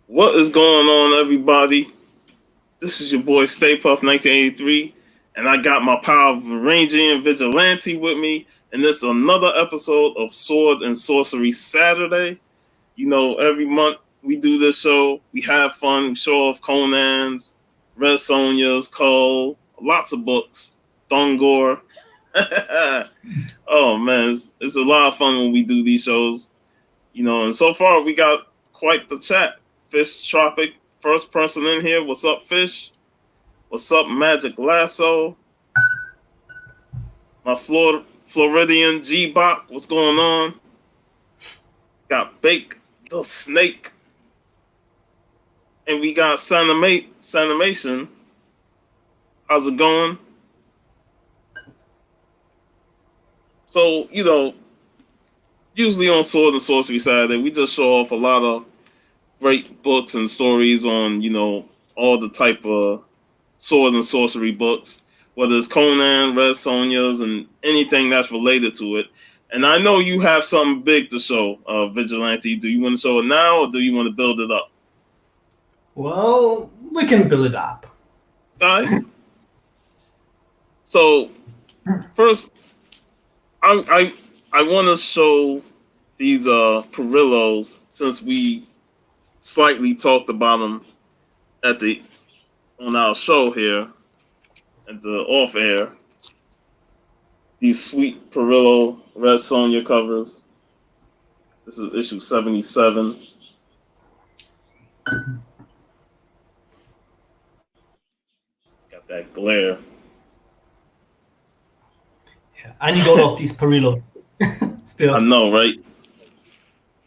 What is going on, everybody? This is your boy Stay Puff 1983, and I got my pal Varangian Vigilante with me, and this is another episode of Sword and Sorcery Saturday. You know, every month we do this show, we have fun, we show off Conan's, Red Sonja's, Cull, lots of books, Thungor. Oh man, it's a lot of fun when we do these shows, you know, and so far we got quite the chat. Fish Tropic, first person in here. What's up, Fish? What's up, Magic Lasso? My Floridian G-Bot, what's going on? Got Bake the Snake. And we got Sanimation. How's it going? So, you know, usually on Sword and Sorcery Saturday, we just show off a lot of great books and stories on, you know, all the type of swords and sorcery books, whether it's Conan, Red Sonja's, and anything that's related to it. And I know you have something big to show, Vigilante. Do you want to show it now, or do you want to build it up? Well, we can build it up. All right. So, first, I want to show these Perillos, since we slightly talked about them on our show here at the off air. These sweet Perillo Red Sonja covers. This is issue 77. Got that glare. Yeah, I need all of these Perillo. Still. I know, right?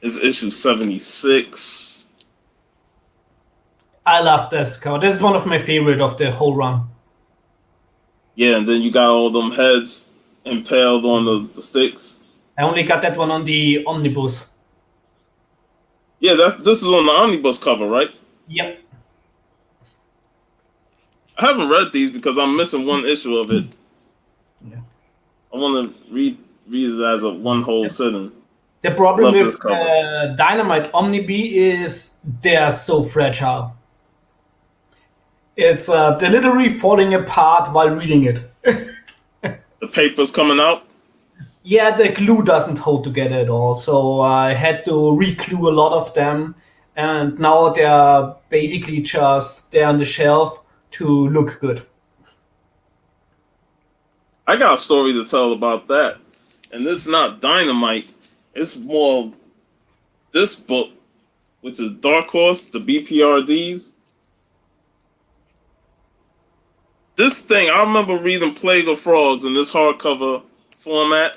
It's issue 76. I love this cover. This is one of my favorite of the whole run. Yeah, and then you got all them heads impaled on the sticks. I only got that one on the omnibus. Yeah, this is on the omnibus cover, right? Yep. I haven't read these because I'm missing one issue of it. Yeah. I want to read it as a one whole sitting. The problem with Dynamite Omnibi is they're so fragile. It's literally falling apart while reading it. The paper's coming out? Yeah, the glue doesn't hold together at all. So I had to re-glue a lot of them. And now they're basically just there on the shelf to look good. I got a story to tell about that. And this is not Dynamite. It's more this book, which is Dark Horse, the BPRDs. This thing, I remember reading Plague of Frogs in this hardcover format,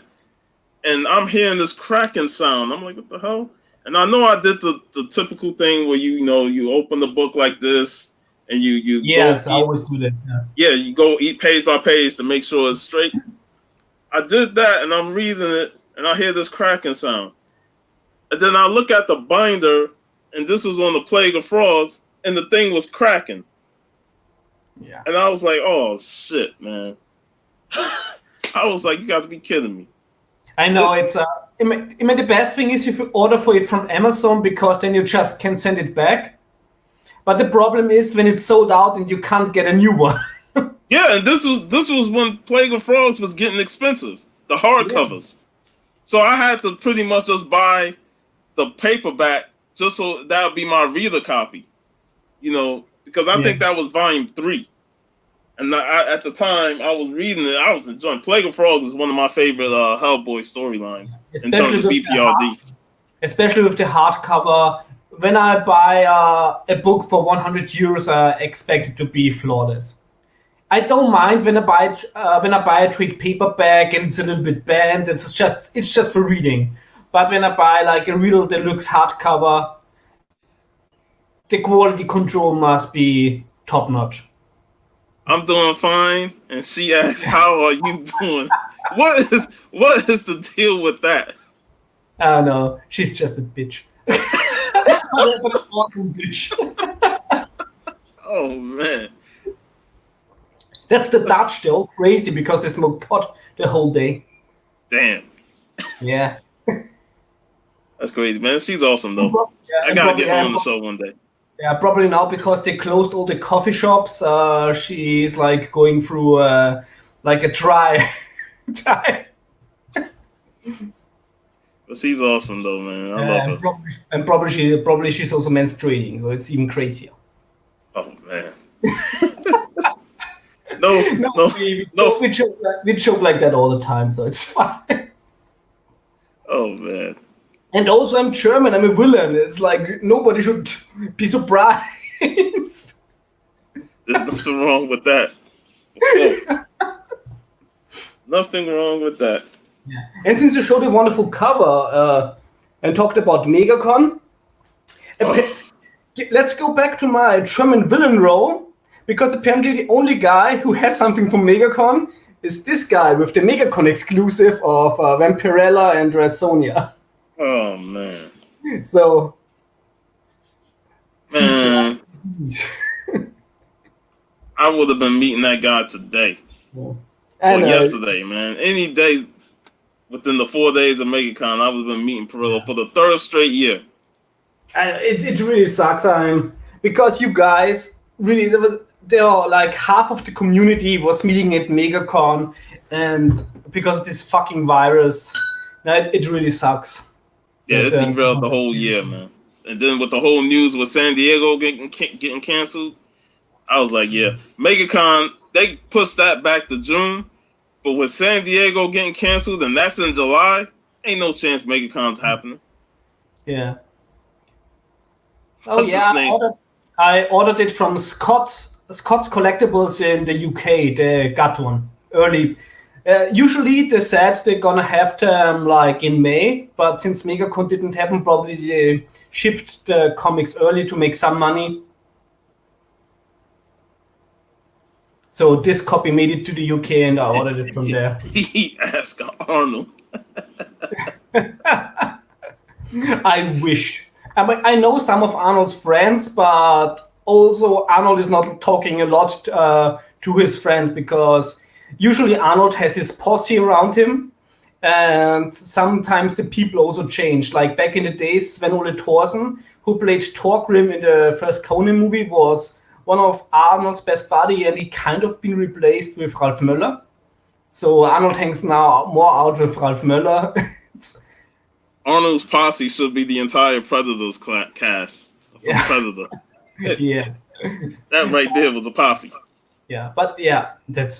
and I'm hearing this cracking sound. I'm like, what the hell? And I know I did the typical thing where you open the book like this, and you yes, I always do that. Yeah, you go eat page by page to make sure it's straight. I did that, and I'm reading it, and I hear this cracking sound. And then I look at the binder, and this was on the Plague of Frogs, and the thing was cracking. Yeah. And I was like, oh, shit, man. I was like, you got to be kidding me. I know, it's the best thing is if you order for it from Amazon, because then you just can send it back. But the problem is when it's sold out and you can't get a new one. Yeah, and this was when Plague of Frogs was getting expensive, the hardcovers. Yeah. So I had to pretty much just buy the paperback just so that would be my reader copy, you know, because I think that was volume 3. And at the time I was reading it, I was enjoying. Plague of Frogs is one of my favorite Hellboy storylines in terms of BPRD. Especially with the hardcover. When I buy a book for 100 euros, I expect it to be flawless. I don't mind when I buy a trade paperback and it's a little bit bent. It's just for reading. But when I buy like a real deluxe hardcover, the quality control must be top notch. I'm doing fine, and she asks, "How are you doing?" What is the deal with that? I don't know. She's just a bitch. But an awesome bitch. Oh man. That's the Dutch. They're all crazy because they smoke pot the whole day. Damn. Yeah. That's crazy, man. She's awesome though. I gotta get her on the show one day. Yeah, probably now because they closed all the coffee shops. She's like going through like a dry. But she's awesome though, man. I love her. Probably she's also menstruating, so it's even crazier. Oh man. No, No, no, we no. joke like that all the time, so it's fine. Oh man. And also, I'm German. I'm a villain. It's like nobody should be surprised. There's nothing wrong with that. Whoa. Nothing wrong with that. Yeah. And since you showed a wonderful cover and talked about MegaCon, let's go back to my German villain role, because apparently the only guy who has something from MegaCon is this guy with the MegaCon exclusive of Vampirella and Red Sonja. Oh man. So, man, I would have been meeting that guy today. Or yesterday, man. Any day within the 4 days of MegaCon, I would have been meeting Perillo for the third straight year. It really sucks, because you guys really there are like half of the community was meeting at MegaCon, and because of this fucking virus, it really sucks. Yeah, it derailed the whole year, man. And then with the whole news with San Diego getting canceled, I was like, yeah, MegaCon, they pushed that back to June, but with San Diego getting canceled and that's in July, ain't no chance MegaCon's happening. Yeah. Oh yeah, I ordered it from Scott's Collectibles in the UK. They got one early. Usually they said they're gonna have them like in May, but since MegaCon didn't happen, probably they shipped the comics early to make some money. So this copy made it to the UK, and I ordered it from there. He asked Arnold. I wish. I know some of Arnold's friends, but also Arnold is not talking a lot to his friends, because usually Arnold has his posse around him, and sometimes the people also change. Like back in the days, Sven-Ole Thorsen, who played Thorgrim in the first Conan movie, was one of Arnold's best buddy, and he kind of been replaced with Ralph Möller. So Arnold hangs now more out with Ralph Möller. Arnold's posse should be the entire Predators cast from Predator. Yeah. That right there was a posse. Yeah, but yeah,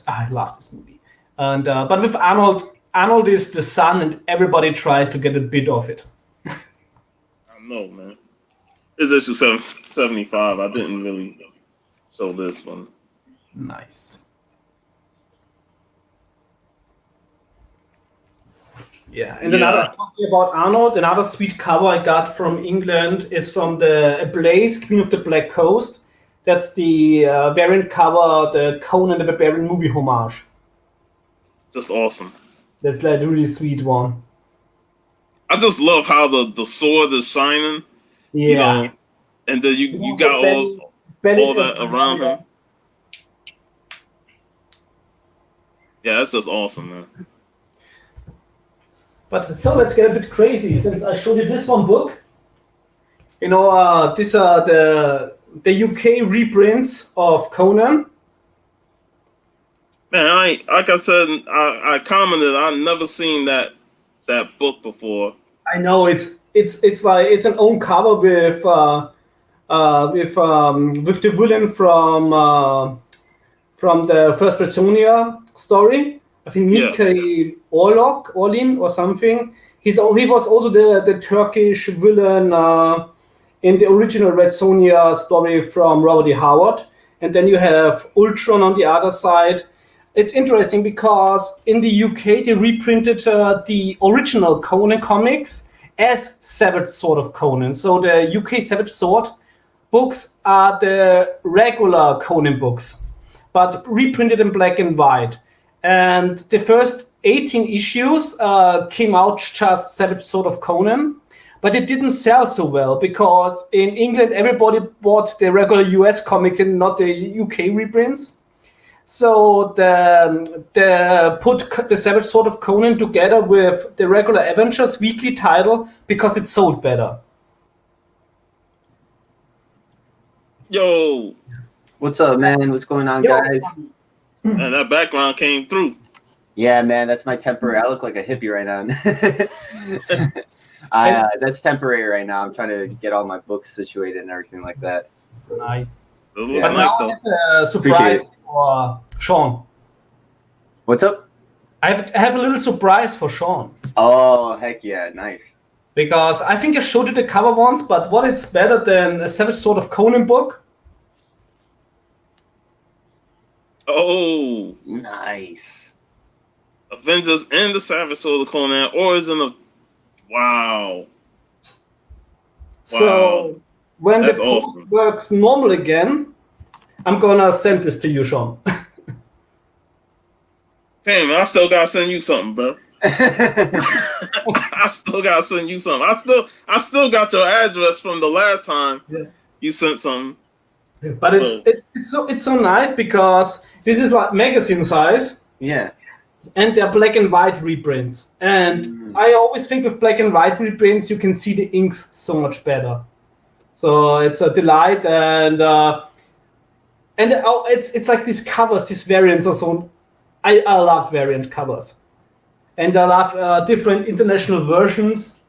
I love this movie. And but with Arnold is the son, and everybody tries to get a bit of it. I know, man. This issue 75. I didn't really show this one. Nice. Yeah, and talking about Arnold, another sweet cover I got from England is from the Ablaze, Queen of the Black Coast. That's the variant cover, the Conan the Barbarian movie homage. Just awesome. That's like a really sweet one. I just love how the sword is shining. Yeah. You know, and then you got all that around him. Yeah, that's just awesome, man. But so let's get a bit crazy. Since I showed you this one book, you know, these are the UK reprints of Conan. Man, like I said, I commented, I've never seen that book before. I know it's like it's an own cover with the villain from the first Red Sonja story. I think Mikhail Orlin or something. He was also the Turkish villain in the original Red Sonja story from Robert E. Howard. And then you have Ultron on the other side. It's interesting because in the UK they reprinted the original Conan comics as Savage Sword of Conan. So the UK Savage Sword books are the regular Conan books, but reprinted in black and white. And the first 18 issues came out just Savage Sword of Conan, but it didn't sell so well because in England everybody bought the regular US comics and not the UK reprints. So they put the Savage Sword of Conan together with the regular Avengers weekly title because it sold better. Yo, What's up, man? What's going on, Yo, guys? and that background came through. Yeah, man, that's my temporary. I look like a hippie right now. That's temporary right now. I'm trying to get all my books situated and everything like that. nice. It looks Yeah. But nice now though. I have a surprise for Sean. What's up? I have a little surprise for Sean. Oh, heck yeah, nice. Because I think I showed you the cover once, but what is better than a Savage Sword of Conan book? Oh, Nice. Avengers and the Savage Sword of Conan, Origin of. Wow. So when That's the post awesome. works normal again, I'm gonna send this to you, Sean. Hey man, I still gotta send you something, bro. I still gotta send you something. I still got your address from the last time you sent something. But it's so nice because this is like magazine size. Yeah. And they're black and white reprints. And I always think with black and white reprints, you can see the inks so much better. So it's a delight, and it's like these covers, these variants are so. I love variant covers, and I love different international versions.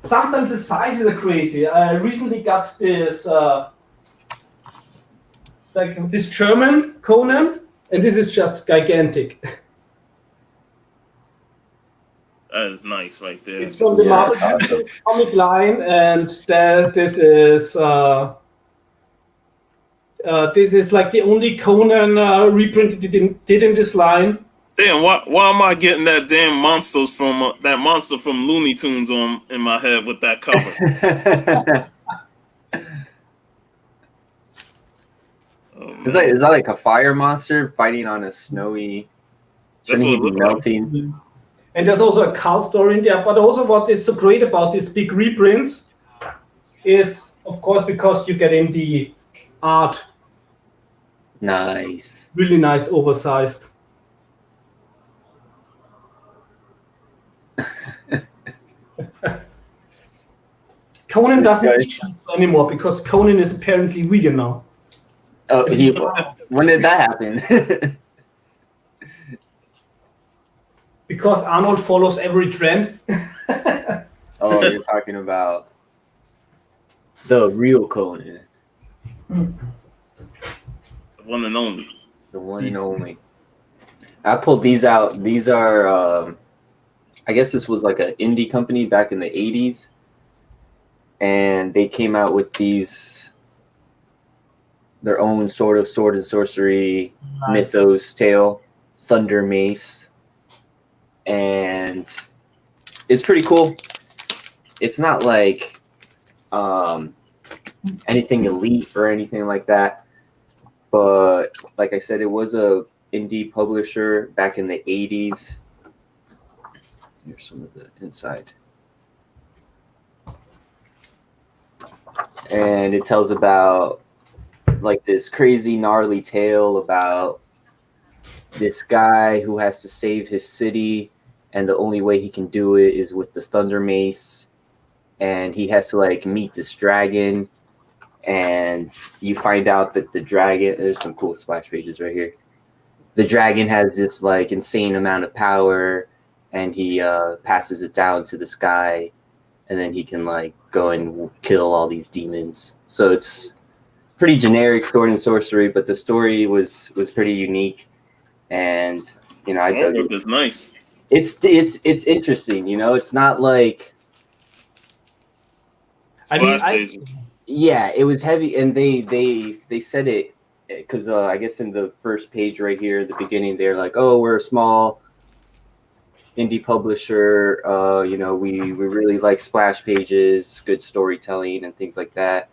Sometimes the sizes are crazy. I recently got this this German Conan, and this is just gigantic. That is nice right there. It's from the Marvel comic line, and this is like the only Conan reprint it did in this line. Damn, why am I getting that damn monsters from that monster from Looney Tunes on in my head with that cover? Is that like a fire monster fighting on a snowy? That's Shouldn't what he it be looked melting? And there's also a Carl story in there. But also, what is so great about these big reprints is, of course, because you get in the art. Nice. Really nice, oversized. Conan doesn't eat pizza anymore because Conan is apparently vegan now. Oh, when did that happen? Because Arnold follows every trend. Oh, you're talking about the real Conan. The one and only. The one and only. I pulled these out. These are, I guess this was like an indie company back in the 80s. And they came out with their own sort of sword and sorcery mythos tale, Thunder Mace. And it's pretty cool. It's not like anything elite or anything like that. But like I said, it was a indie publisher back in the 80s. Here's some of the inside. And it tells about like this crazy gnarly tale about this guy who has to save his city, and the only way he can do it is with the Thunder Mace, and he has to like meet this dragon, and you find out that the dragon, there's some cool splash pages right here. The dragon has this like insane amount of power, and he passes it down to this guy, and then he can like go and kill all these demons. So it's pretty generic sword and sorcery, but the story was pretty unique, and you know, I dug it. It's nice. It's interesting, you know. It's not like, yeah, it was heavy, and they said it because I guess in the first page right here at the beginning, they're like, oh, we're a small indie publisher, you know, we really like splash pages, good storytelling and things like that.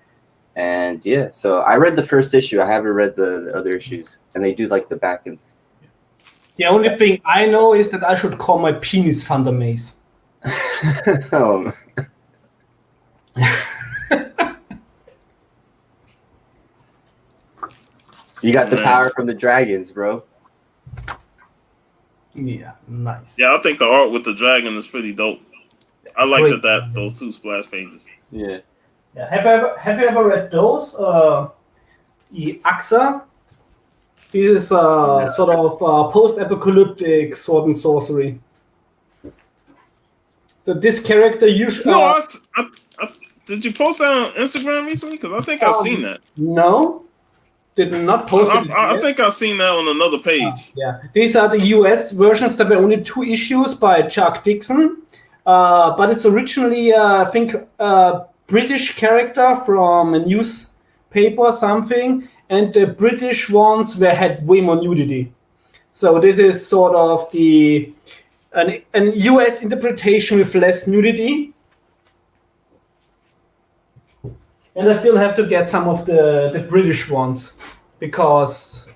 And yeah, so I read the first issue. I haven't read the other issues, and they do like the back and The only thing I know is that I should call my penis Thunder Mace. You got the power from the dragons, bro. Yeah, nice. Yeah, I think the art with the dragon is pretty dope. I like that those two splash pages. Yeah. Yeah. Have you ever read those? The AXA. This is sort of post-apocalyptic sword and sorcery. So this character usually. No, I, did you post that on Instagram recently? Because I think I've seen that. No, did not post it. I think I've seen that on another page. Yeah, these are the US versions. There were only 2 issues by Chuck Dixon, but it's originally, I think, a British character from a newspaper or something, and the British ones had way more nudity. So this is sort of an US interpretation with less nudity. And I still have to get some of the British ones because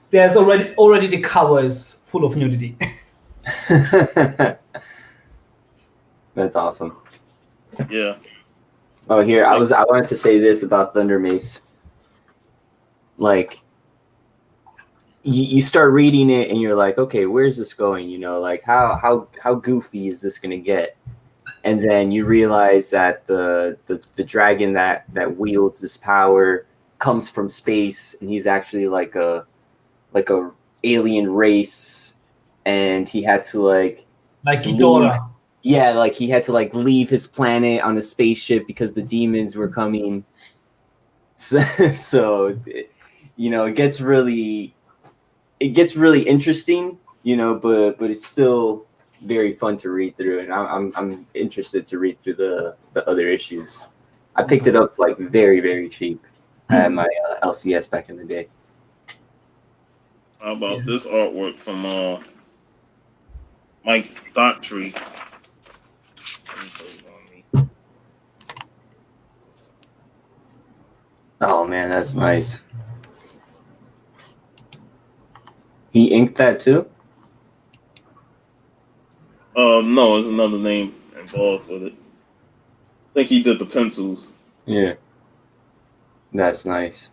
there's already the cover is full of nudity. That's awesome. Yeah. Oh, here I wanted to say this about Thunder Mace. Like, you start reading it and you're like, okay, where's this going? You know, like how goofy is this gonna get? And then you realize that the dragon that wields this power comes from space, and he's actually like a alien race, and he had to like Ghidorah. Yeah, like he had to like leave his planet on a spaceship because the demons were coming. So you know, it gets really interesting, you know, but it's still very fun to read through, and I'm interested to read through the other issues. I picked it up like very, very cheap at my LCS back in the day. How about this artwork from Mike Daughtry? Oh man, that's nice. He inked that too? No, there's another name involved with it. I think he did the pencils. Yeah. That's nice.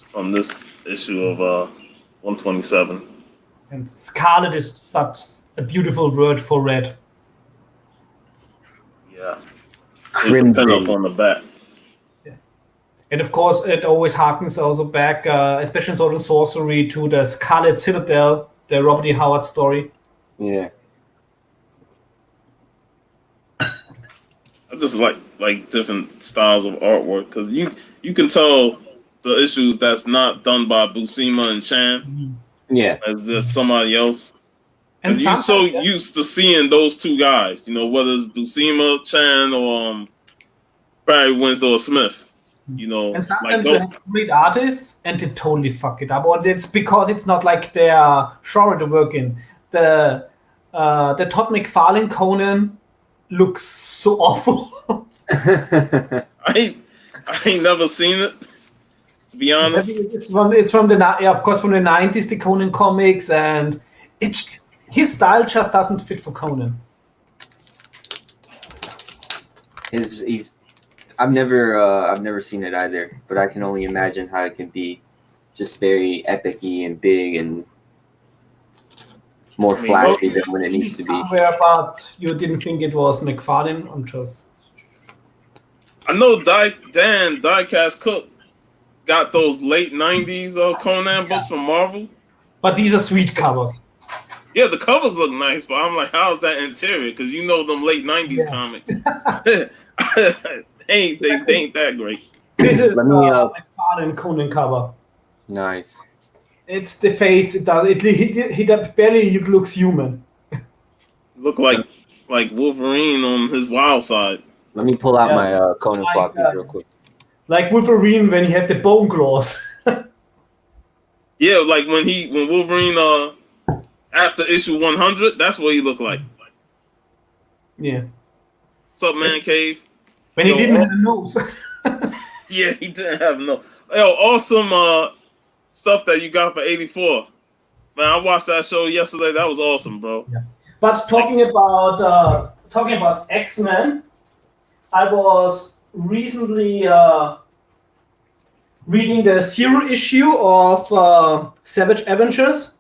From this issue of 127. And scarlet is such a beautiful word for red. Yeah. Crimson. There's a pen up on the back. And of course, it always harkens also back, especially in Sword and Sorcery, to the Scarlet Citadel, the Robert E. Howard story. Yeah. I just like different styles of artwork because you can tell the issues that's not done by Buscema and Chan. Yeah. As there's somebody else. And you're so used to seeing those two guys, you know, whether it's Buscema, Chan, or Barry Winslow or Smith. You know, and sometimes you have great artists and they totally fuck it up, or it's because it's not like their genre to work in. The Todd McFarlane Conan looks so awful. I ain't never seen it, to be honest. It's from of course from the 90s, the Conan comics, and his style just doesn't fit for Conan. I've never seen it either, but I can only imagine how it can be just very epic-y and big and more flashy than when it needs to be. But you didn't think it was McFarlane? I know Dan Diecast Cook got those late 90s Conan books from Marvel. But these are sweet covers. Yeah, the covers look nice, but I'm like, how's that interior? Because you know them late 90s comics. they ain't that great. This is McFarlane Conan cover. Nice. It's the face. It does. He barely looks human. Look like Wolverine on his wild side. Let me pull out my Conan floppy real quick. Like Wolverine when he had the bone claws. Yeah, like when Wolverine after issue 100, that's what he looked like. Yeah. What's up, Man Cave? When he didn't have a nose. Yeah, he didn't have no. Yo, awesome stuff that you got for 84. Man, I watched that show yesterday. That was awesome, bro. Yeah. But talking about X-Men, I was recently reading the Zero issue of Savage Avengers.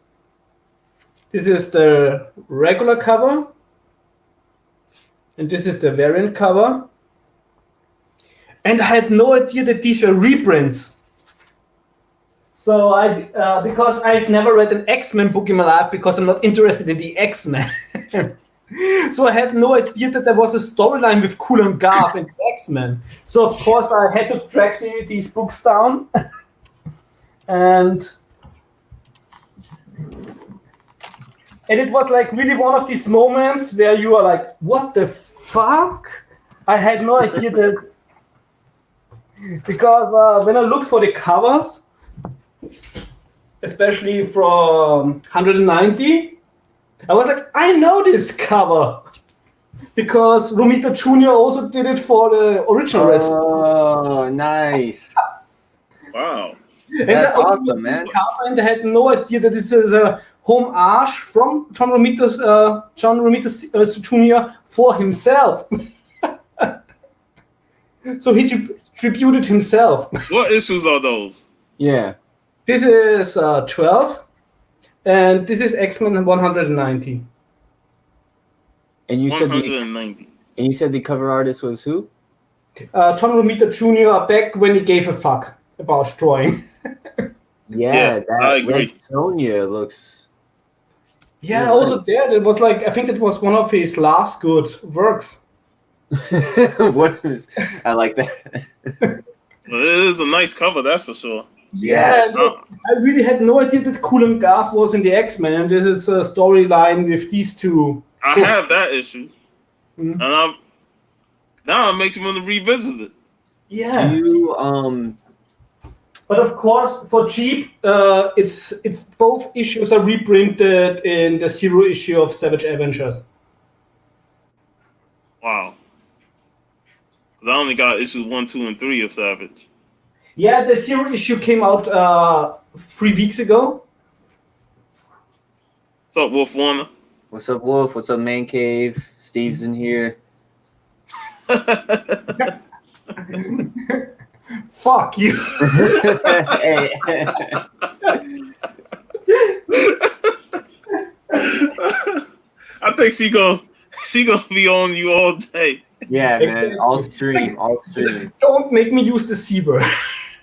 This is the regular cover, and this is the variant cover. and I had no idea that these were reprints. So because I've never read an X-Men book in my life because I'm not interested in the X-Men. So I had no idea that there was a storyline with Cool and Garth and the X-Men. So of course I had to track these books down. and it was like really one of these moments where you are like, what the fuck? I had no idea that. Because when I looked for the covers, especially from 190, I was like, I know this cover. Because Romita Jr. also did it for the original Red Skull. Oh, nice. Wow. That's awesome, man. Cover, and I had no idea that this is a homage from John Romita Jr. for himself. So he tributed himself. What issues are those? Yeah. This is 12, and this is X-Men 190. And you said 190. and you said the cover artist was who? John Romita Jr. back when he gave a fuck about drawing. Yeah, I agree. Red Sonja looks. Yeah, also there, it was like, I think that was one of his last good works. What is? I like that. Well, it is a nice cover, that's for sure. Yeah, I really had no idea that Cool and Garth was in the X-Men, and this is a storyline with these two. I have that issue, and now it makes me want to revisit it. Yeah. You But of course, for cheap, it's both issues are reprinted in the 0 issue of Savage Avengers. Wow. 'Cause I only got issues 1, 2, and 3 of Savage. Yeah, the 0 issue came out 3 weeks ago. What's up, Wolf Warner? What's up, Wolf? What's up, Man Cave? Steve's in here. Fuck you. Hey. I think she gonna be on you all day. Yeah, man. All stream. Don't make me use the C word.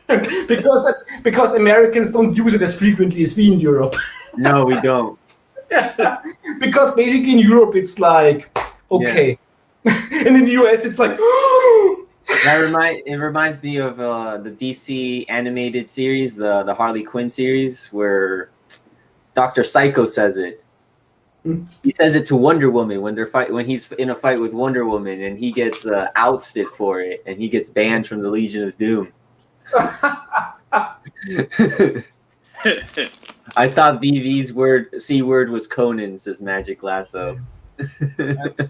because Americans don't use it as frequently as we in Europe. No, we don't. Because basically in Europe it's like, okay. Yeah. And in the US it's like, It reminds me of the DC animated series, the Harley Quinn series, where Dr. Psycho says it. He says it to Wonder Woman when he's in a fight with Wonder Woman, and he gets ousted for it, and he gets banned from the Legion of Doom. I thought BV's C word was Conan, says Magic Lasso. I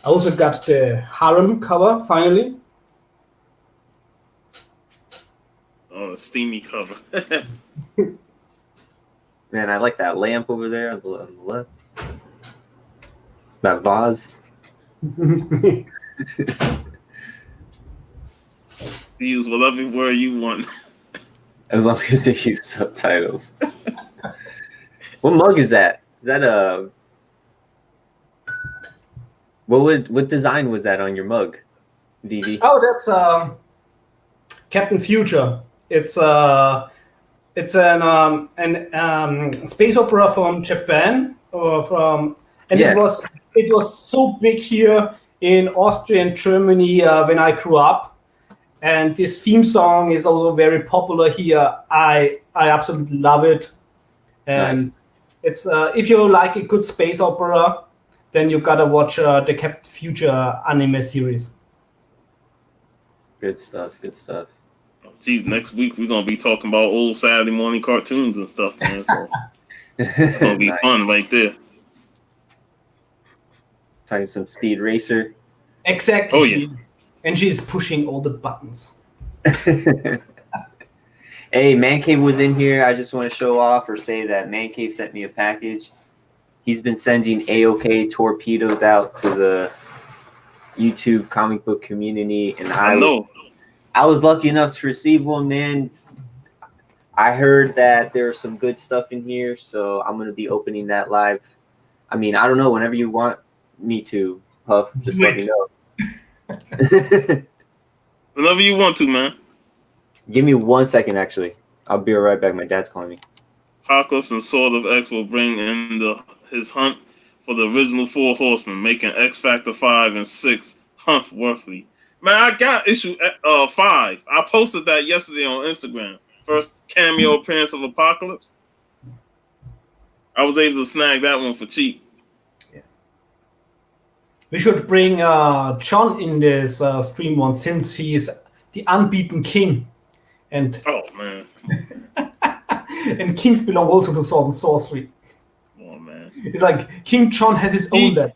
also got the Harem cover finally. Oh, a steamy cover. Man, I like that lamp over there on the left. That vase. Use whatever word you want. As long as they use subtitles. What mug is that? Is that a... What design was that on your mug, DV? Oh, that's Captain Future. It's an space opera from Japan, it was so big here in Austria and Germany when I grew up, and this theme song is also very popular here. I absolutely love it, and nice. It's if you like a good space opera, then you gotta watch the Captain Future anime series. Good stuff. Geez, next week we're gonna be talking about old Saturday morning cartoons and stuff, man. So it's gonna be fun right there. Talking some Speed Racer. Exactly. Oh yeah. And she's pushing all the buttons. Hey, Man Cave was in here. I just want to show off or say that Man Cave sent me a package. He's been sending AOK torpedoes out to the YouTube comic book community, and I was lucky enough to receive one, man. I heard that there's some good stuff in here, so I'm going to be opening that live. I mean, I don't know, whenever you want me to, Puff, just let me know. Whenever you want to, man. Give me 1 second, actually. I'll be right back. My dad's calling me. Apocalypse and Sword of X will bring in his hunt for the original 4 horsemen, making X Factor 5 and 6 hunt worthy. Man, I got issue 5. I posted that yesterday on Instagram. First cameo appearance of Apocalypse. I was able to snag that one for cheap. We should bring John in this stream one, since he's the unbeaten king. And Oh, man. and kings belong also to Sword and Sorcery. Oh, man. It's like King John has his own deck.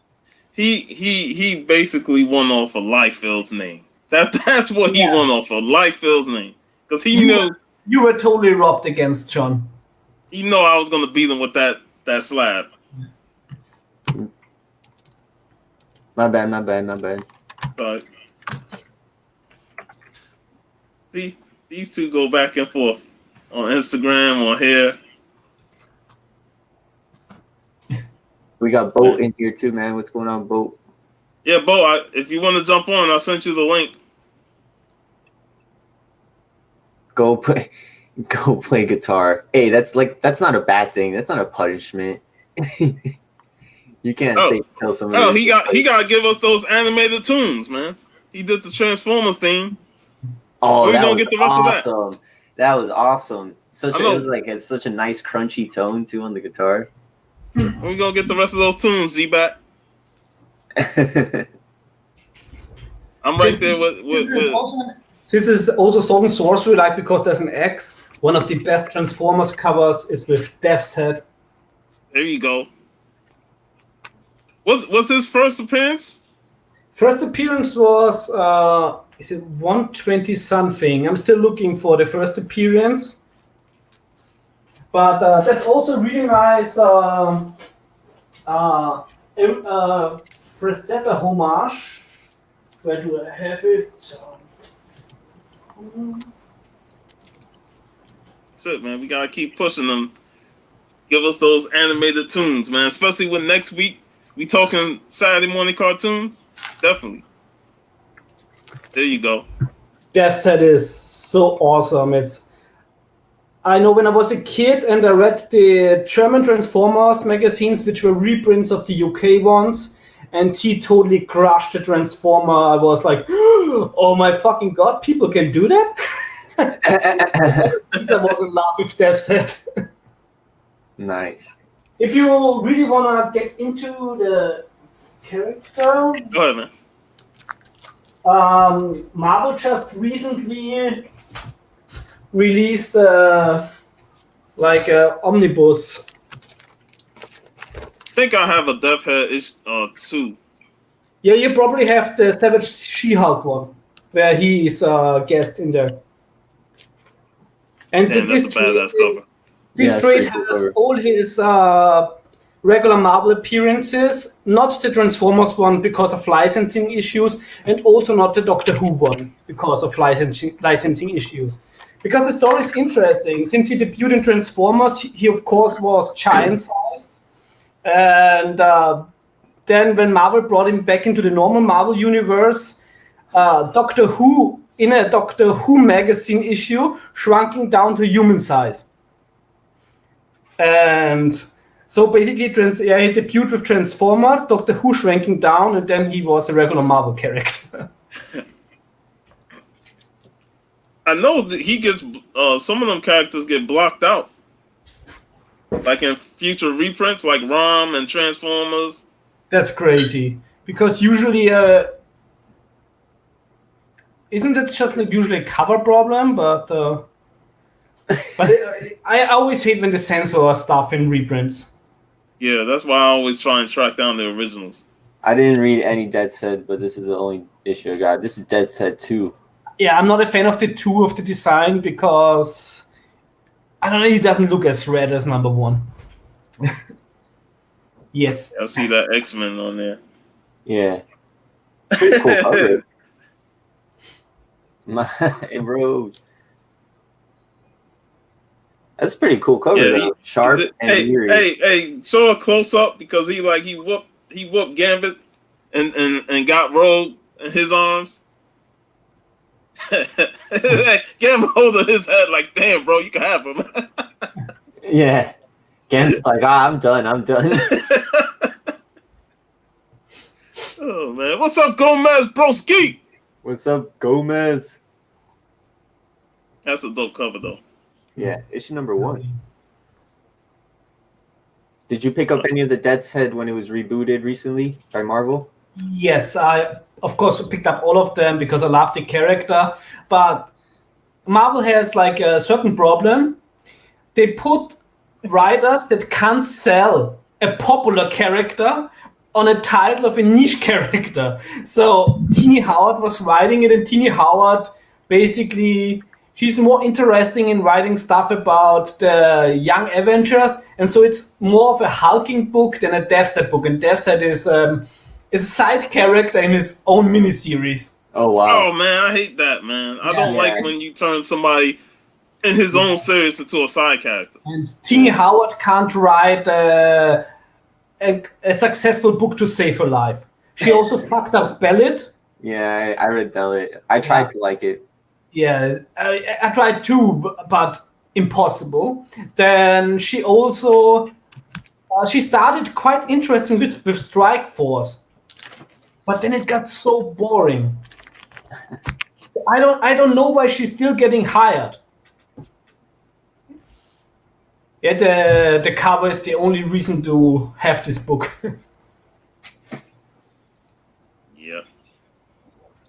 He basically won off of Liefeld's name. That's what he won off of, Liefeld's name. Because he knew You were totally robbed against John. he knew I was gonna beat him with that slab. My bad. So see, these two go back and forth on Instagram or here. We got Boat in here too, man. What's going on, Boat? Yeah, Bo, if you want to jump on, I sent you the link. Go play guitar. Hey, that's not a bad thing. That's not a punishment. You can't say kill somebody. Oh, he got to give us those animated tunes, man. He did the Transformers theme. Oh, We're gonna get the rest of that. awesome. That was awesome. It's such a nice crunchy tone too on the guitar. We're gonna get the rest of those tunes, Z-Bat. I'm right there with This is also Sword and Sorcery, like, because there's an X. One of the best Transformers covers is with Death's Head. There you go. What's his first appearance? First appearance was is it 120 something? I'm still looking for the first appearance. But there's also really nice Frazetta homage. Where do I have it? That's it, man. We gotta keep pushing them. Give us those animated tunes, man. Especially when next week we talking Saturday morning cartoons. Definitely. There you go. Death Set is so awesome. I know when I was a kid and I read the German Transformers magazines, which were reprints of the UK ones, and he totally crushed the Transformer. I was like, oh my fucking god, people can do that? Since I was in love with Death Set. Nice. If you really want to get into the character, Go ahead, man. Marvel just recently released omnibus. I think I have a Death Head 2. Yeah, you probably have the Savage She-Hulk one, where he is a guest in there. And Damn, that's a badass cover. This trade has all his regular Marvel appearances, not the Transformers one because of licensing issues, and also not the Doctor Who one because of licensing issues. Because the story is interesting. Since he debuted in Transformers, he of course was giant-sized. And then when Marvel brought him back into the normal Marvel universe, Doctor Who, in a Doctor Who magazine issue, shrunk him down to human size. And so basically, he debuted with Transformers, Doctor Who shrank him down, and then he was a regular Marvel character. I know that he gets some of them characters get blocked out, like in future reprints, like ROM and Transformers. That's crazy because usually, isn't it just like usually a cover problem? But I always hate when they censor stuff in reprints. Yeah, that's why I always try and track down the originals. I didn't read any Dead Set, but this is the only issue I got. This is Dead Set 2. Yeah, I'm not a fan of the 2 of the design because I don't know, it doesn't look as red as number 1. Yes. I see that X-Men on there. Yeah. Pretty cool cover. Hey, bro. That's a pretty cool cover. Yeah, sharp and eerie. Hey, show a close up because he whooped Gambit and got Rogue in his arms. Get him a hold of his head like, damn, bro, you can have him. Yeah. Gambit's like, I'm done. Oh, man. What's up, Gomez Broski? What's up, Gomez? That's a dope cover, though. Yeah, issue number 1. Did you pick up any of the Death's Head when it was rebooted recently by Marvel? Yes, I of course picked up all of them because I love the character. But Marvel has like a certain problem. They put writers that can't sell a popular character on a title of a niche character. So Tini Howard was writing it, and Tini Howard basically, she's more interesting in writing stuff about the Young Avengers, and so it's more of a hulking book than a Deathset book. And Deathset is a side character in his own miniseries. Oh, wow. Oh, man, I hate that, man. I Yeah. don't like when you turn somebody in his own series into a side character. And Tini Howard can't write a successful book to save her life. She also fucked up Bellet. Yeah, I read Bellet. I tried to like it. Yeah, I tried too, but impossible. Then she also she started quite interesting with Strike Force, but then it got so boring. I don't know why she's still getting hired. Yeah, the cover is the only reason to have this book. Yeah,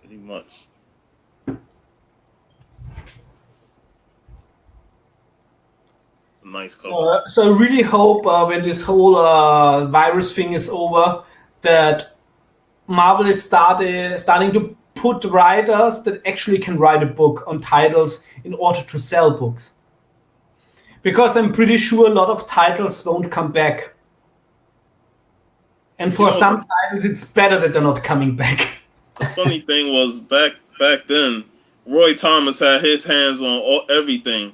pretty much. It's a nice cover. So I really hope when this whole virus thing is over, that Marvel is starting to put writers that actually can write a book on titles in order to sell books. Because I'm pretty sure a lot of titles won't come back. And for some titles, it's better that they're not coming back. The funny thing was back then, Roy Thomas had his hands on everything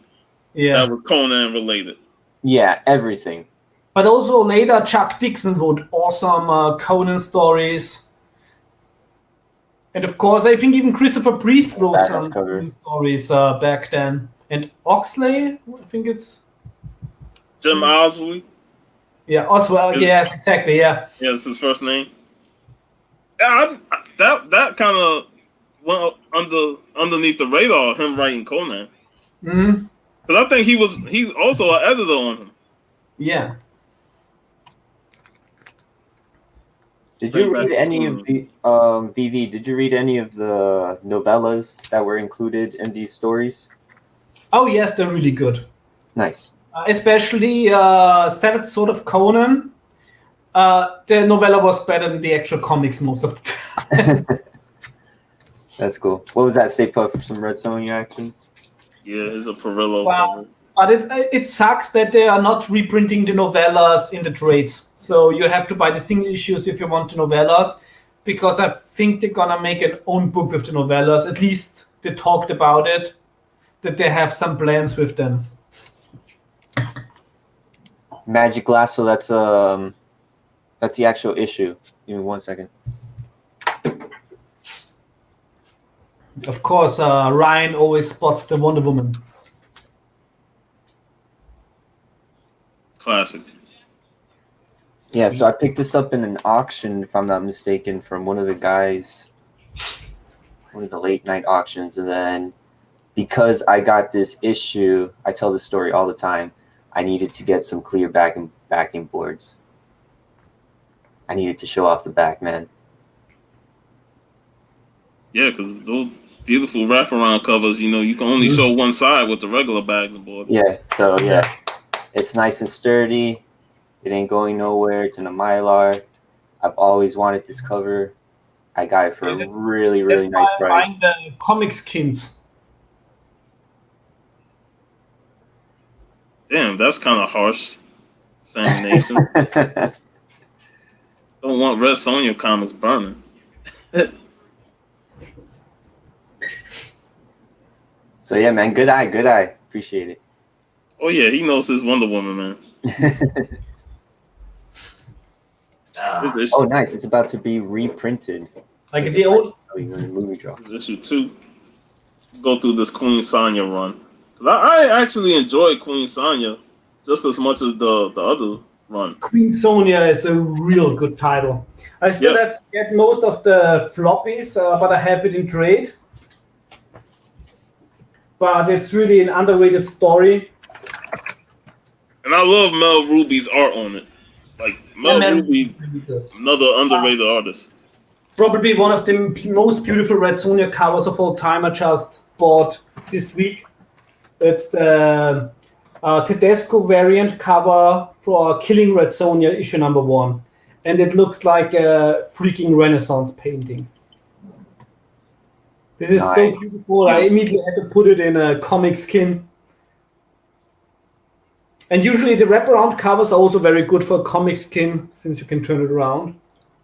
that was Conan related. Yeah, everything. But also later, Chuck Dixon wrote awesome Conan stories. And of course, I think even Christopher Priest wrote some Conan stories back then. And Oxley, I think it's... Jim Oswald. Yeah, Oswald. Yes, exactly. Yeah. Yeah, that's his first name. Yeah, that kind of went underneath the radar. Him writing Conan. Mm-hmm. Because I think he's also an editor on him. Yeah. Did you read any of the VV? Did you read any of the novellas that were included in these stories? Oh yes, they're really good. Nice. Especially Seventh Sword of Conan. The novella was better than the actual comics most of the time. That's cool. What was that? Stay Put for some Red Sonja action? Yeah, it's a Perillo cover. But it sucks that they are not reprinting the novellas in the trades. So you have to buy the single issues if you want the novellas, because I think they're gonna make an own book with the novellas. At least they talked about it, that they have some plans with them. Magic Lasso. That's the actual issue. Give me 1 second. Of course, Ryan always spots the Wonder Woman. Classic. Yeah, so I picked this up in an auction, if I'm not mistaken, from one of the guys, one of the late night auctions. And then because I got this issue, I tell this story all the time, I needed to get some clear backing boards. I needed to show off the back, man. Yeah, because those beautiful wraparound covers, you can only show one side with the regular bags and board. Yeah, so yeah, it's nice and sturdy. It ain't going nowhere. It's in a Mylar. I've always wanted this cover. I got it for a really, really nice price. Buying the comic skins. Damn, that's kind of harsh. Sam Nation. Don't want Red Sonja comics burning. So yeah, man, good eye. Appreciate it. Oh yeah, he knows his Wonder Woman, man. Oh, nice! It's about to be reprinted. Like the old movie draw. Issue 2. go through this Queen Sonya run. 'Cause I actually enjoyed Queen Sonya just as much as the other run. Queen Sonya is a real good title. I still have to get most of the floppies, but I have it in trade. But it's really an underrated story. And I love Mel Ruby's art on it. Like Mel Ruby, another underrated artist. Probably one of the most beautiful Red Sonja covers of all time. I just bought this week. It's the Tedesco variant cover for Killing Red Sonja issue number 1, and it looks like a freaking Renaissance painting. This is so beautiful. I immediately had to put it in a comic skin. And usually the wraparound covers are also very good for a comic skin since you can turn it around.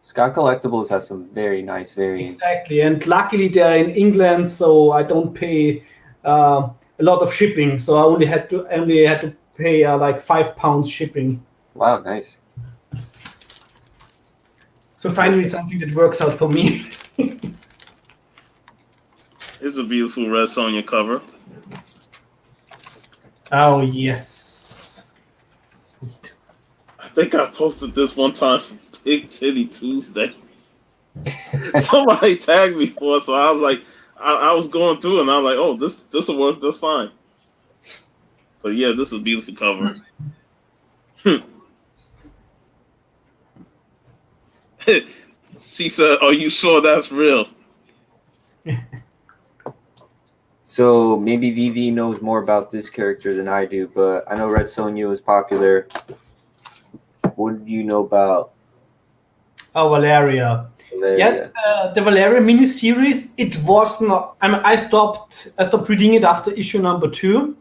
Scott Collectibles has some very nice variants. Exactly, and luckily they're in England, so I don't pay a lot of shipping. So I only had to pay like £5 shipping. Wow, nice. So finally something that works out for me. It's a beautiful Red Sonja cover. Oh yes, sweet. I think I posted this one time for Big Titty Tuesday. Somebody tagged me for it, so I was like, I was going through and I was like, oh, this will work just fine. But yeah, this is a beautiful cover. She said, "Are you sure that's real?" So maybe VV knows more about this character than I do, but I know Red Sonja was popular. What do you know about Valeria? Valeria? Yeah, the Valeria miniseries. It was not. I stopped reading it after issue number 2.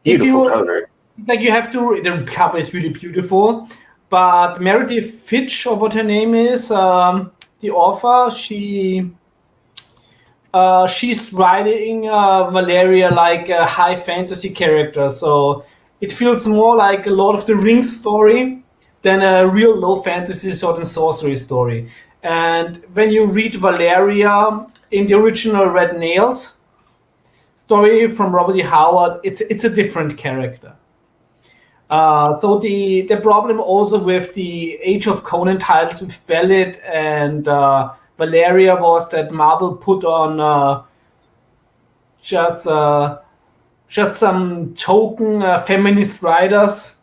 Beautiful cover. Like you have to. The cover is really beautiful, but Meredith Fitch, or what her name is, the author, she's writing Valeria like a high fantasy character, so it feels more like a Lord of the Rings story than a real low fantasy Sword and Sorcery story. And when you read Valeria in the original Red Nails story from Robert E. Howard, it's a different character. So the problem also with the Age of Conan titles with Bellet and Valeria was that Marvel put on just some token feminist writers,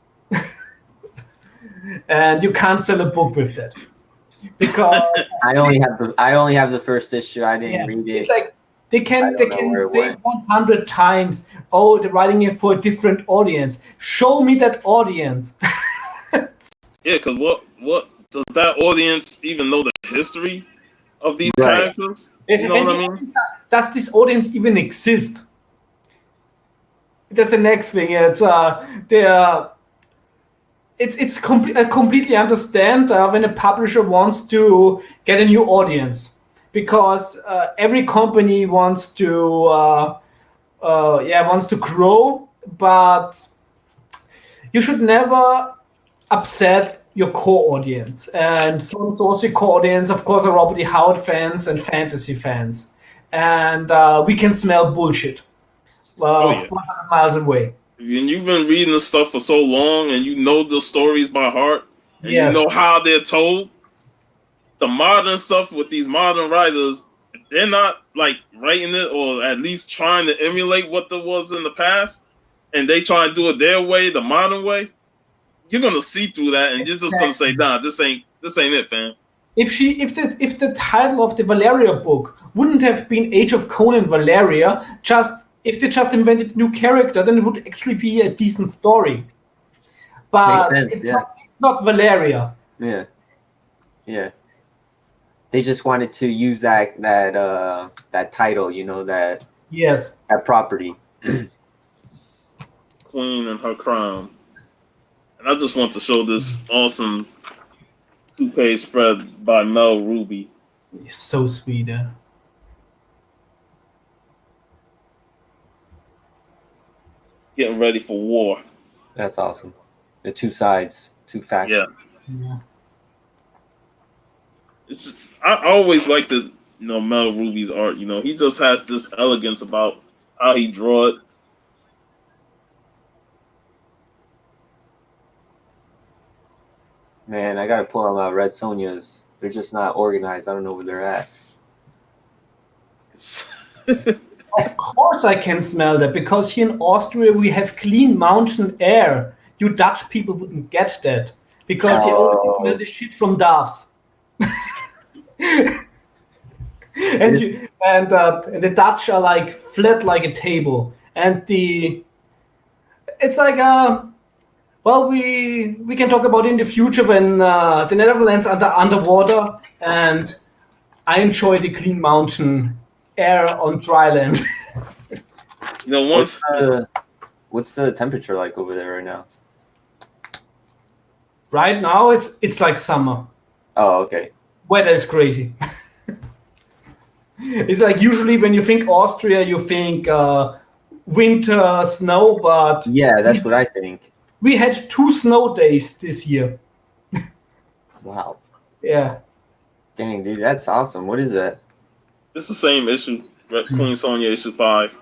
and you can't sell a book with that because I only have the first issue. I didn't read it. It's like they can say 100 times, oh, they're writing it for a different audience. Show me that audience. Yeah, because what does that audience even know the history of these characters? You know what I mean? Does this audience even exist? That's the next thing. I completely understand when a publisher wants to get a new audience, because every company wants to grow, but you should never upset your core audience. And Sword and Sorcery core audience, of course, are Robert E. Howard fans and fantasy fans, and we can smell bullshit 100 miles away. And you've been reading this stuff for so long, and you know the stories by heart, and you know how they're told. The modern stuff with these modern writers, if they're not like writing it or at least trying to emulate what there was in the past, and they try and do it their way, the modern way, you're gonna see through that, and you're just gonna say, "Nah, this ain't it, fam." If the title of the Valeria book wouldn't have been Age of Conan Valeria, if they just invented a new character, then it would actually be a decent story. But Makes sense, it's not Valeria. Yeah. Yeah. They just wanted to use that title, that property. Queen and her crown. And I just want to show this awesome 2-page spread by Mel Ruby. It's so sweet. Getting ready for war. That's awesome. The two sides, two factions. Yeah. I always like to, Mel Ruby's art. He just has this elegance about how he draw it. Man, I gotta pull out my Red Sonjas. They're just not organized. I don't know where they're at. Of course, I can smell that because here in Austria we have clean mountain air. You Dutch people wouldn't get that because you only smell the shit from doves. and the Dutch are like flat like a table, and it's like well, we can talk about it in the future when the Netherlands are underwater, and I enjoy the clean mountain air on dry land. What's the temperature like over there right now? Right now, it's like summer. Oh, okay. Weather is crazy. It's like usually when you think Austria, you think winter, snow, but Yeah, that's what I think. we had 2 snow days this year. Wow. Yeah. Dang, dude, that's awesome. What is that? It's the same issue. Queen Sonya issue 5.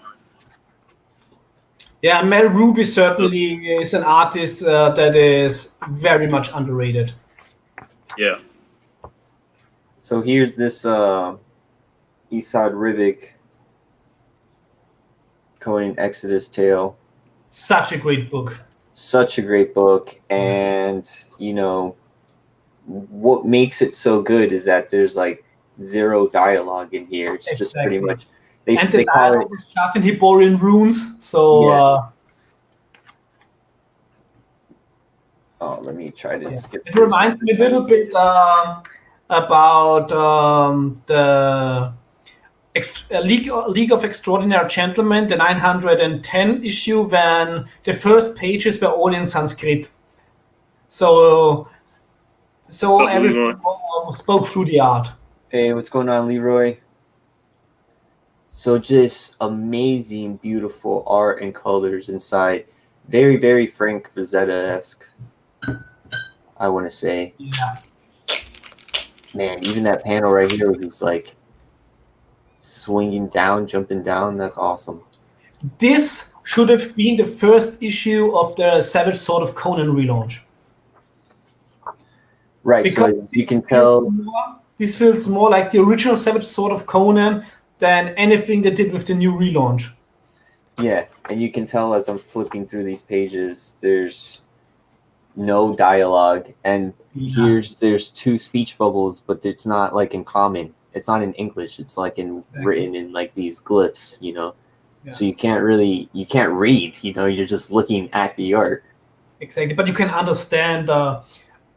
Yeah, Mel Ruby certainly is an artist that is very much underrated. Yeah. So here's this Esad Ribic Conan Exodus tale. Such a great book. Such a great book, and what makes it so good is that there's like zero dialogue in here. It's just pretty much they call dialogue it is just in Hyborian runes. So let me try to skip. it reminds me a little bit about the League of Extraordinary Gentlemen, the 910 issue, when the first pages were all in Sanskrit. So everything spoke through the art. Hey, what's going on, Leroy? So just amazing, beautiful art and colors inside. Very, very Frank Frazetta-esque, I want to say. Yeah. Man, even that panel right here where he's like swinging down, jumping down, that's awesome. This should have been the first issue of the Savage Sword of Conan relaunch. Right, because so you can tell this feels more like the original Savage Sword of Conan than anything they did with the new relaunch. Yeah, and you can tell as I'm flipping through these pages, there's no dialogue, and there's 2 speech bubbles, but it's not like in common. It's not in English. It's like written in like these glyphs, Yeah. So you can't read. You're just looking at the art. Exactly, but you can understand.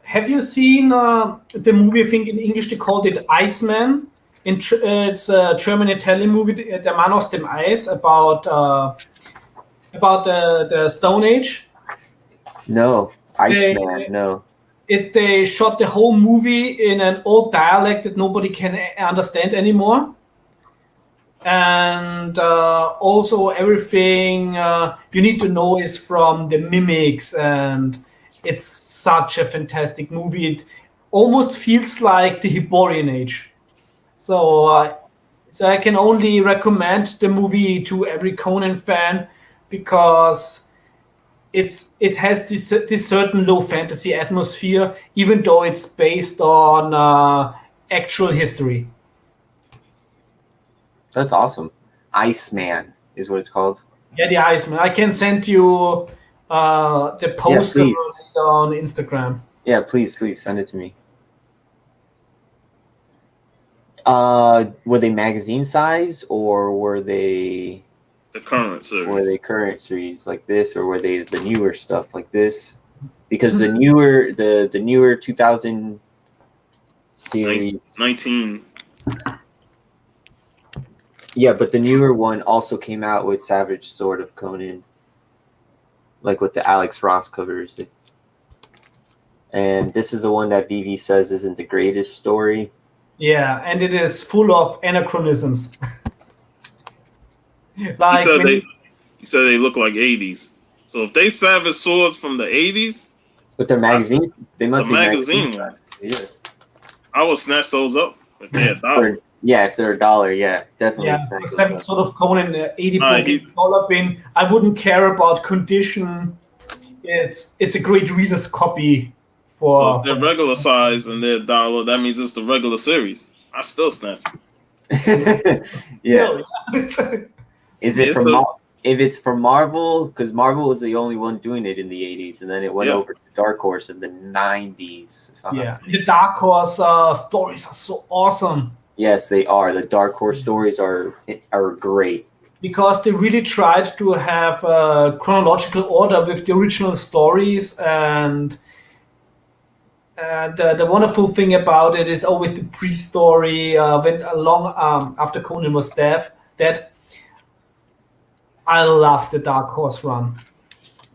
Have you seen the movie? I think in English they called it Iceman. It's a German-Italian movie, Der Mann aus dem Eis, about the Stone Age. No, Iceman. No. They shot the whole movie in an old dialect that nobody can understand anymore, and also everything you need to know is from the mimics, and it's such a fantastic movie. It almost feels like the Hyborian Age. So I can only recommend the movie to every Conan fan because it has this certain low fantasy atmosphere, even though it's based on actual history. That's awesome. Iceman is what it's called. Yeah, the Iceman. I can send you the poster on Instagram. Yeah, please send it to me. Were they magazine size or were they the current series? Were they current series like this, or were they the newer stuff like this? Because the newer 2000 series 19. Yeah, but the newer one also came out with Savage Sword of Conan, like with the Alex Ross covers. And this is the one that VV says isn't the greatest story. Yeah, and it is full of anachronisms. Like he said they look like 80s. So if they Savage Swords from the 80s, but they're magazines, they must be magazine ones. Yeah, I would snatch those up if they had dollars. Yeah, if they're $1, yeah, definitely. Yeah, snag the those seventh up. sort of Conan 80 book he- in dollar bin. I wouldn't care about condition. It's a great reader's copy So if for they're regular size and they're $1, that means it's the regular series. I still snatch it. Yeah. Still, Is mean, it it's from a- if it's from Marvel? Because Marvel was the only one doing it in the 80s, and then it went Yeah. over to Dark Horse in the 90s. if I'm not yeah, mistaken. the Dark Horse stories are so awesome Yes, they are. The Dark Horse stories are great. because they really tried to have a chronological order with the original stories, and the wonderful thing about it is always the pre-story when long after Conan was dead. I love the Dark Horse run.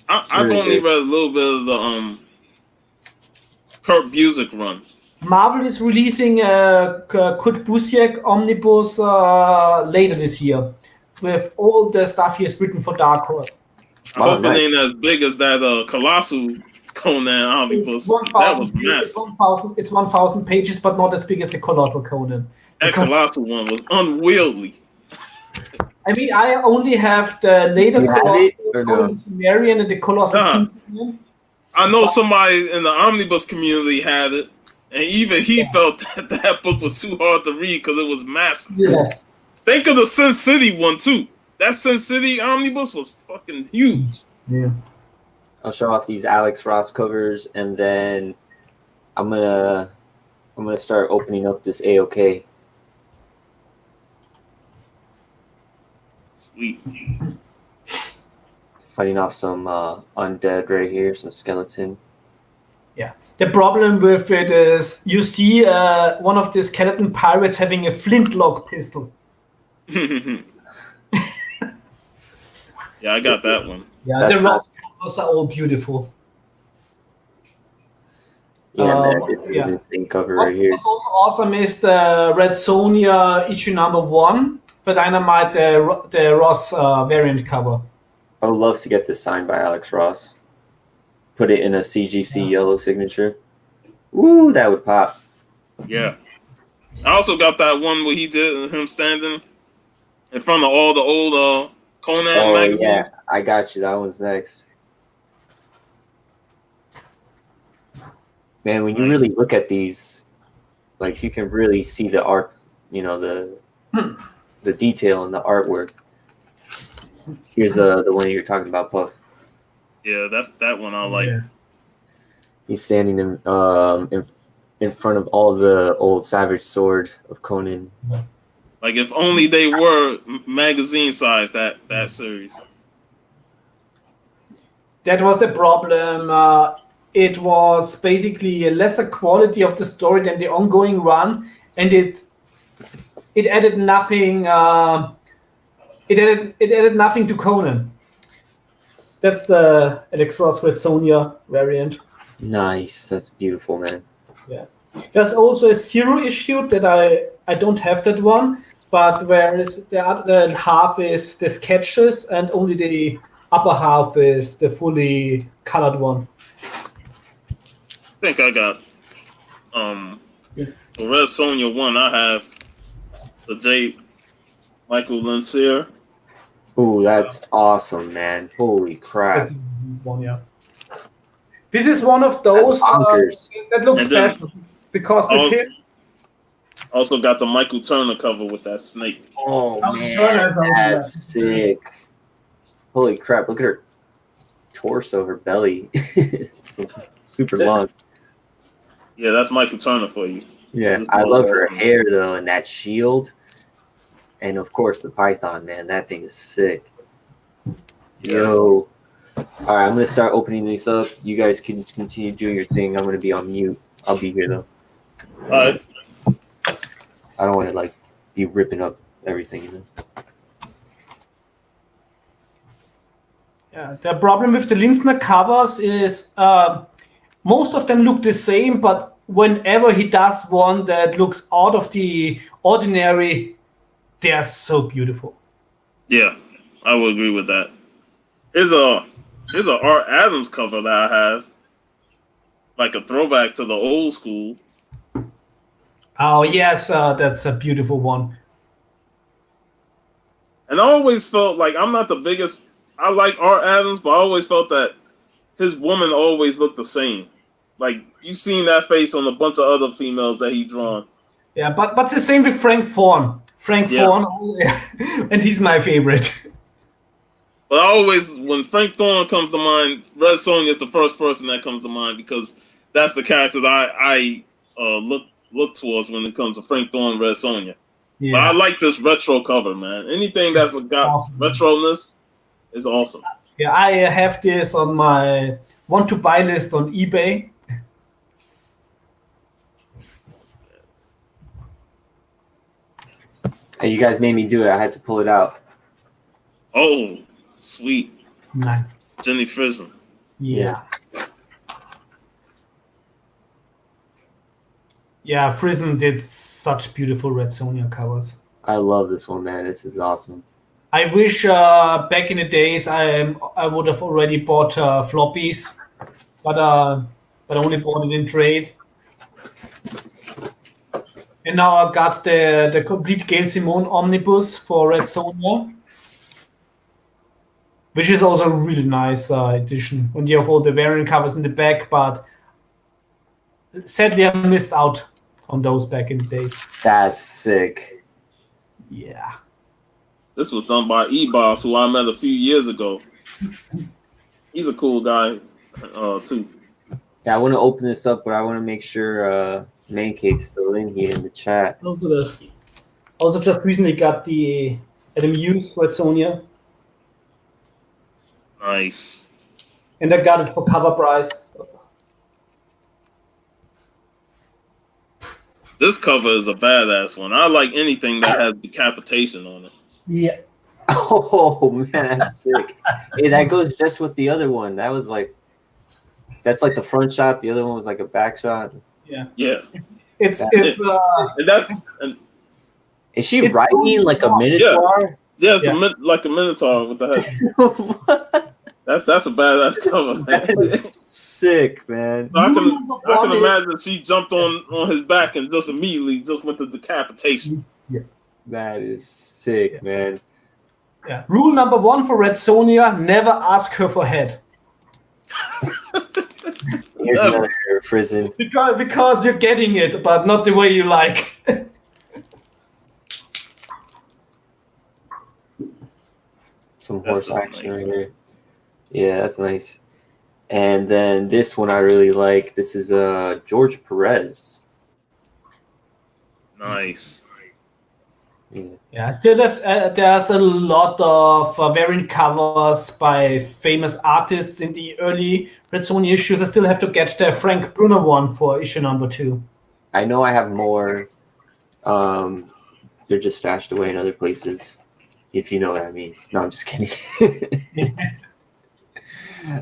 I've Really only good. read a little bit of the Kurt Busiek run. Marvel is releasing a Kurt Busiek omnibus later this year with all the stuff he has written for Dark Horse. I Wow, hope nice. it ain't as big as that Colossal Conan omnibus. That was massive. It's 1,000 pages, but not as big as the Colossal Conan. That Because, Colossal one was unwieldy. I mean, I only have the later You have Colossal it, or no? Conan the Cimmerian and the Colossal Nah. Kingdom. I know somebody in the omnibus community had it, and even he felt that book was too hard to read because it was massive. Yes. Think of the Sin City one too. That Sin City omnibus was fucking huge. Yeah. I'll show off these Alex Ross covers, and then I'm gonna start opening up this AOK. Sweet. Fighting off some undead right here, some skeleton. Yeah. The problem with it is you see one of the skeleton pirates having a flintlock pistol. Yeah, I got that one. Yeah, That's the Ross covers are all beautiful. Yeah, man, this is yeah. an insane cover right here. What's also awesome is the Red Sonja issue #1, for Dynamite, the Ross variant cover. I would love to get this signed by Alex Ross. Put it in a CGC yellow signature. Ooh, that would pop. Yeah. I also got that one where he did him standing in front of all the old Conan magazines. Yeah, I got you. That one's next. Man, when you really look at these, like, you can really see the art, you know, the detail in the artwork. Here's the one you're talking about, Puff. Yeah, that's that one I like. Yes. He's standing in front of all the old Savage Sword of Conan. Like if only they were magazine size that series. That was the problem. It was basically a lesser quality of the story than the ongoing run, and it added nothing. It added nothing to Conan. That's the Alex Ross with Sonja variant. Nice. That's beautiful, man. Yeah. There's also a Zero issue that I don't have that one, but whereas the other half is the sketches and only the upper half is the fully colored one. I think I got the Red Sonja one. I have the J. Michael Lancier. Ooh, that's awesome, man. Holy crap. That's one, yeah. This is one of those That's bonkers. that looks And then- special because Oh, with him, Also got the Michael Turner cover with that snake. Oh, I'll man. turn it over. That's sick. Holy crap. Look at her torso, her belly. It's super long. Yeah, that's Michael Turner for you. Yeah, This I love her awesome. hair, though, and that shield. And, of course, the python, man. That thing is sick. Yeah. Yo. All right, I'm going to start opening these up. You guys can continue doing your thing. I'm going to be on mute. I'll be here, though. All right. I don't want to, like, be ripping up everything, you know? yeah, the problem with the Linsner covers is most of them look the same, but whenever he does one that looks out of the ordinary, they're so beautiful. Yeah, I would agree with that. Here's a Art Adams cover that I have, like a throwback to the old school. Oh yes, that's a beautiful one. And I always felt like I'm not the biggest. I like Art Adams, but I always felt that his woman always looked the same. Like you've seen that face on a bunch of other females that he drawn. Yeah, but it's the same with Frank Thorne. Frank Yeah. Thorne, and he's my favorite. But I always, when Frank Thorne comes to mind, Red Sonja is the first person that comes to mind because that's the character that I look towards when it comes to Frank Thorne, Red Sonja. Yeah. But I like this retro cover, man. Anything that's got awesome. retroness is awesome. Yeah, I have this on my want to buy list on eBay. Hey, you guys made me do it. I had to pull it out. Oh, sweet. Nice. Jenny Frison. Yeah. Yeah, Frison did such beautiful Red Sonja covers. I love this one, man. This is awesome. I wish back in the days I would have already bought floppies, but I only bought it in trade. And now I got the complete Gail Simone omnibus for Red Sonja, which is also a really nice edition. And you have all the variant covers in the back, but sadly I missed out on those back in the day. That's sick. Yeah. This was done by E-Boss, who I met a few years ago. He's a cool guy, too. Yeah, I want to open this up, but I want to make sure Man Cake's still in here in the chat. Also just recently got the Adam Hughes Red Sonja, Nice. and I got it for cover price. This cover is a badass one. I like anything that has decapitation on it. Yeah. Oh man, that's sick. Hey, that goes just with the other one. That's like the front shot. The other one was like a back shot. Yeah. Yeah. It's And Is she It's riding cool. like a minotaur? yeah, it's Yeah. like a minotaur with the head. What? That's a badass cover, man. That is sick, man. I can imagine she jumped on his back and just immediately just went to decapitation. That is sick, man. Yeah. Rule number 1 for Red Sonja: never ask her for head. Here's another prison. Because you're getting it, but not the way you like. Some That's horse just action nice. right here. Yeah, that's nice. And then this one I really like. This is George Perez. Nice. Yeah. Yeah, I still have. There's a lot of variant covers by famous artists in the early Red Sonja issues. I still have to get the Frank Brunner one for issue number 2. I know I have more. They're just stashed away in other places, if you know what I mean. No, I'm just kidding.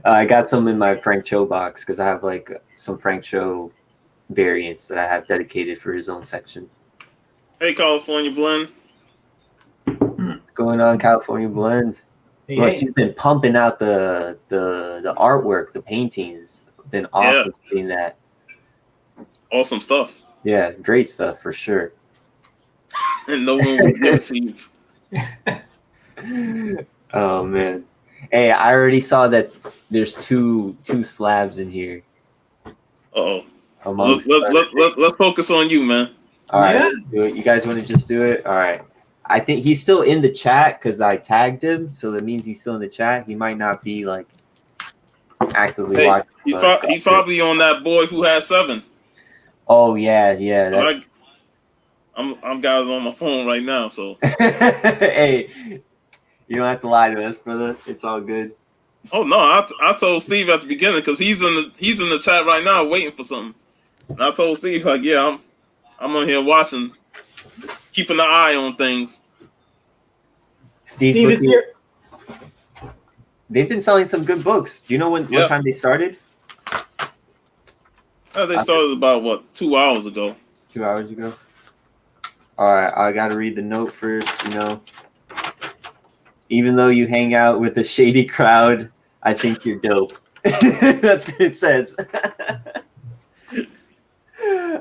I got some in my Frank Cho box because I have like some Frank Cho variants that I have dedicated for his own section. Hey, California Blend. What's going on, California Blend? Hey, Well, hey. she's been pumping out the artwork, the paintings. Been awesome seeing that. Awesome stuff. Yeah, great stuff for sure. And no one would give it to you. Oh man. Hey, I already saw that there's two slabs in here. Uh-oh. Amongst Let's focus on you, man. All right, Yeah. let's do it. You guys want to just do it? All right. I think he's still in the chat because I tagged him, so that means he's still in the chat. He might not be like actively Hey, watching. he's probably on that Boy Who Has 7. Oh yeah. That's I'm got it on my phone right now, so. hey, you don't have to lie to us, brother. It's all good. Oh no, I told Steve at the beginning because he's in the chat right now waiting for something. And I told Steve like, yeah, I'm on here watching, keeping an eye on things. Steve is here. They've been selling some good books. Do you know what time they started? They started about 2 hours ago. 2 hours ago. All right, I got to read the note first. Even though you hang out with a shady crowd, I think you're dope. That's what it says.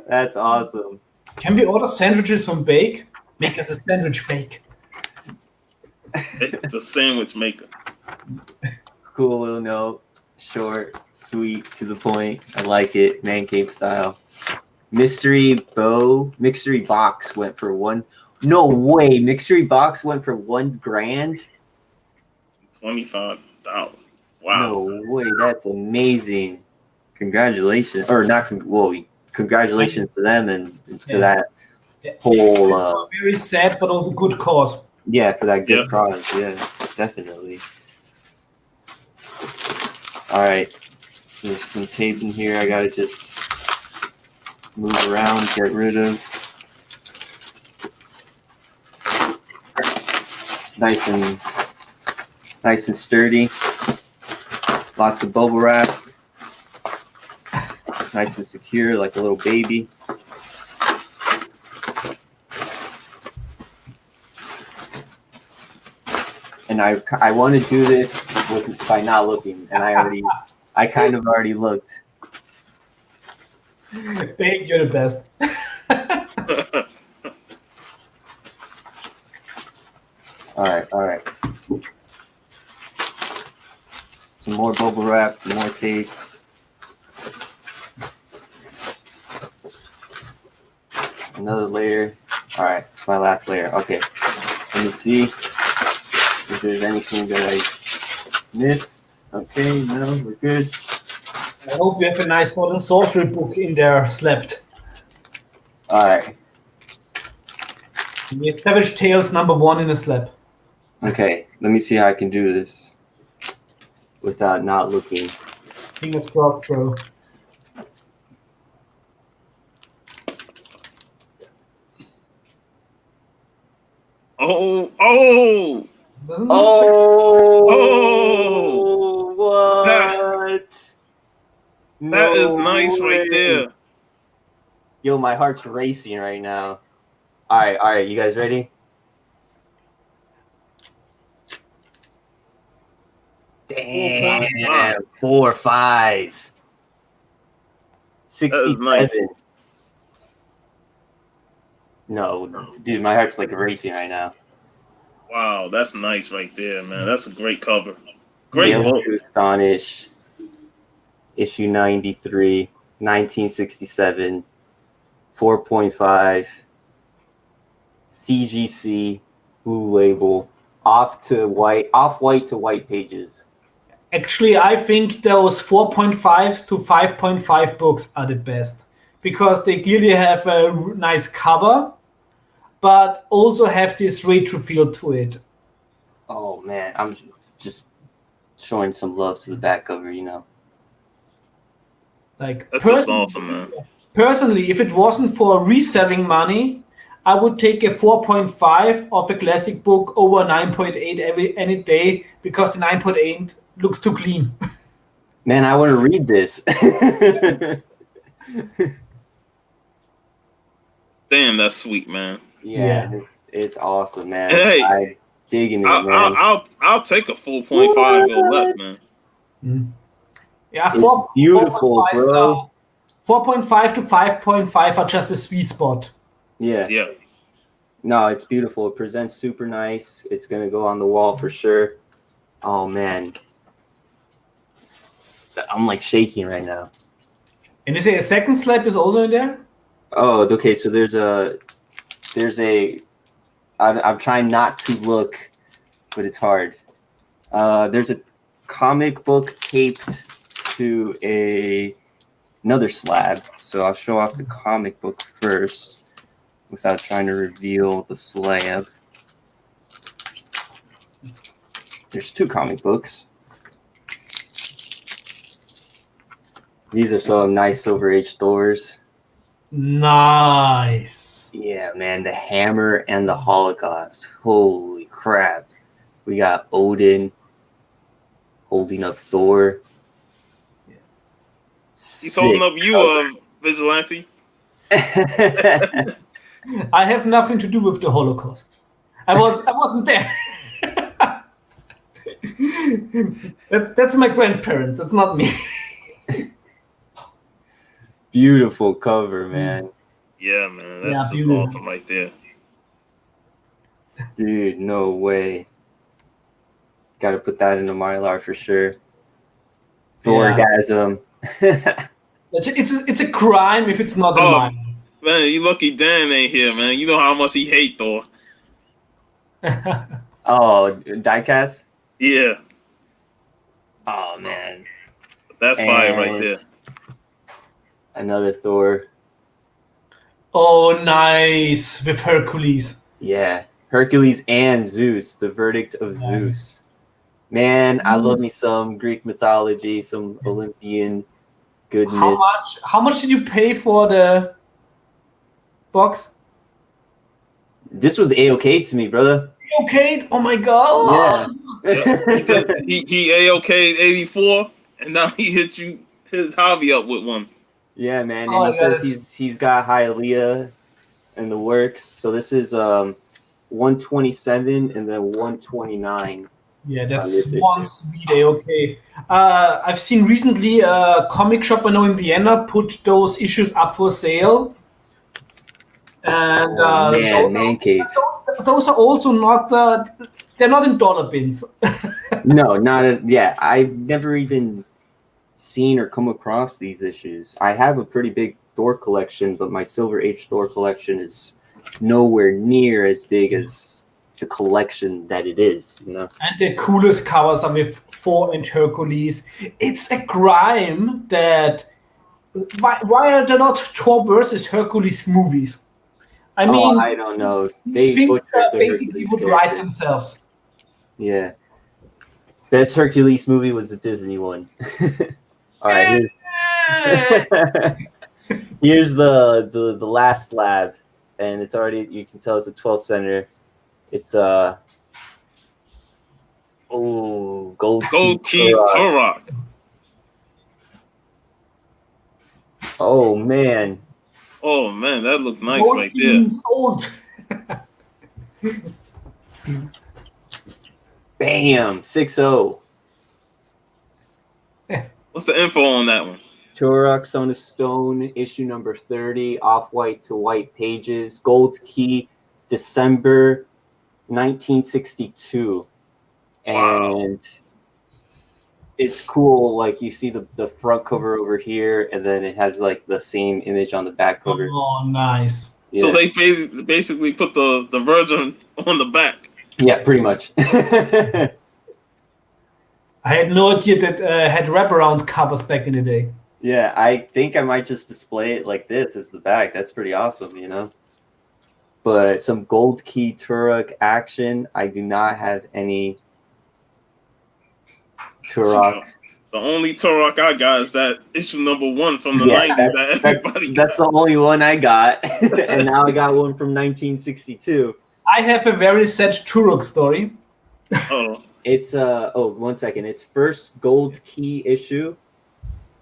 That's awesome. Can we order sandwiches from Bake? Make us a sandwich, Bake. It's a sandwich maker. Cool little note. Short, sweet, to the point. I like it. Man cave style. Mystery box went for one. No way. Mystery box went for $1,000. $25. Wow. No way. That's amazing. Congratulations. Or not. Well, congratulations to them and to that whole. Very sad, but also good cause. Yeah, for that good product. Yeah, definitely. All right. There's some tape in here. I gotta just move around, get rid of. It's nice and sturdy. Lots of bubble wrap. Nice and secure, like a little baby. And I want to do this by not looking, and I kind of already looked. Bake, you're the best. All right. Some more bubble wrap, some more tape. Another layer. All right, it's my last layer. Okay, let me see if there's anything that I missed. Okay, no, we're good. I hope you have a nice Sword and Sorcery book in there slept. All right. We have Savage Tales #1 in a slab. Okay, let me see how I can do this without not looking. Fingers crossed, bro. Oh! Doesn't What? That is nice right there. Yo, my heart's racing right now. All right, you guys ready? Damn, 4 or 5. 67. Nice. No, dude, my heart's like racing right now. Wow, that's nice right there, man. That's a great cover. Great Tales book. to Astonish, issue 93, 1967, 4.5, CGC, blue label, off white to white pages. Actually, I think those 4.5s to 5.5 books are the best because they clearly have a nice cover, but also have this retro feel to it. Oh man, I'm just showing some love to the back cover, you know. Like That's just awesome, man. Personally, if it wasn't for reselling money, I would take a 4.5 of a classic book over 9.8 any day because the 9.8 looks too clean. Man, I want to read this. Damn, that's sweet, man. Yeah, it's awesome, man. Hey, I'm digging it, man. I'll take a 4.5 or less, man. Yeah, It's beautiful, 4.5s bro. 4.5 to 5.5 are just a sweet spot. Yeah. Yeah. No, it's beautiful. It presents super nice. It's gonna go on the wall for sure. Oh man, I'm like shaking right now. And you say a second slab is also in there? Oh, okay. So there's a. I'm trying not to look, but it's hard. There's a comic book taped to another slab. So I'll show off the comic book first without trying to reveal the slab. There's 2 comic books. These are some nice Silver Age stores. Nice. Yeah, man, the Hammer and the Holocaust. Holy crap. We got Odin holding up Thor. He's holding up you, Vigilante. I have nothing to do with the Holocaust. I wasn't there. That's my grandparents. That's not me. Beautiful cover, man. Yeah, man, Yeah, that's just beautiful. awesome right there. Dude, no way. Got to put that into Mylar for sure. Thorgasm. It's a crime if it's not in Oh, mine. man, you lucky Dan ain't here, man. You know how much he hate Thor. Oh, diecast? Yeah, Oh, man. that's fire right And there. another Thor. Oh, nice with Hercules. Yeah. Hercules and Zeus. The verdict of Zeus. Man, I love me some Greek mythology, some Olympian goodness. How much did you pay for the box? This was A-okay to me, brother. Okay. Oh my god. Yeah. He A-OK 84, and now he hit his hobby up with one. Yeah, man. Oh And he my God, says he's got Hialeah in the works. So this is 127 and then 129. Yeah, on that's this one issue. sweet okay. I've seen recently a comic shop I know in Vienna put those issues up for sale. And Oh, man, Man Cave. those are also not they're not in dollar bins. No, yeah. I've never even seen or come across these issues. I have a pretty big Thor collection, but my Silver Age Thor collection is nowhere near as big as the collection that it is, you know? And the coolest covers are with Thor and Hercules. It's a crime that why are there not Thor versus Hercules movies? I mean, I don't know. They things butchered the basically Hercules would character. write themselves. Yeah. Best Hercules movie was the Disney one. All right, here's the last slab, and it's already, you can tell it's a 12 center. It's Gold Key Turok. Oh man. Oh man, that looks nice Gold right Key there. means old. Bam, 6-0. What's the info on that one? Turok, Son of Stone, issue number 30, off-white to white pages, Gold Key, December 1962. Wow. And it's cool, like you see the front cover over here, and then it has like the same image on the back cover. Oh, nice. Yeah. So they basically put the Virgin on the back. Yeah, pretty much. I had no idea that had wraparound covers back in the day. Yeah, I think I might just display it like this as the back. That's pretty awesome, you know? But some Gold Key Turok action. I do not have any Turok. The only Turok I got is that issue number 1 from the 90s that everybody that's the only one I got. And now I got one from 1962. I have a very sad Turok story. Oh. It's 1 second. It's first Gold Key issue,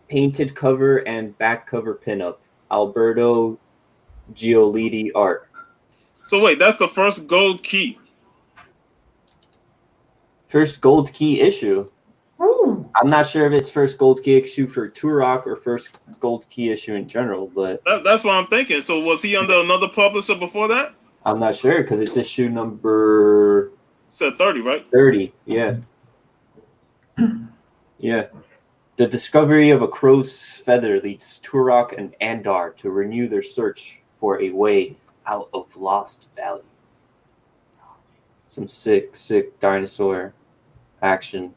painted cover and back cover pinup. Alberto Giolitti art. So wait, that's the first Gold Key. First Gold Key issue. Ooh. I'm not sure if it's first Gold Key issue for Turok or first Gold Key issue in general, but That's what I'm thinking. So was he under another publisher before that? I'm not sure because it's issue number Said 30, right? 30. Yeah. Yeah. The discovery of a crow's feather leads Turok and Andar to renew their search for a way out of Lost Valley. Some sick dinosaur action.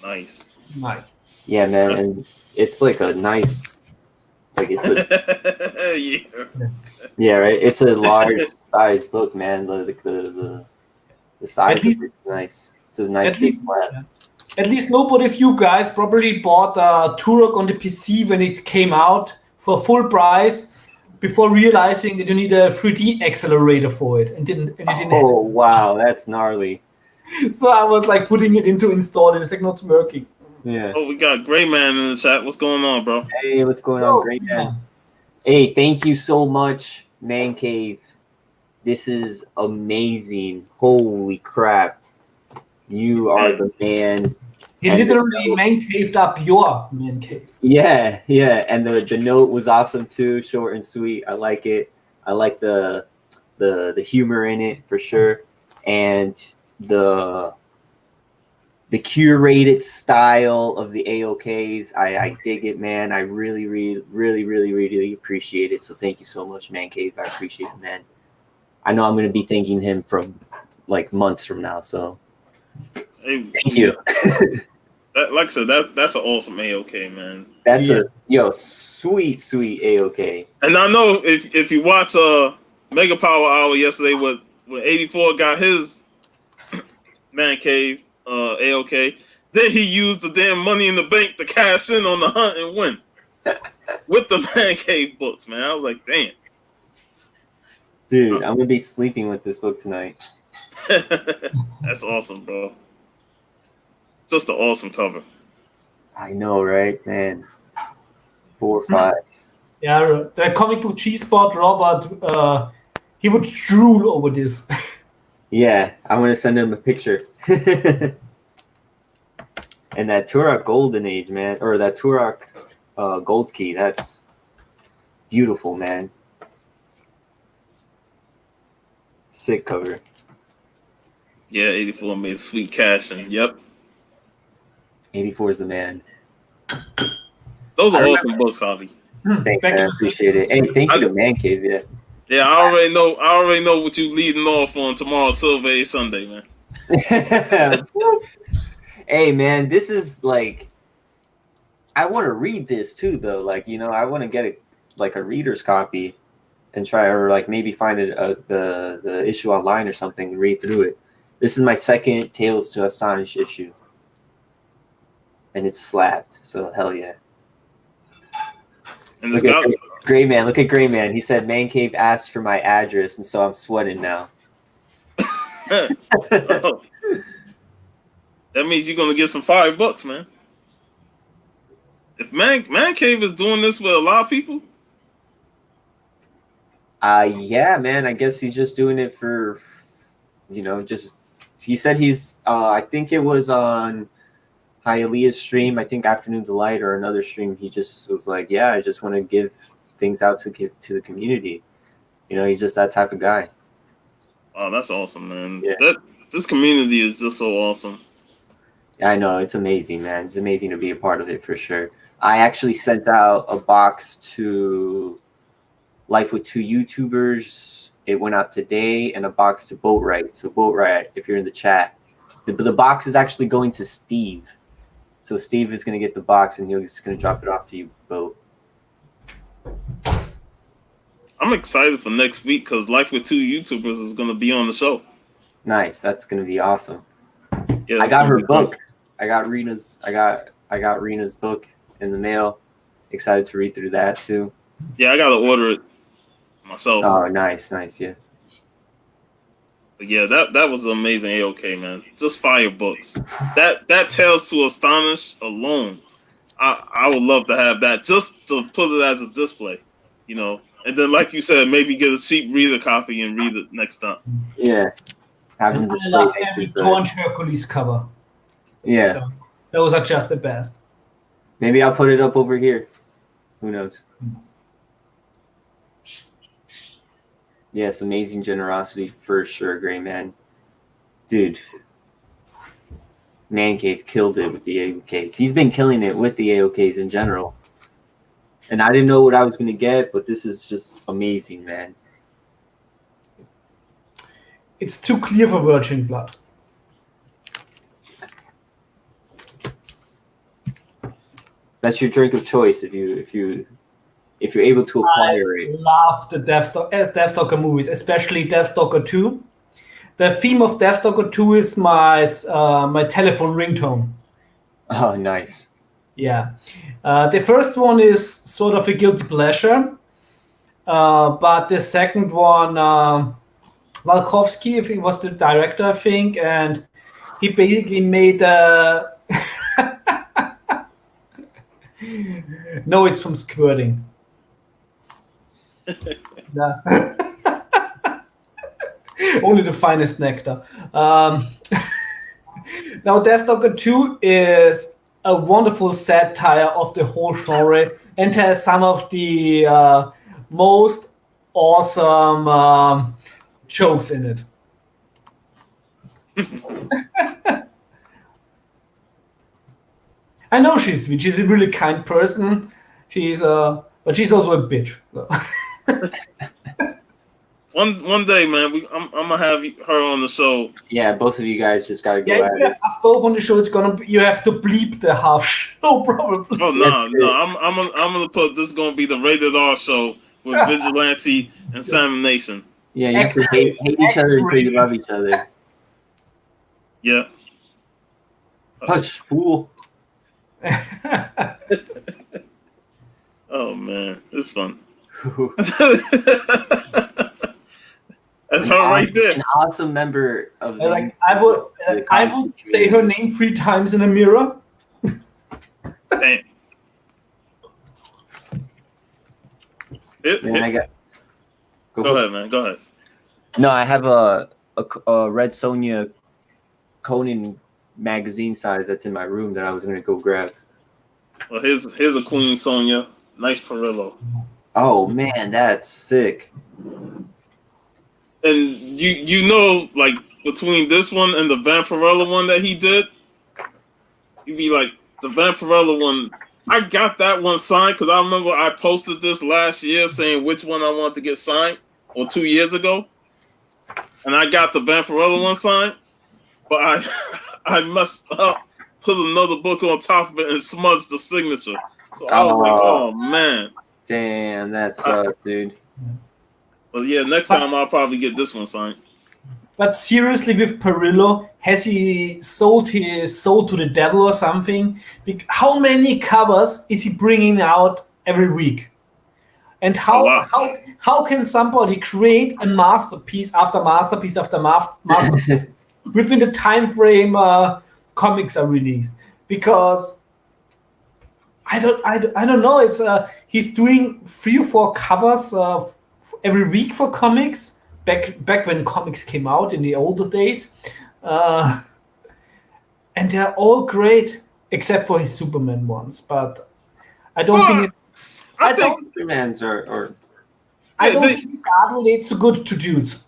Nice. Yeah, man, and it's like a nice, like it's a yeah, right. It's a large size book, man. The size is nice. It's a nice big flat. At least nobody of you guys probably bought Turok on the PC when it came out for full price before realizing that you need a 3D accelerator for it, and didn't. Oh wow, that's gnarly. So I was like putting it into install. It's like not working. Yeah. Oh, we got Gray Man in the chat. What's going on, bro? Hey, what's going on, Great Man? Hey, thank you so much, Man Cave. This is amazing. Holy crap. You are the man. He And literally man caved up your man cave. yeah, and the note was awesome too, short and sweet. I like it. I like the humor in it for sure, and the curated style of the AOKs. I dig it, man. I really appreciate it. So thank you so much, Man Cave. I appreciate it, man. I know I'm going to be thanking him from like months from now. So Hey, thank you. like I said, that's an awesome AOK, man. That's a sweet AOK. And I know if you watch Mega Power Hour yesterday, when 84 got his Man Cave AOK, then he used the damn money in the bank to cash in on the hunt and win with the Man Cave books, man. I was like, damn. Dude, I'm going to be sleeping with this book tonight. That's awesome, bro. Just an awesome cover. I know, right, man? 4 or 5. Yeah, the comic book G-Spot Robert, he would drool over this. Yeah, I'm going to send him a picture. And that Turok Golden Age, man, or that Turok Gold Key, that's beautiful, man. Sick cover. Yeah, 84 made sweet cash, and yep. 84 is the man. Those are awesome books, Javi. Thanks, man. I appreciate it. Hey, thank you to Man Cave, yeah. Yeah, I already know what you leading off on tomorrow, Silver A Sunday, man. Hey, man, this is like, I want to read this too, though. Like, you know, I want to get a reader's copy and try, or like maybe find the issue online or something and read through it. This is my second Tales to Astonish issue, and it's slapped. So hell yeah! And Look at Gray Man. Look at Gray Man. He said Man Cave asked for my address, and so I'm sweating now. Oh. That means you're gonna get some $5, man. If Man Cave is doing this with a lot of people. Yeah, man. I guess he's just doing it for, you know, just. He said he's. I think it was on Hialeah's stream. I think Afternoon Delight or another stream. He just was like, "Yeah, I just want to give things out to the community." You know, he's just that type of guy. Oh, that's awesome, man. Yeah. This community is just so awesome. I know, it's amazing, man. It's amazing to be a part of it for sure. I actually sent out a box to Life with Two YouTubers. It went out today, and a box to Boatwright. So Boatwright, if you're in the chat, the box is actually going to Steve. So Steve is going to get the box, and he's going to drop it off to you, Boat. I'm excited for next week because Life with Two YouTubers is going to be on the show. Nice, that's going to be awesome. Yeah, I got her book. I got Rena's book in the mail. Excited to read through that too. Yeah, I gotta order it myself. Oh, nice, yeah. But yeah, that was an amazing AOK, man. Just fire books. That Tales to Astonish alone, I would love to have that just to put it as a display, you know. And then, like you said, maybe get a cheap reader copy and read it next time. Yeah, having And display I love makes every it good. Torn Hercules cover. Yeah, Those are just the best. maybe I'll put it up over here. Who knows? Yes, amazing generosity for sure, Gray Man. Dude, Man Cave killed it with the AOKs. He's been killing it with the AOKs in general. And I didn't know what I was going to get, but this is just amazing, man. It's too clear for virgin blood. That's your drink of choice if you're able to acquire I it. love the Deathstalker movies, especially Deathstalker 2. The theme of Deathstalker 2 is my telephone ringtone. Oh, nice. Yeah. The first one is sort of a guilty pleasure. But the second one, Walkowski, if he was the director, I think, and he basically made no, it's from squirting. Yeah. Only the finest nectar. Now, Deathstalker 2 is a wonderful satire of the whole genre and has some of the most awesome jokes in it. I know she's sweet. She's a really kind person. But she's also a bitch. So. One day, man, I'm gonna have her on the show. Yeah, both of you guys just gotta go Yeah, at if you it. have us both on the show, you have to bleep the half show probably. Oh no, I'm gonna put this is gonna be the rated R show with Vigilante and Salmon Nation. Yeah, you have to hate each other until you love each other. Yeah. Hush, fool. Oh man, it's fun. That's her right there. An awesome member of the. I would say her name 3 times in a mirror. Damn. Go ahead, man. Go ahead. No, I have a Red Sonja Conan magazine size that's in my room that I was gonna go grab. Well, here's a Queen Sonya. Nice Perillo. Oh man, that's sick. And you know, like between this one and the Vampirella one that he did, you'd be like, the Vampirella one, I got that one signed because I remember I posted this last year saying which one I wanted to get signed, or 2 years ago. And I got the Vampirella one signed, but I messed up, put another book on top of it and smudged the signature. So I was like, oh man. Damn, that sucks, dude. But yeah, next time I'll probably get this one signed. But seriously, with Perillo, has he sold his soul to the devil or something? How many covers is he bringing out every week? And how can somebody create a masterpiece after masterpiece after masterpiece within the time frame comics are released? Because I don't know. It's he's doing 3 or 4 covers every week for comics. Back when comics came out in the older days, and they're all great except for his Superman ones. But I don't think I think Superman's are. I don't think his art relates so good to dudes.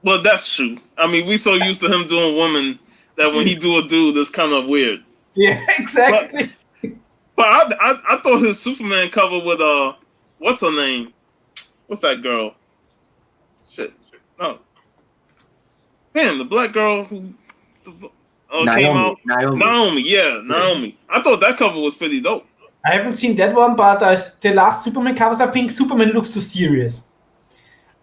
Well, that's true. I mean, we so used to him doing women that when he do a dude, it's kind of weird. Yeah, exactly. But I thought his Superman cover with what's her name? What's that girl? Shit. No. Damn, the black girl who came out. Naomi. Yeah, Naomi. I thought that cover was pretty dope. I haven't seen that one, but the last Superman covers, I think Superman looks too serious.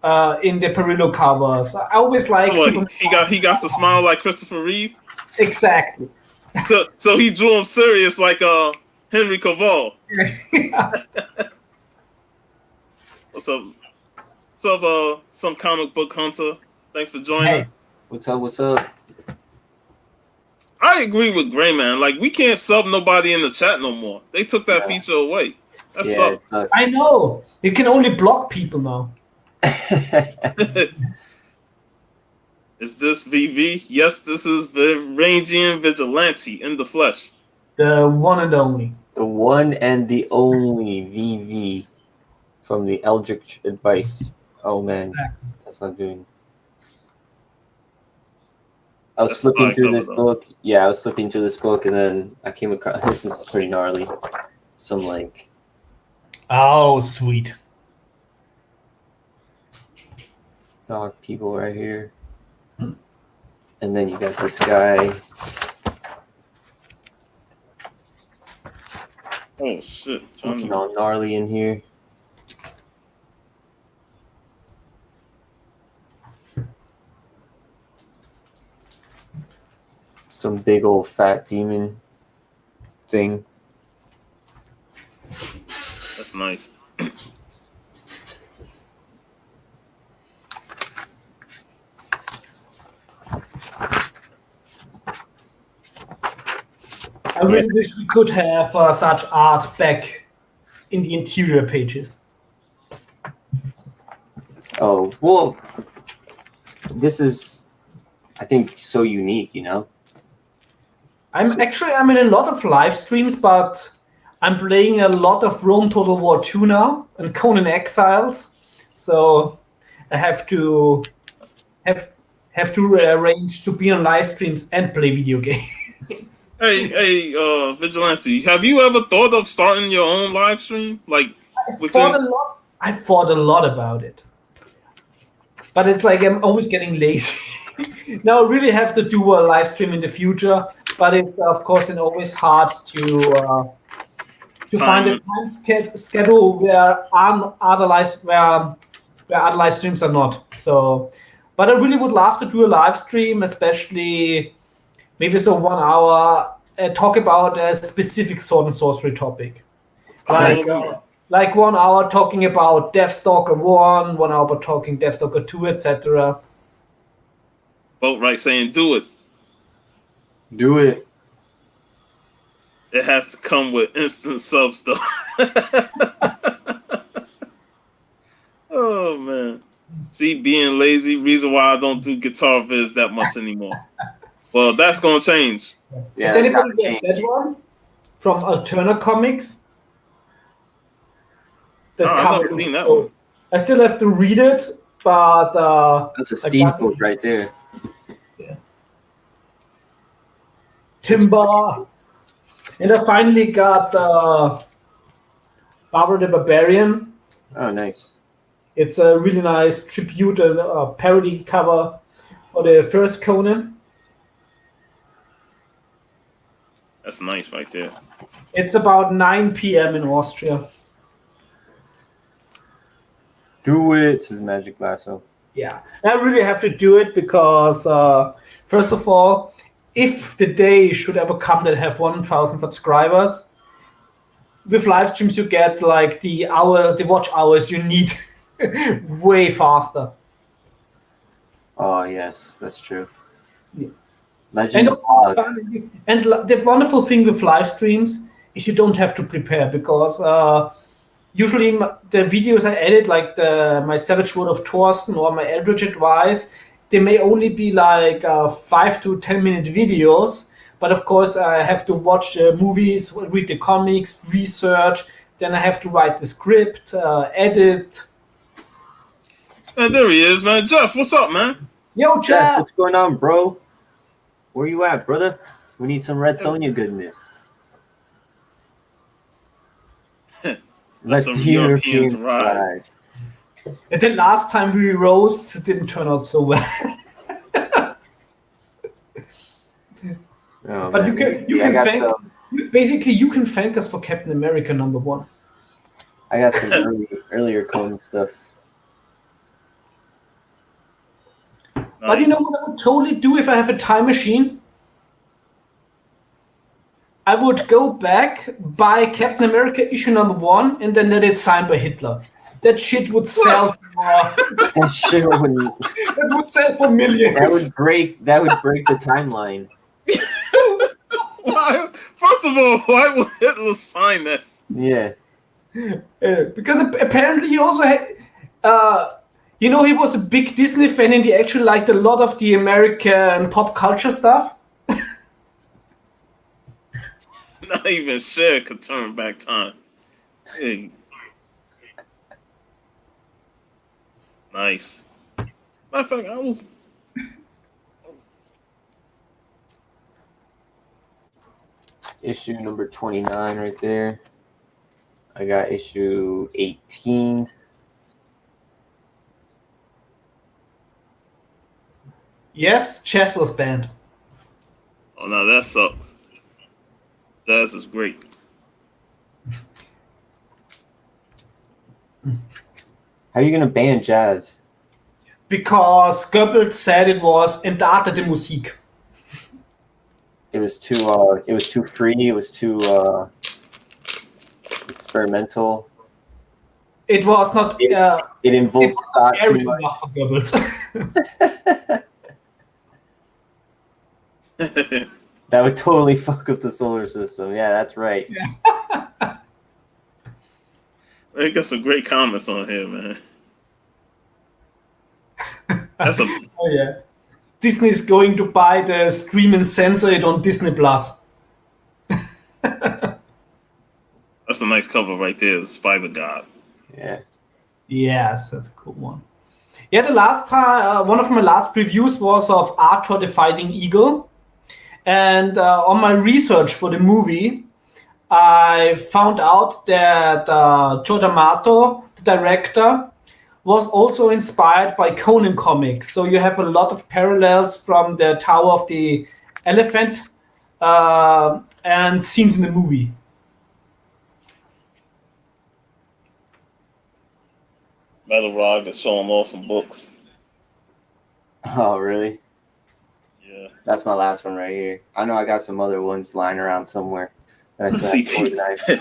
In the Perillo covers, I always like. Superman. He got to smile like Christopher Reeve. Exactly. So he drew him serious like Henry Cavill. What's up? What's up, some comic book hunter? Thanks for joining. Hey. What's up? I agree with Gray Man. Like, we can't sub nobody in the chat no more. They took that feature away. That sucks. I know. You can only block people now. Is this VV? Yes, this is Varangian Vigilante in the flesh. The one and only. The one and the only VV from the Eldritch Advice. Oh man, that's not doing. I was flipping through this book. Yeah, I was flipping through this book, and then I came across. This is pretty gnarly. Some like. Oh, sweet. Dog people right here, and then you got this guy. Oh shit! Looking all gnarly in here. Some big old fat demon thing. That's nice. I really wish we could have such art back in the interior pages. Oh, well, this is, I think, so unique, you know? I'm in a lot of live streams, but I'm playing a lot of Rome Total War 2 now and Conan Exiles, so I have to arrange to be on live streams and play video games. Hey, Vigilante, have you ever thought of starting your own live stream? Like, I thought a lot about it, but it's like I'm always getting lazy. Now I really have to do a live stream in the future, but it's of course then always hard to find a time schedule where other live streams are not. So, but I really would love to do a live stream, especially maybe so 1 hour, talk about a specific sword and sorcery topic. Like 1 hour talking about Deathstalker 1, 1 hour about talking Deathstalker 2, etc. Boat right saying do it. Do it. It has to come with instant subs though. Oh man. See, being lazy, reason why I don't do Guitar Viz that much anymore. Well, that's gonna change. Yeah, Has anybody get that one from Austrian Comics? I've never seen that one. I still have to read it, but that's a steamboat right there. Yeah. Timber, and I finally got Barbara the Barbarian. Oh, nice. It's a really nice tribute and parody cover for the first Conan. That's nice right there. It's about 9 p.m. in Austria. Do it, says Magic Lasso. Yeah, I really have to do it because, first of all, if the day should ever come that I have 1,000 subscribers, with live streams you get like the watch hours you need way faster. Oh yes, that's true. Yeah. Legend and the wonderful thing with live streams is you don't have to prepare because usually the videos I edit, like my Savage Sword of Thorsten or my Eldritch Advice, they may only be like 5 to 10 minute videos. But of course, I have to watch the movies, read the comics, research. Then I have to write the script, edit. And there he is, man. Jeff, what's up, man? Yo, Jeff. What's going on, bro? Where you at, brother? We need some Red Sonja goodness. Let the Europeans rise. And the last time we roast, it didn't turn out so well. Oh, but man. you can thank us for Captain America #1. I got some earlier Conan stuff. Nice. But you know what I would totally do if I have a time machine? I would go back, buy Captain America issue #1, and then let it signed by Hitler. That shit would sell for. That shit would. That would sell for millions. That would break the timeline. Why? First of all, why would Hitler sign this? Yeah. Because apparently he also had, he was a big Disney fan and he actually liked a lot of the American pop culture stuff. Not even Cher could turn back time. Hey. Nice. Matter of fact, I was. Issue number 29 right there. I got issue 18. Yes, chess was banned. Oh, no, that sucks. Jazz is great. How are you gonna ban jazz? Because Goebbels said it was Entarter de Musik. It was too free. It was too experimental. It was not. It invoked thought too much. Enough for Goebbels. That would totally fuck up the solar system. Yeah, that's right. Yeah. They got some great comments on here, man. Oh yeah. Disney's going to buy the stream and censor it on Disney Plus. That's a nice cover right there, the Spider God. Yeah. Yes, that's a cool one. Yeah, the last time, one of my last reviews was of Arthur the Fighting Eagle. And on my research for the movie, I found out that Joe D'Amato, the director, was also inspired by Conan comics. So you have a lot of parallels from the Tower of the Elephant and scenes in the movie. Metal Rock is showing off some books. Oh, really? Yeah. That's my last one right here. I know I got some other ones lying around somewhere. That I see still have to organize. I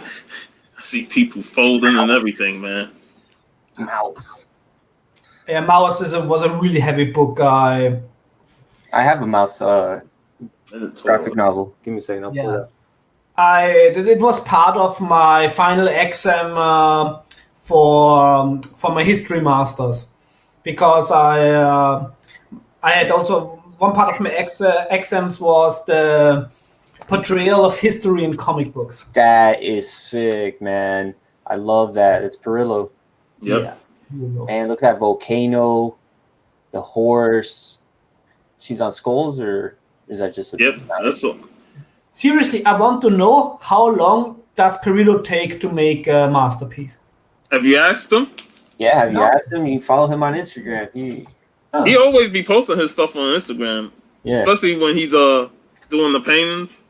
see people folding and everything, man. Mouse. Yeah, Mouse was a really heavy book. I have a mouse graphic novel. Give me a second. I'll pull it up. It was part of my final exam for my history masters, because I had also one part of my exams was the portrayal of history in comic books. That is sick, man. I love that. It's Perillo. Yep. Yeah. Man, look at that volcano, the horse. She's on skulls, or is that just a... Yep, that's a... Seriously, I want to know how long does Perillo take to make a masterpiece? Have you asked him? Yeah, have you asked him? You follow him on Instagram. He always be posting his stuff on Instagram. Yeah. Especially when he's doing the paintings.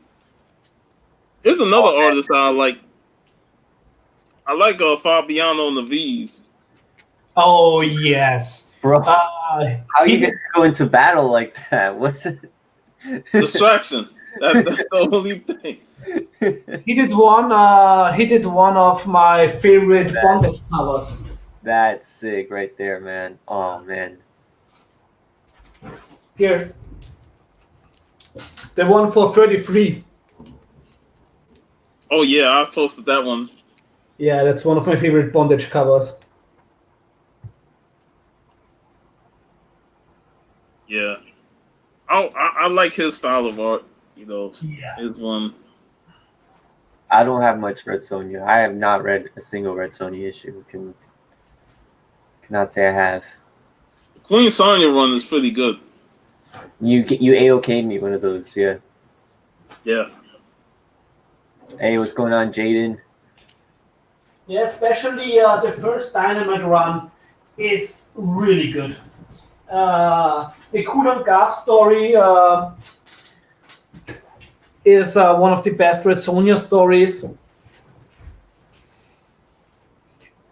There's another artist I like. I like Fabiano Navis. Oh yes, bro. How you gonna go into battle like that? What's it? Distraction. That's the only thing. He did one. He did one of my favorite bondage covers. That's sick, right there, man. Oh man. Here, the one for 33. Oh yeah, I posted that one. Yeah, that's one of my favorite bondage covers. Yeah, I like his style of art. You know, Yeah. his one. I don't have much Red Sonja. I have not read a single Red Sonja issue. Cannot say I have. The Queen Sonya run is pretty good. You AOK'd me one of those, yeah. Yeah. Hey, what's going on, Jaden? Yeah, especially the first Dynamite run is really good. The Kulan Gav story is one of the best Red Sonja stories.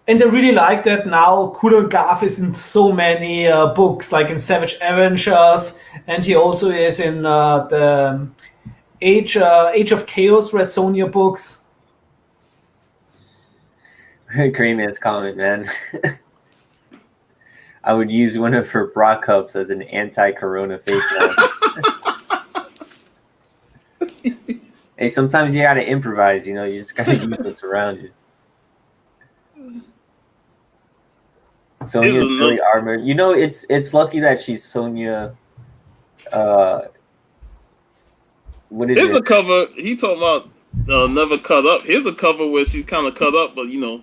And I really like that now Kulan Gav is in so many books, like in Savage Avengers, and he also is in the Age of Chaos Red Sonja books. Crayman's comment, man. I would use one of her bra cups as an anti-corona face mask. Hey, sometimes you gotta improvise, you know, you just gotta use what's around you. Sonya's really armored. You know, it's lucky that she's Sonja. What is Here's it? a cover. He talking about never cut up. Here's a cover where she's kind of cut up, but you know,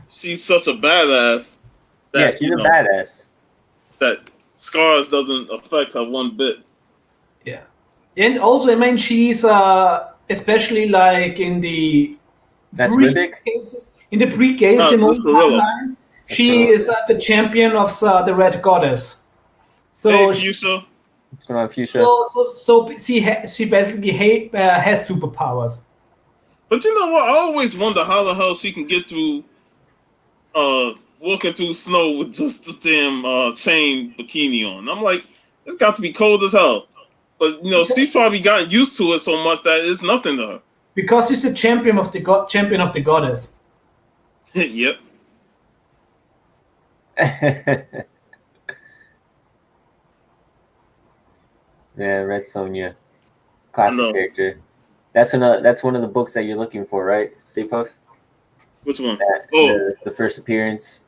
she's such a badass. Yeah, she's a badass. That scars doesn't affect her one bit. Yeah, and also I mean she's especially like in the pre-Gail Simone timeline, she is the champion of the Red Goddess. So hey, Fuchsia. What's going on, Fuchsia? So she basically has superpowers. But you know what? I always wonder how the hell she can get through walking through snow with just the damn chain bikini on. I'm like, it's got to be cold as hell. But you know, she's probably gotten used to it so much that it's nothing to her. Because she's the champion of the goddess. Yep. Yeah, Red Sonja, classic character. That's one of the books that you're looking for, right, Stay Puff? Which one? The first appearance.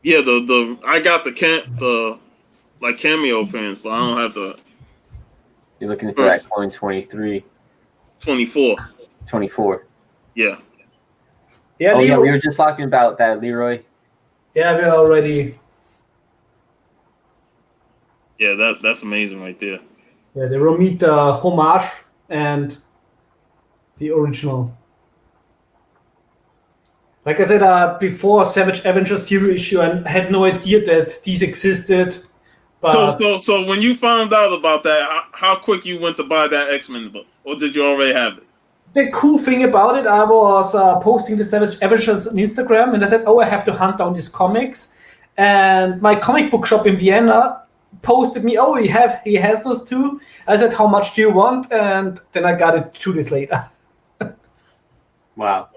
Yeah, I got the cameo appearance, but I don't have the. You're looking for that coin 23. 24. 24. Yeah. Yeah, Oh, yeah, Leroy. we were just talking about that, Leroy. Yeah, we're already. Yeah, that's amazing right there. Yeah, the Romita homage and the original. Like I said before, Savage Avengers Zero issue, I had no idea that these existed. But So when you found out about that, how quick you went to buy that X-Men book, or did you already have it? the cool thing about it, I was posting the Savage Avengers on Instagram, and I said, "Oh, I have to hunt down these comics." And my comic book shop in Vienna posted me, "Oh, he has those too." I said, "How much do you want?" And then I got it 2 days later. Wow.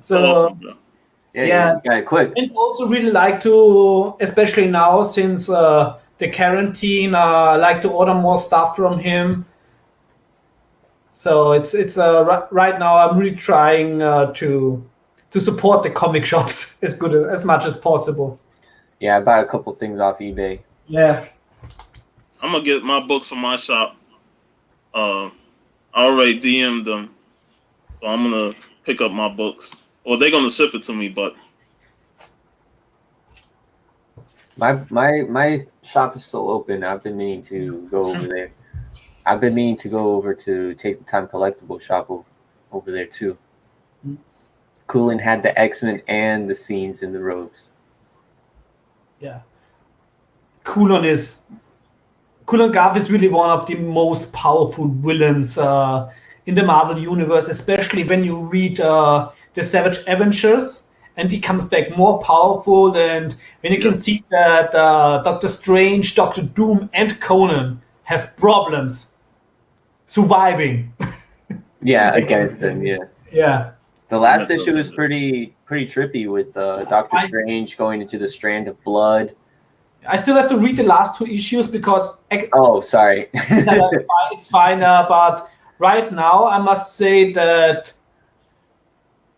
So Awesome, bro. Yeah, you got it quick. And also really like to, especially now since the quarantine, like to order more stuff from him. So it's right now I'm really trying to support the comic shops as much as possible. Yeah, I bought a couple things off eBay. Yeah. I'm gonna get my books from my shop. I already DM'd them, so I'm gonna pick up my books, or they're gonna ship it to me. But My shop is still open. I've been meaning to go over there. I've been meaning to go over to Take the Time Collectible shop over there too. Coolin had the X-Men and the scenes in the robes. Yeah. Kulon Gav is really one of the most powerful villains in the Marvel universe, especially when you read the Savage Avengers, and he comes back more powerful. And when you can see that Doctor Strange, Doctor Doom, and Conan have problems surviving. Yeah, against them. Yeah. Yeah. The last issue was pretty trippy with Doctor Strange going into the strand of blood. I still have to read the last 2 issues because oh, sorry. it's fine. But right now, I must say that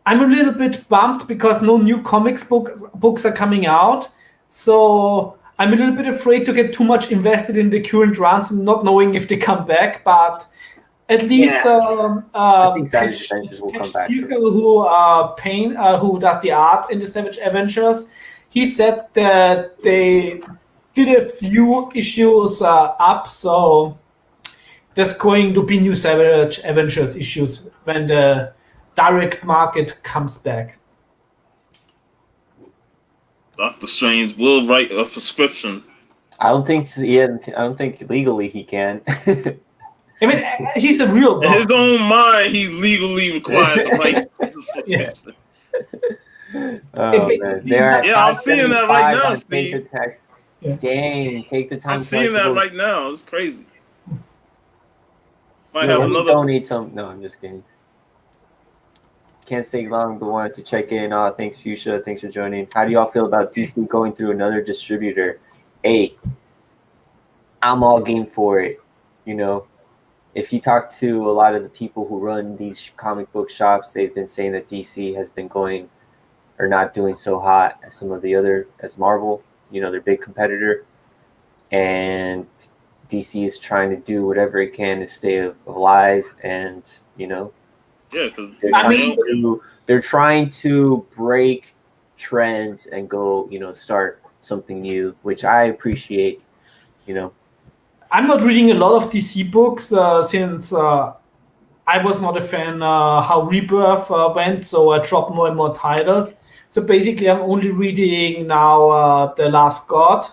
I'm a little bit bummed because no new comics books are coming out. So I'm a little bit afraid to get too much invested in the current runs, not knowing if they come back. But at least I think Savage Avengers will come back. Who does the art in the Savage Avengers, he said that they did a few issues up, so there's going to be new Savage Avengers issues when the direct market comes back. Doctor Strange will write a prescription. I don't think legally he can. I mean, he's a real In his own mind, he's legally required to write this prescription. Oh, man. I'm seeing that right now, Steve. Yeah. Dang, Take the Time. I'm seeing that right now. It's crazy. Might have have another. Donate some. No, I'm just kidding. Can't stay long, but wanted to check in. Thanks, Fuchsia. Thanks for joining. How do y'all feel about DC going through another distributor? Hey, I'm all game for it. You know, if you talk to a lot of the people who run these comic book shops, they've been saying that DC has been going or not doing so hot as some of the other, as Marvel, you know, their big competitor. And DC is trying to do whatever it can to stay alive, and, you know, yeah, because they're trying to break trends and go, you know, start something new, which I appreciate, you know. I'm not reading a lot of DC books since I was not a fan how Rebirth went, so I dropped more and more titles. So basically, I'm only reading now The Last God,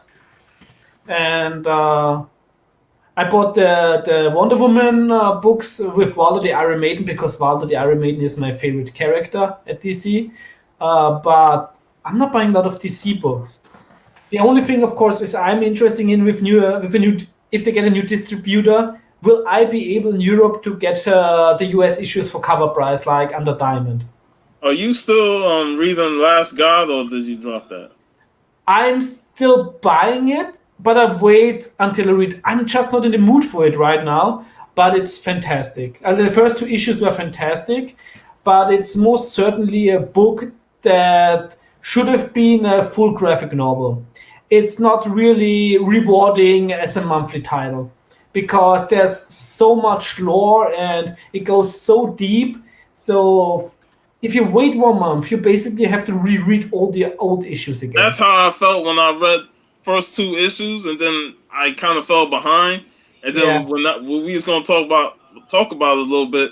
and I bought the Wonder Woman books with Walter the Iron Maiden because Walter the Iron Maiden is my favorite character at DC. But I'm not buying a lot of DC books. The only thing, of course, is I'm interested in with a new. If they get a new distributor, will I be able in Europe to get the US issues for cover price like under Diamond? Are you still reading Last God, or did you drop that? I'm still buying it, but I wait until I read. I'm just not in the mood for it right now, but it's fantastic. The first 2 issues were fantastic, but it's most certainly a book that should have been a full graphic novel. It's not really rewarding as a monthly title because there's so much lore and it goes so deep. So if you wait 1 month, you basically have to reread all the old issues again. That's how I felt when I read first 2 issues, and then I kind of fell behind. And then when we was gonna talk about it a little bit,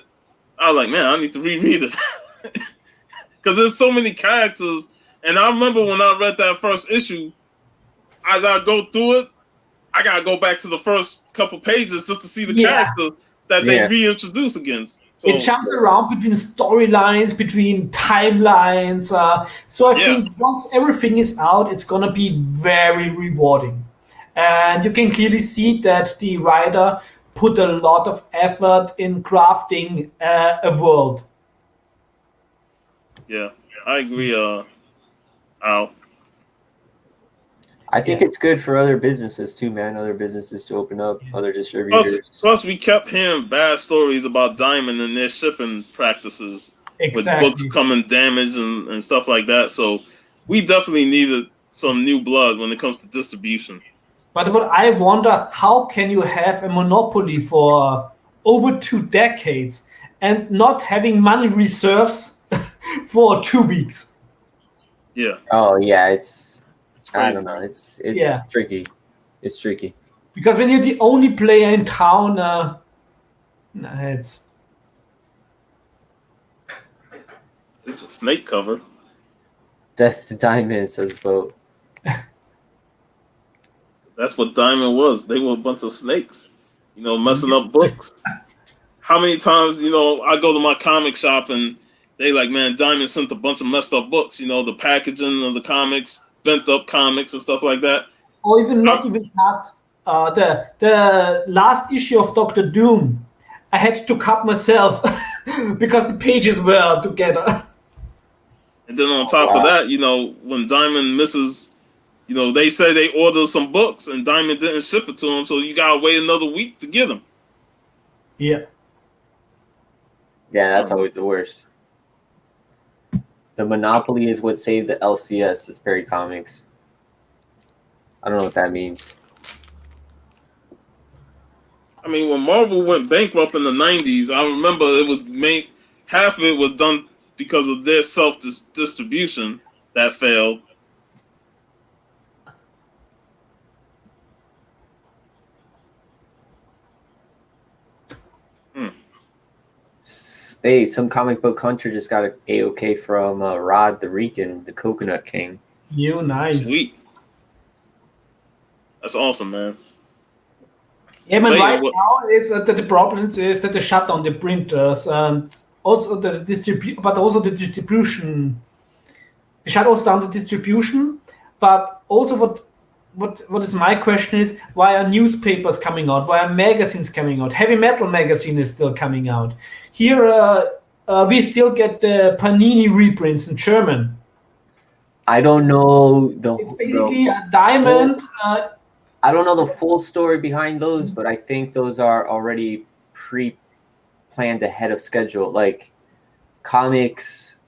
I was like, man, I need to reread it because there's so many characters. And I remember when I read that first issue, as I go through it, I gotta go back to the first couple pages just to see the character that they reintroduce against. So it jumps around between storylines, between timelines. So I think once everything is out, it's gonna be very rewarding. And you can clearly see that the writer put a lot of effort in crafting a world. Yeah, I agree, Al. I think it's good for other businesses too, man. Other businesses to open up, other distributors. Plus, we kept hearing bad stories about Diamond and their shipping practices with books coming damaged and stuff like that. So we definitely needed some new blood when it comes to distribution. But what I wonder, how can you have a monopoly for over 2 decades and not having money reserves for 2 weeks? Yeah. Oh yeah, I don't know. It's tricky. It's tricky. Because when you're the only player in town, it's a snake cover. Death to Diamond, says Boat. That's what Diamond was. They were a bunch of snakes, messing up books. How many times, I go to my comic shop and they like, man, Diamond sent a bunch of messed up books, the packaging of the comics, bent up comics and stuff like that. Or even not even that. The last issue of Doctor Doom, I had to cut myself because the pages were together. And then on top of that, when Diamond misses, they say they ordered some books and Diamond didn't ship it to them, so you gotta wait another week to get them. Yeah. Yeah, that's always the worst. The monopoly is what saved the LCS, the Sperry Comics. I don't know what that means. I mean, when Marvel went bankrupt in the 90s, I remember half of it was done because of their self-distribution that failed. Hey, some comic book hunter just got an A-OK from Rod the Rican, the Coconut King. You nice. Sweet. That's awesome, man. Yeah, but right now is that the problem is that they shut down the printers and also the distribution. They shut also down the distribution, but also what is my question is, why are newspapers coming out? Why are magazines coming out? Heavy Metal magazine is still coming out. Here we still get the Panini reprints in German. I don't know it's basically a Diamond. I don't know the full story behind those, but I think those are already pre-planned ahead of schedule. Like comics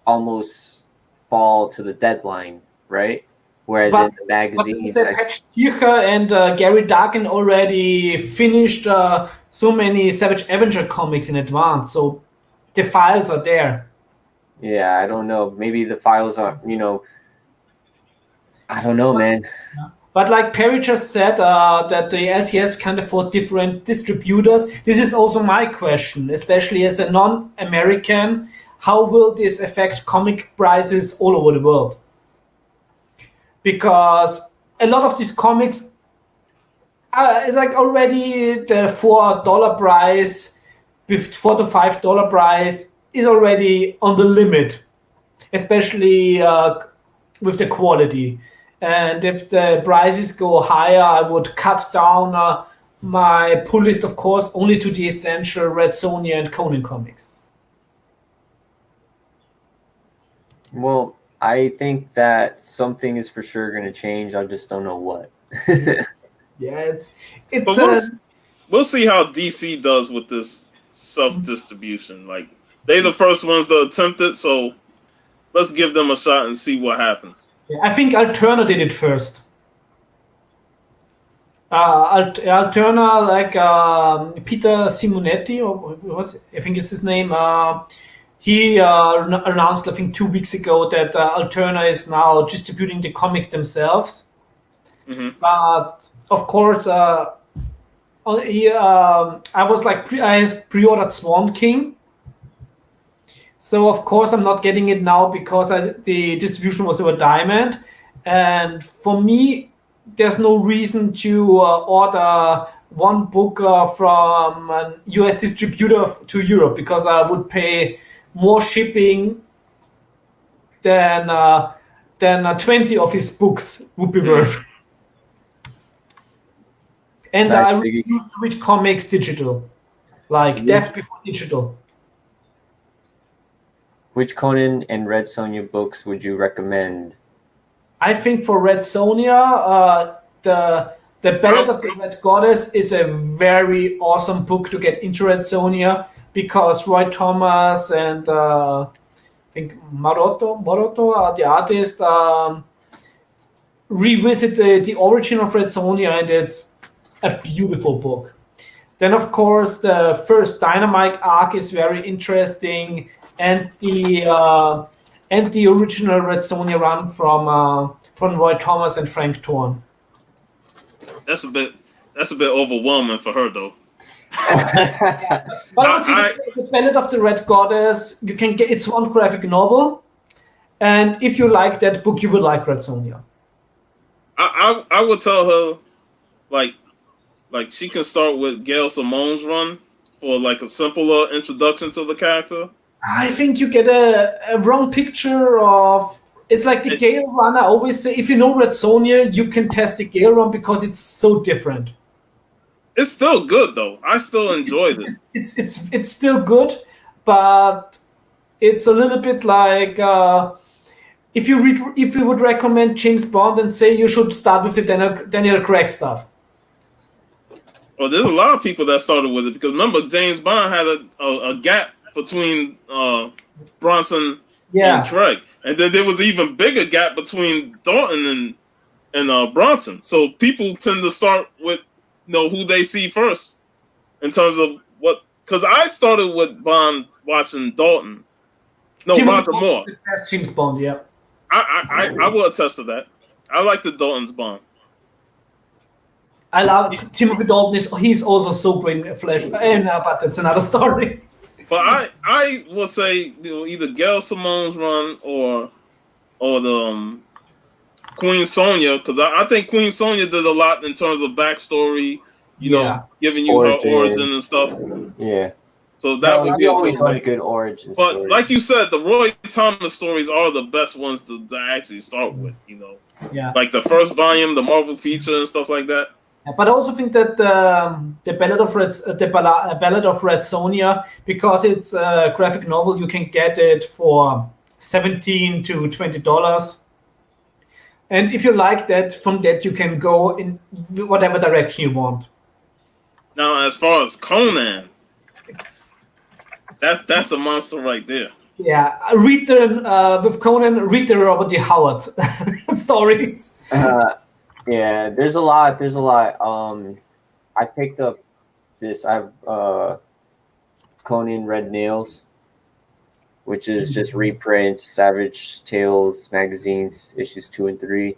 almost fall to the deadline, right? Whereas in the magazines, Patch Tircher and Gary Dagan already finished so many Savage Avenger comics in advance, so the files are there. Yeah, I don't know. Maybe the files are, I don't know, man. But like Perry just said, that the LCS can afford different distributors. This is also my question, especially as a non-American. How will this affect comic prices all over the world? Because a lot of these comics it's like already the $4 price, with $4 to $5 price is already on the limit, especially with the quality. And if the prices go higher, I would cut down my pull list, of course, only to the essential Red Sonja and Conan comics. Well, I think that something is for sure going to change. I just don't know what. Yeah, we'll see how DC does with this self-distribution. Like, they're the first ones to attempt it, so let's give them a shot and see what happens. Yeah, I think Alterna did it first. Alterna, like Peter Simonetti, or I think it's his name. he announced, I think, 2 weeks ago that Alterna is now distributing the comics themselves. Mm-hmm. But of course, I was like, I pre-ordered Swan King. So of course I'm not getting it now because the distribution was over Diamond, and for me, there's no reason to order one book from a US distributor to Europe because I would pay more shipping than 20 of his books would be worth. And Nice, I Biggie. refuse to read comics digital, like Death Before Digital. Which Conan and Red Sonja books would you recommend? I think for Red Sonja, the Ballad of the Red Goddess is a very awesome book to get into Red Sonja because Roy Thomas and I think Moroto, the artist, revisit the origin of Red Sonja, and it's a beautiful book. Then, of course, the first Dynamite arc is very interesting, and the original Red Sonja run from Roy Thomas and Frank Thorne. That's a bit overwhelming for her though. But I would say the Ballad of the Red Goddess, you can get, it's one graphic novel, and if you like that book, you will like Red Sonja. I would tell her like she can start with Gail Simone's run for like a simpler introduction to the character. I think you get a wrong picture of. It's like the Gale run. I always say, if you know Red Sonja, you can test the Gale run because it's so different. It's still good though. I still enjoy this. It's still good, but it's a little bit like if you would recommend James Bond and say you should start with the Daniel Craig stuff. Well, there's a lot of people that started with it because remember James Bond had a gap between Bronson and Craig, and then there was an even bigger gap between Dalton and Bronson. So people tend to start with who they see first in terms of what. Because I started with Bond watching Dalton. No, Roger Moore. That's James Bond, yeah. I will attest to that. I like the Dalton's Bond. I love Timothy Dalton. He's also so great in Flash, but that's another story. But I will say either Gail Simone's run or the Queen Sonja, because I think Queen Sonja did a lot in terms of backstory, giving you her origin and stuff. Yeah. So that would be always a good origin But story. like you said, the Roy Thomas stories are the best ones to actually start with, Yeah. Like the first volume, the Marvel feature and stuff like that. But I also think that the Ballad of Red Sonja, because it's a graphic novel, you can get it for $17 to $20. And if you like that, from that you can go in whatever direction you want. Now, as far as Conan, that's a monster right there. Yeah, read with Conan, read the Robert D. Howard stories. Yeah, there's a lot. I picked up this. I've Conan Red Nails, which is just reprints, Savage Tales magazines, issues 2 and 3.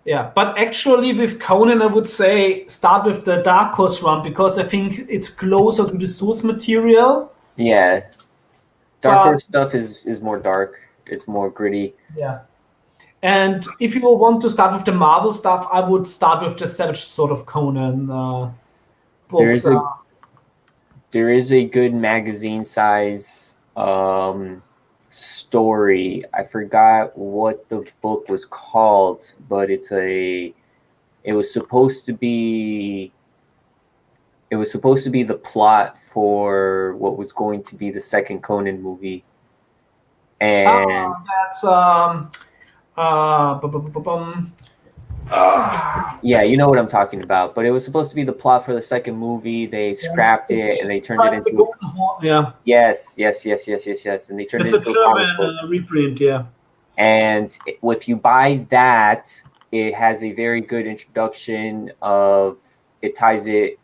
Yeah, but actually with Conan, I would say start with the Dark Horse run because I think it's closer to the source material. Yeah, Dark Horse stuff is more dark. It's more gritty. Yeah. And if you want to start with the Marvel stuff, I would start with the Savage Sword of Conan books. There is a good magazine size story. I forgot what the book was called, but it was supposed to be the plot for what was going to be the second Conan movie. And that's yeah, you know what I'm talking about. But it was supposed to be the plot for the second movie. They scrapped it and they turned it into yes, and they turned it into a comic book reprint. Yeah, and if you buy that, it has a very good introduction of it ties the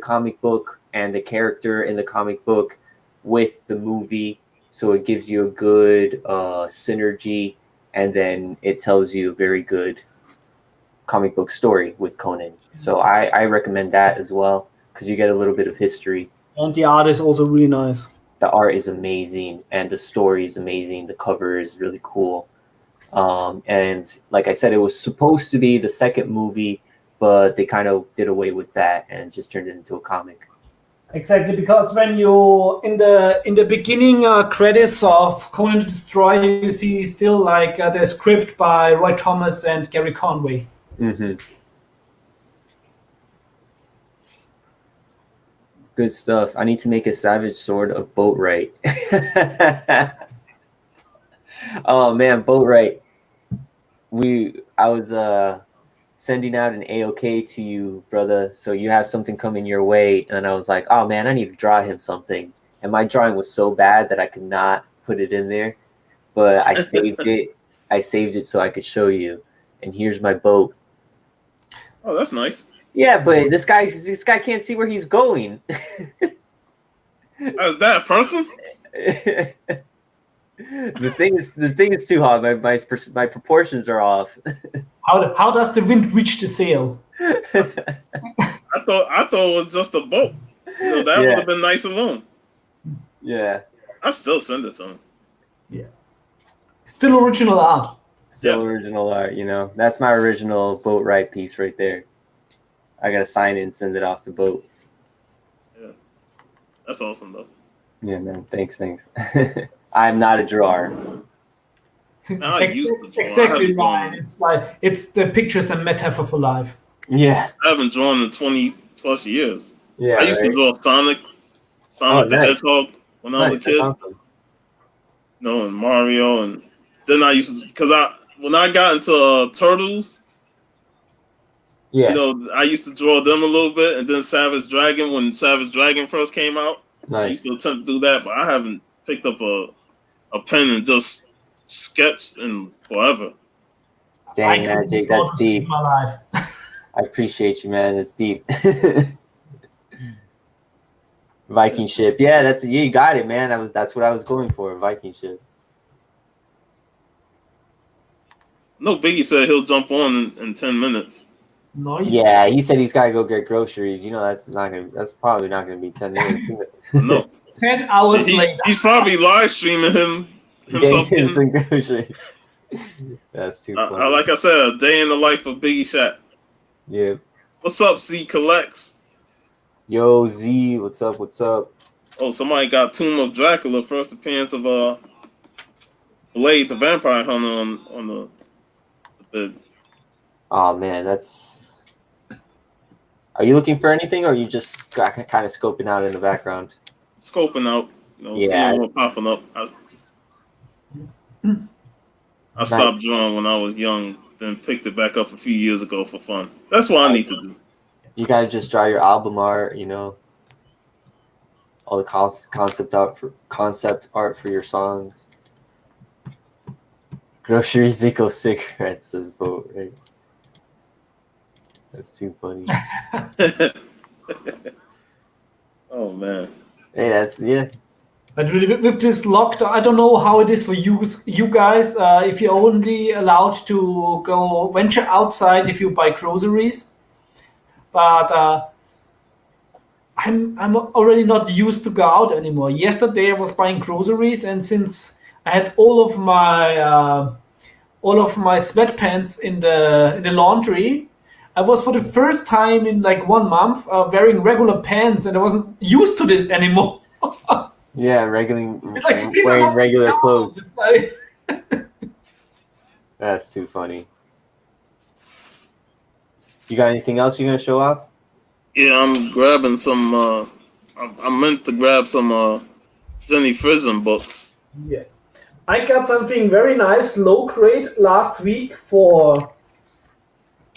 comic book and the character in the comic book with the movie, so it gives you a good synergy, and then it tells you a very good comic book story with Conan. So I recommend that as well, because you get a little bit of history. And the art is also really nice. The art is amazing, and the story is amazing. The cover is really cool. And like I said, it was supposed to be the second movie, but they kind of did away with that and just turned it into a comic. Exactly, because when you in the beginning credits of Conan the Destroyer, you see still like the script by Roy Thomas and Gary Conway. Mm-hmm. Good stuff. I need to make a savage sword of Boatwright. Oh man, Boatwright. I was sending out an AOK to you, brother, so you have something coming your way, and I was like, oh man, I need to draw him something. And my drawing was so bad that I could not put it in there. But I saved it. I saved it so I could show you. And here's my boat. Oh, that's nice. Yeah, but this guy can't see where he's going. How's that a person? The thing is too hot. My proportions are off. How does the wind reach the sail? I thought it was just a boat. That would have been nice alone. Yeah. I still send it to him. Yeah. Still original art. Original art, That's my original Boatwright piece right there. I gotta sign it and send it off to Boat. Yeah. That's awesome though. Yeah, man. Thanks. I'm not a drawer. No, I used to draw. Exactly right. It's the picture's a metaphor for life. Yeah. I haven't drawn in 20 plus years. Yeah. I used to draw Sonic the Hedgehog when I was a kid. Awesome. And Mario, and then I used to when I got into Turtles. Yeah. I used to draw them a little bit, and then Savage Dragon when Savage Dragon first came out. Nice. I used to attempt to do that, but I haven't picked up a pen and just sketched in forever. Dang, Magic, that's deep. My life. I appreciate you, man. That's deep. Viking ship. Yeah, you got it, man. That's what I was going for, Viking ship. No, Biggie said he'll jump on in 10 minutes. Nice. Yeah, he said he's got to go get groceries. That's probably not gonna be 10 minutes. No. 10 hours later. He's probably live streaming himself getting some groceries. That's too funny. Like I said, a day in the life of Biggie Shaq. Yeah. What's up, Z Collects? Yo, Z, what's up? Oh, somebody got Tomb of Dracula, first appearance of Blade the Vampire Hunter on the bid. Oh man, Are you looking for anything, or are you just kind of scoping out in the background? Scoping out, seeing what popping up. I stopped drawing when I was young, then picked it back up a few years ago for fun. That's what I need to do. You gotta just draw your album art, all the concept art for your songs. Groceries equal cigarettes, says Boat, right? That's too funny. Oh man. Hey, But really, with this lockdown, I don't know how it is for you guys. If you're only allowed to go venture outside if you buy groceries, but I'm already not used to go out anymore. Yesterday I was buying groceries, and since I had all of my sweatpants in the laundry, I was for the first time in like 1 month wearing regular pants, and I wasn't used to this anymore. Yeah, wearing regular clothes. That's too funny. You got anything else you're gonna show off? Yeah, I'm grabbing some. I meant to grab some Jenny Frison books. Yeah, I got something very nice, low grade last week for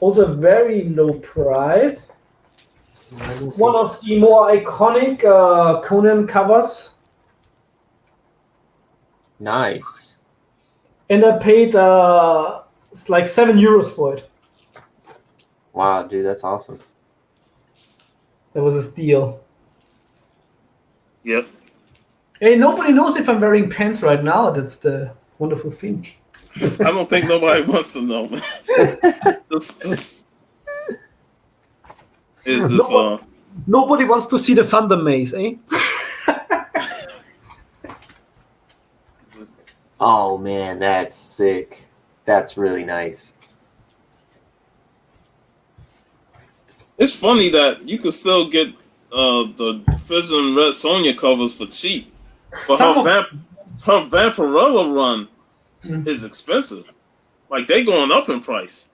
also very low price. One of the more iconic Conan covers. Nice. And I paid it's like €7 for it. Wow, dude, that's awesome. That was a steal. Yep. Hey, nobody knows if I'm wearing pants right now. That's the wonderful thing. I don't think nobody wants to know. This is this Nobody wants to see the Thunder Maze, eh? Oh man, that's sick. That's really nice. It's funny that you can still get the Fission Red Sonja covers for cheap, but her Vampirella run is expensive. Like they going up in price.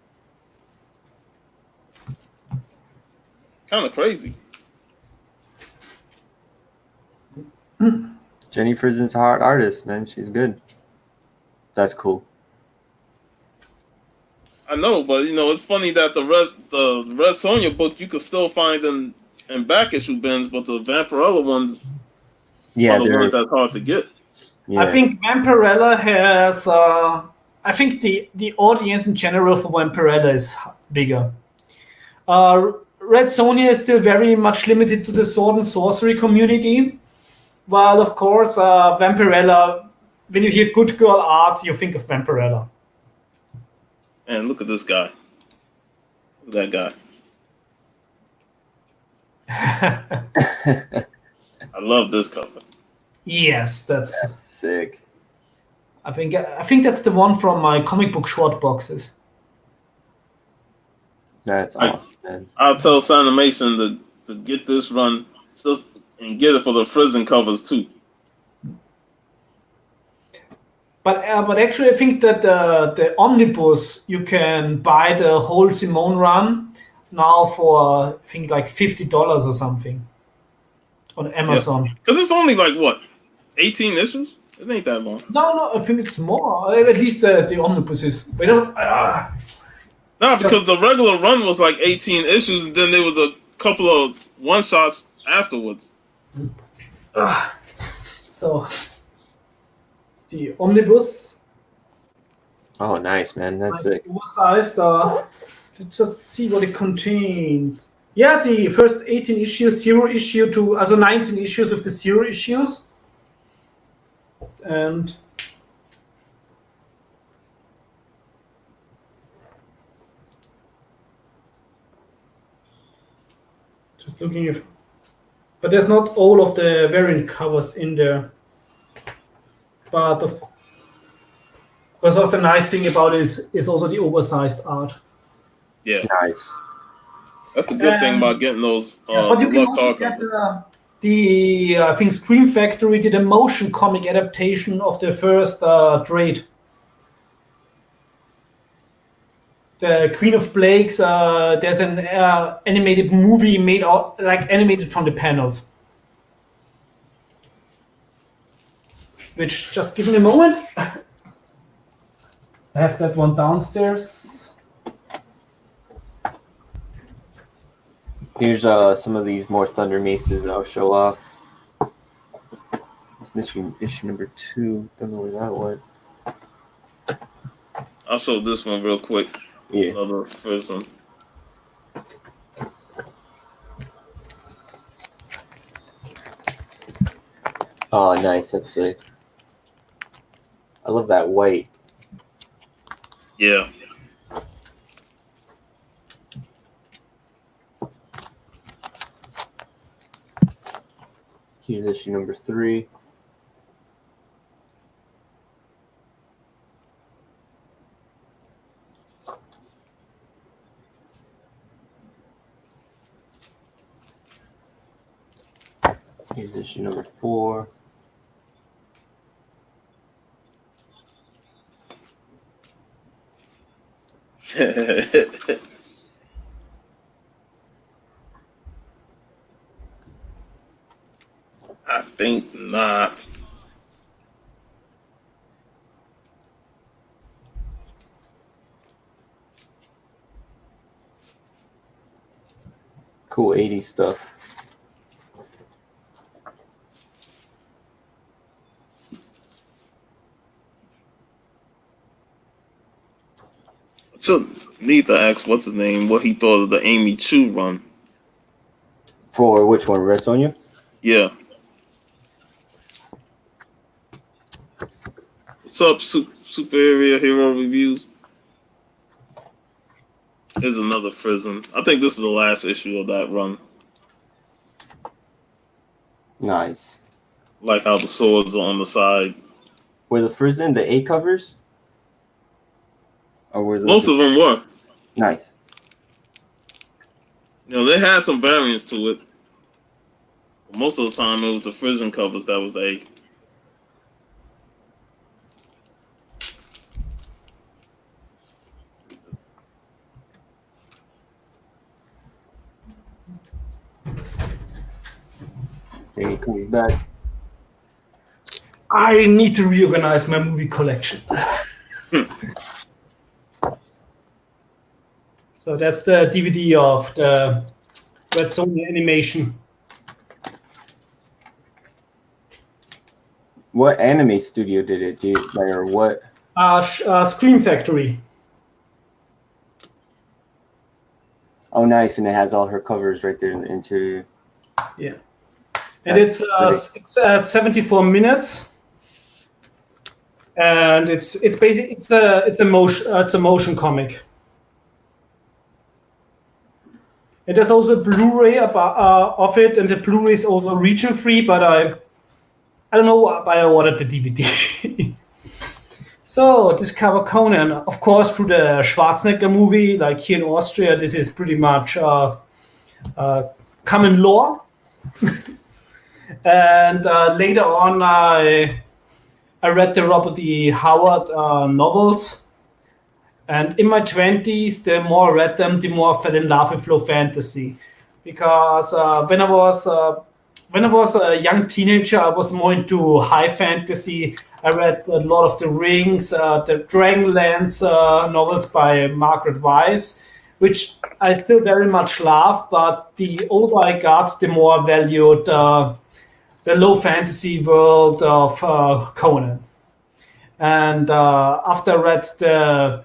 It's kind of crazy. Jenny Frisen's a hard artist, man. She's good. That's cool. I know, but it's funny that the Red Sonja book you can still find in back issue bins, but the Vampirella ones Yeah, are the ones that's hard to get. Yeah. I think Vampirella has. I think the audience in general for Vampirella is bigger. Red Sonja is still very much limited to the sword and sorcery community, while of course Vampirella. When you hear good girl art, you think of Vampirella. And look at this guy. Look at that guy. I love this cover. Yes, that's sick. I think that's the one from my comic book short boxes. That's awesome, man. I'll tell Sanimation to get this run and get it for the Frisian covers too. But actually, I think that the omnibus you can buy the whole Simone run now for I think like $50 or something on Amazon. Because it's only like what 18 issues. It ain't that long. No, I think it's more. At least the omnibus is. We don't. No, because the regular run was like 18 issues, and then there was a couple of one shots afterwards. So. The omnibus. Oh, nice, man. That's sick. Oversized. Let's just see what it contains. Yeah, the first 18 issues, 0 issue to 19 issues with the 0 issues, and just looking if, but there's not all of the variant covers in there. But of course, the nice thing about it is also the oversized art. Yeah, nice. That's the good thing about getting those. But you can also get I think Scream Factory did a motion comic adaptation of the first trade. The Queen of Plagues. There's an animated movie made out animated from the panels. Which, just give me a moment. I have that one downstairs. Here's some of these more Thunder Maces that I'll show off. It's issue number 2. Don't know where that went. I'll show this one real quick. Yeah. The first one. Oh, nice. That's sick. I love that white. Yeah. Here's issue number 3. Here's issue number 4. I think not. Cool 80s stuff. So need to ask what's his name, what he thought of the Amy Chu run. For which one, Red Sonja? Yeah. Superior hero reviews. Here's another Frism. I think this is the last issue of that run. Nice. Like how the swords are on the side. Were the Frism the A covers? Or were those Most of them were. Nice. You know, they had some variants to it. But most of the time, it was the Frisian covers that was the A. There he comes back. I need to reorganize my movie collection. So that's the DVD of the Red Sonja animation. What anime studio did it do? Or what? Scream Factory. Oh, nice. And it has all her covers right there in the interior. Yeah. And it's at 74 minutes. And it's basically it's a motion comic. And there's also a Blu-ray of it, and the Blu-ray is also region free, but I don't know why I ordered the DVD. So Discover Conan, of course, through the Schwarzenegger movie. Like here in Austria, this is pretty much common law. And later on, I read the Robert E. Howard novels. And in my 20s, the more I read them, the more I fell in love with low fantasy. Because when I was a young teenager, I was more into high fantasy. I read a lot of the Rings, the Dragonlance novels by Margaret Weiss, which I still very much love. But the older I got, the more I valued the low fantasy world of Conan. And after I read the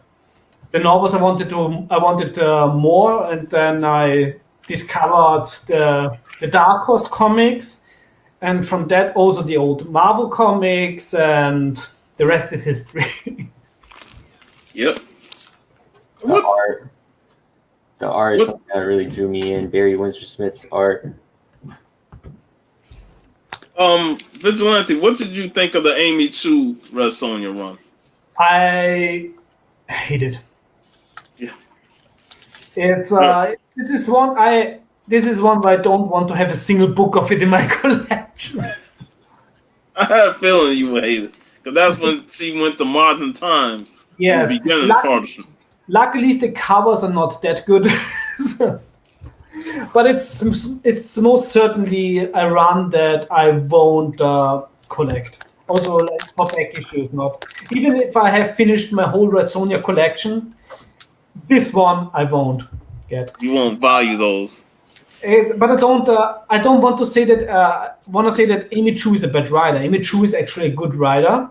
novels, I wanted more, and then I discovered the Dark Horse comics, and from that also the old Marvel comics, and the rest is history. Yep. The art is something that really drew me in. Barry Windsor Smith's art. Vigilante, what did you think of the Amy Chu Red Sonja run? I hate it. Yeah. It's this is one where I don't want to have a single book of it in my collection. I had a feeling you would hate it. Because that's when she went to Modern Times. Yes. In the beginning portion. Luckily, the covers are not that good. But it's most certainly a run that I won't collect. Also, like for back issues, not. Even if I have finished my whole Red Sonja collection, this one I won't get. You won't value those. But I don't want to say that. Want to say that Amy Chu is a bad writer. Amy Chu is actually a good writer.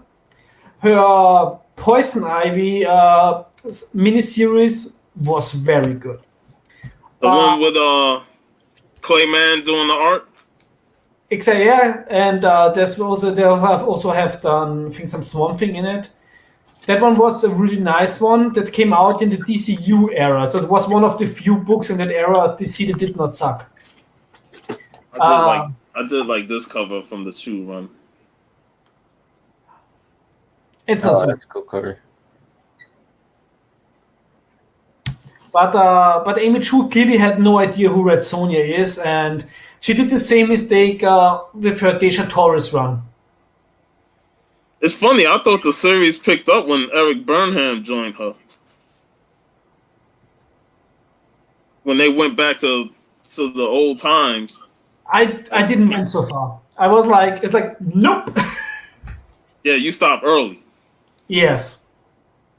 Her Poison Ivy miniseries was very good. The one with Clayman doing the art. Exactly, yeah. And they also have done, I think, some Swamp Thing in it. That one was a really nice one that came out in the DCU era. So it was one of the few books in that era DC that did not suck. I did like this cover from the Chu run. It's not so. That's a cool cover. But Amy Chu clearly had no idea who Red Sonja is, and she did the same mistake with her Deja Torres run. It's funny, I thought the series picked up when Eric Burnham joined her. When they went back to the old times. I didn't went so far. I was like, it's like, nope. Yeah, you stopped early. Yes.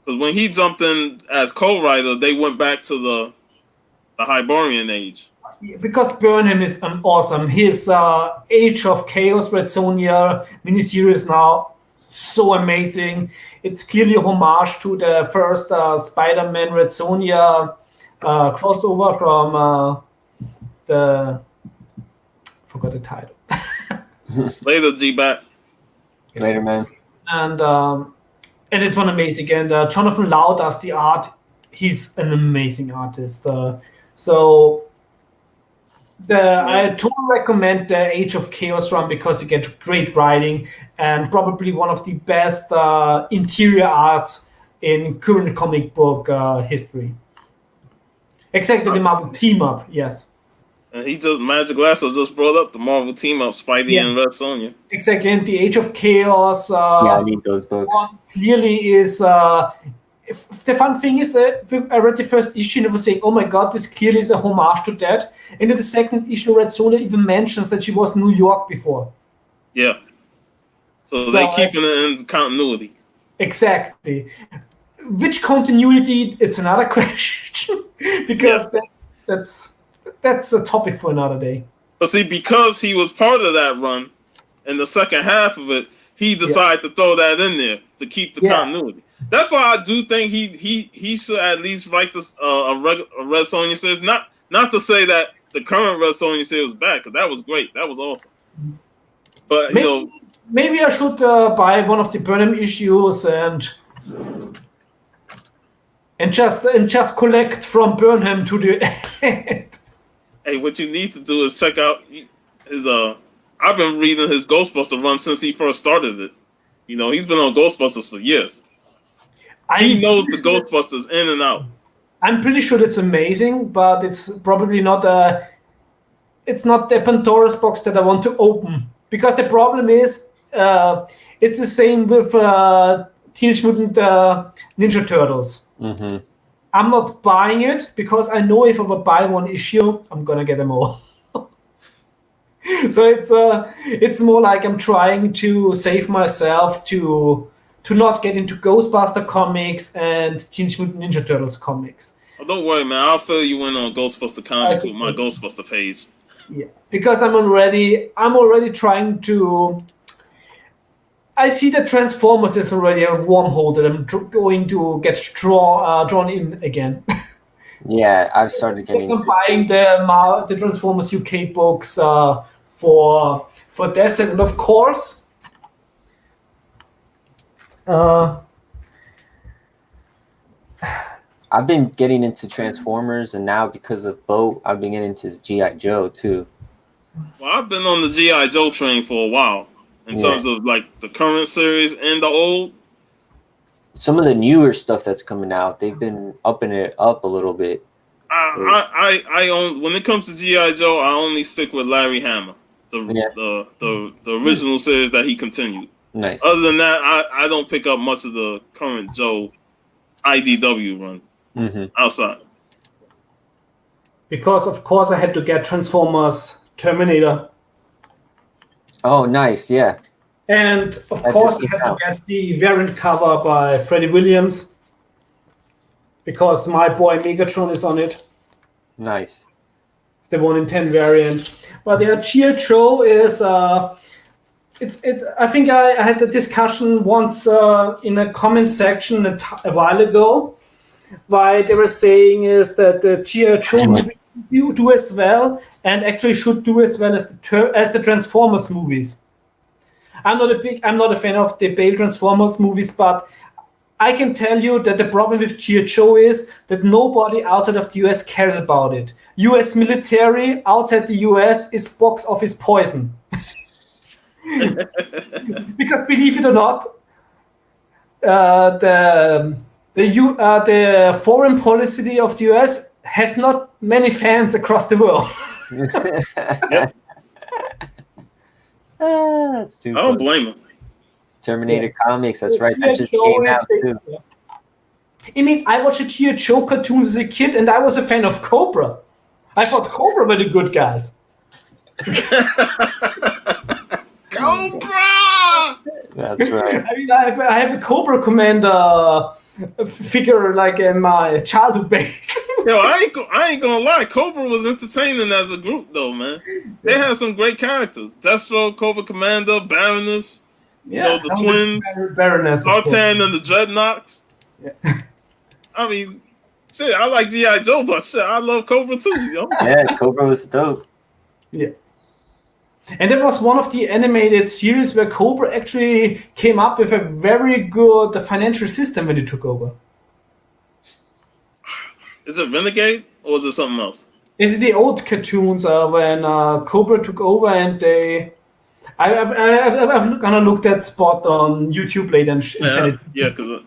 Because when he jumped in as co-writer, they went back to the Hyborian age. Because Burnham is awesome. His Age of Chaos Red Sonja miniseries now, so amazing. It's clearly a homage to the first Spider-Man Red Sonja crossover from forgot the title. Later, G-Bat. Later, man. And And it's one amazing. And Jonathan Lau does the art. He's an amazing artist. I totally recommend the Age of Chaos run because you get great writing and probably one of the best interior arts in current comic book history. Exactly, the Marvel team up, yes. And Magic Lasso just brought up the Marvel team up, Spidey and Red Sonja. Exactly, and the Age of Chaos. I need those books. Clearly is. The fun thing is that I read the first issue and I was saying, "Oh my god, this clearly is a homage to that." And in the second issue, Red Sonja even mentions that she was in New York before. Yeah. So they keeping it in continuity. Exactly. Which continuity? It's another question because that's a topic for another day. But see, because he was part of that run in the second half of it, he decided to throw that in there to keep the continuity. That's why I do think he should at least write this a Red Sonja series. Not to say that the current Red Sonja series was bad, because that was great, that was awesome. But maybe I should buy one of the Burnham issues and just collect from Burnham to the end. Hey, what you need to do is check out his I've been reading his Ghostbuster run since he first started it. He's been on Ghostbusters for years. He knows the Ghostbusters in and out. I'm pretty sure it's amazing, but it's probably not it's not the Pandora's box that I want to open. Because the problem is, it's the same with Teenage Mutant Ninja Turtles. Mm-hmm. I'm not buying it because I know if I would buy one issue, I'm gonna get them all. So it's more like I'm trying to save myself to not get into Ghostbuster comics and Teenage Mutant Ninja Turtles comics. Oh, don't worry, man. I'll fill you in on Ghostbuster comics with my Ghostbuster page. Yeah, because I'm already trying to. I see that Transformers is already a wormhole that I'm going to get drawn in again. Yeah, I've started getting. I'm buying the Transformers UK books for that, and of course. I've been getting into Transformers, and now because of Bo, I've been getting into G.I. Joe too. Well, I've been on the G.I. Joe train for a while in terms of like the current series and the old. Some of the newer stuff that's coming out, they've been upping it up a little bit. When it comes to G.I. Joe, I only stick with Larry Hama, the original series that he continued. Nice. Other than that, I don't pick up much of the current Joe IDW run outside. Because of course I had to get Transformers Terminator. Oh, nice, yeah. And of course I had to get the variant cover by Freddie Williams. Because my boy Megatron is on it. Nice. It's the 1 in 10 variant. But the G.I. Joe is it's. I think I had a discussion once in a comment section a while ago. Why they were saying is that the G.I. Joe movie do as well, and actually should do as well as the Transformers movies. I'm not a fan of the Bale Transformers movies, but I can tell you that the problem with G.I. Joe is that nobody outside of the US cares about it. US military outside the US is box office poison. Because believe it or not, the foreign policy of the US has not many fans across the world. That's too I don't blame him. Terminator Comics, that's right. That just came out too. I mean, I watched G.I. Joe cartoons as a kid, and I was a fan of Cobra. I thought Cobra were the good guys. Cobra! That's right. I mean, I have a Cobra Commander figure like in my childhood base. Yo, I ain't gonna lie. Cobra was entertaining as a group, though, man. They had some great characters: Destro, Cobra Commander, Baroness. Yeah, the twins, Baroness, Zartan and the Dreadnoks. Yeah. I mean, shit, I like G.I. Joe, but shit, I love Cobra too, Yeah, Cobra was dope. Yeah. And that was one of the animated series where Cobra actually came up with a very good financial system when it took over. Is it Renegade or is it something else? It's the old cartoons when Cobra took over and they. I've gonna look that spot on YouTube later and send it. Yeah, because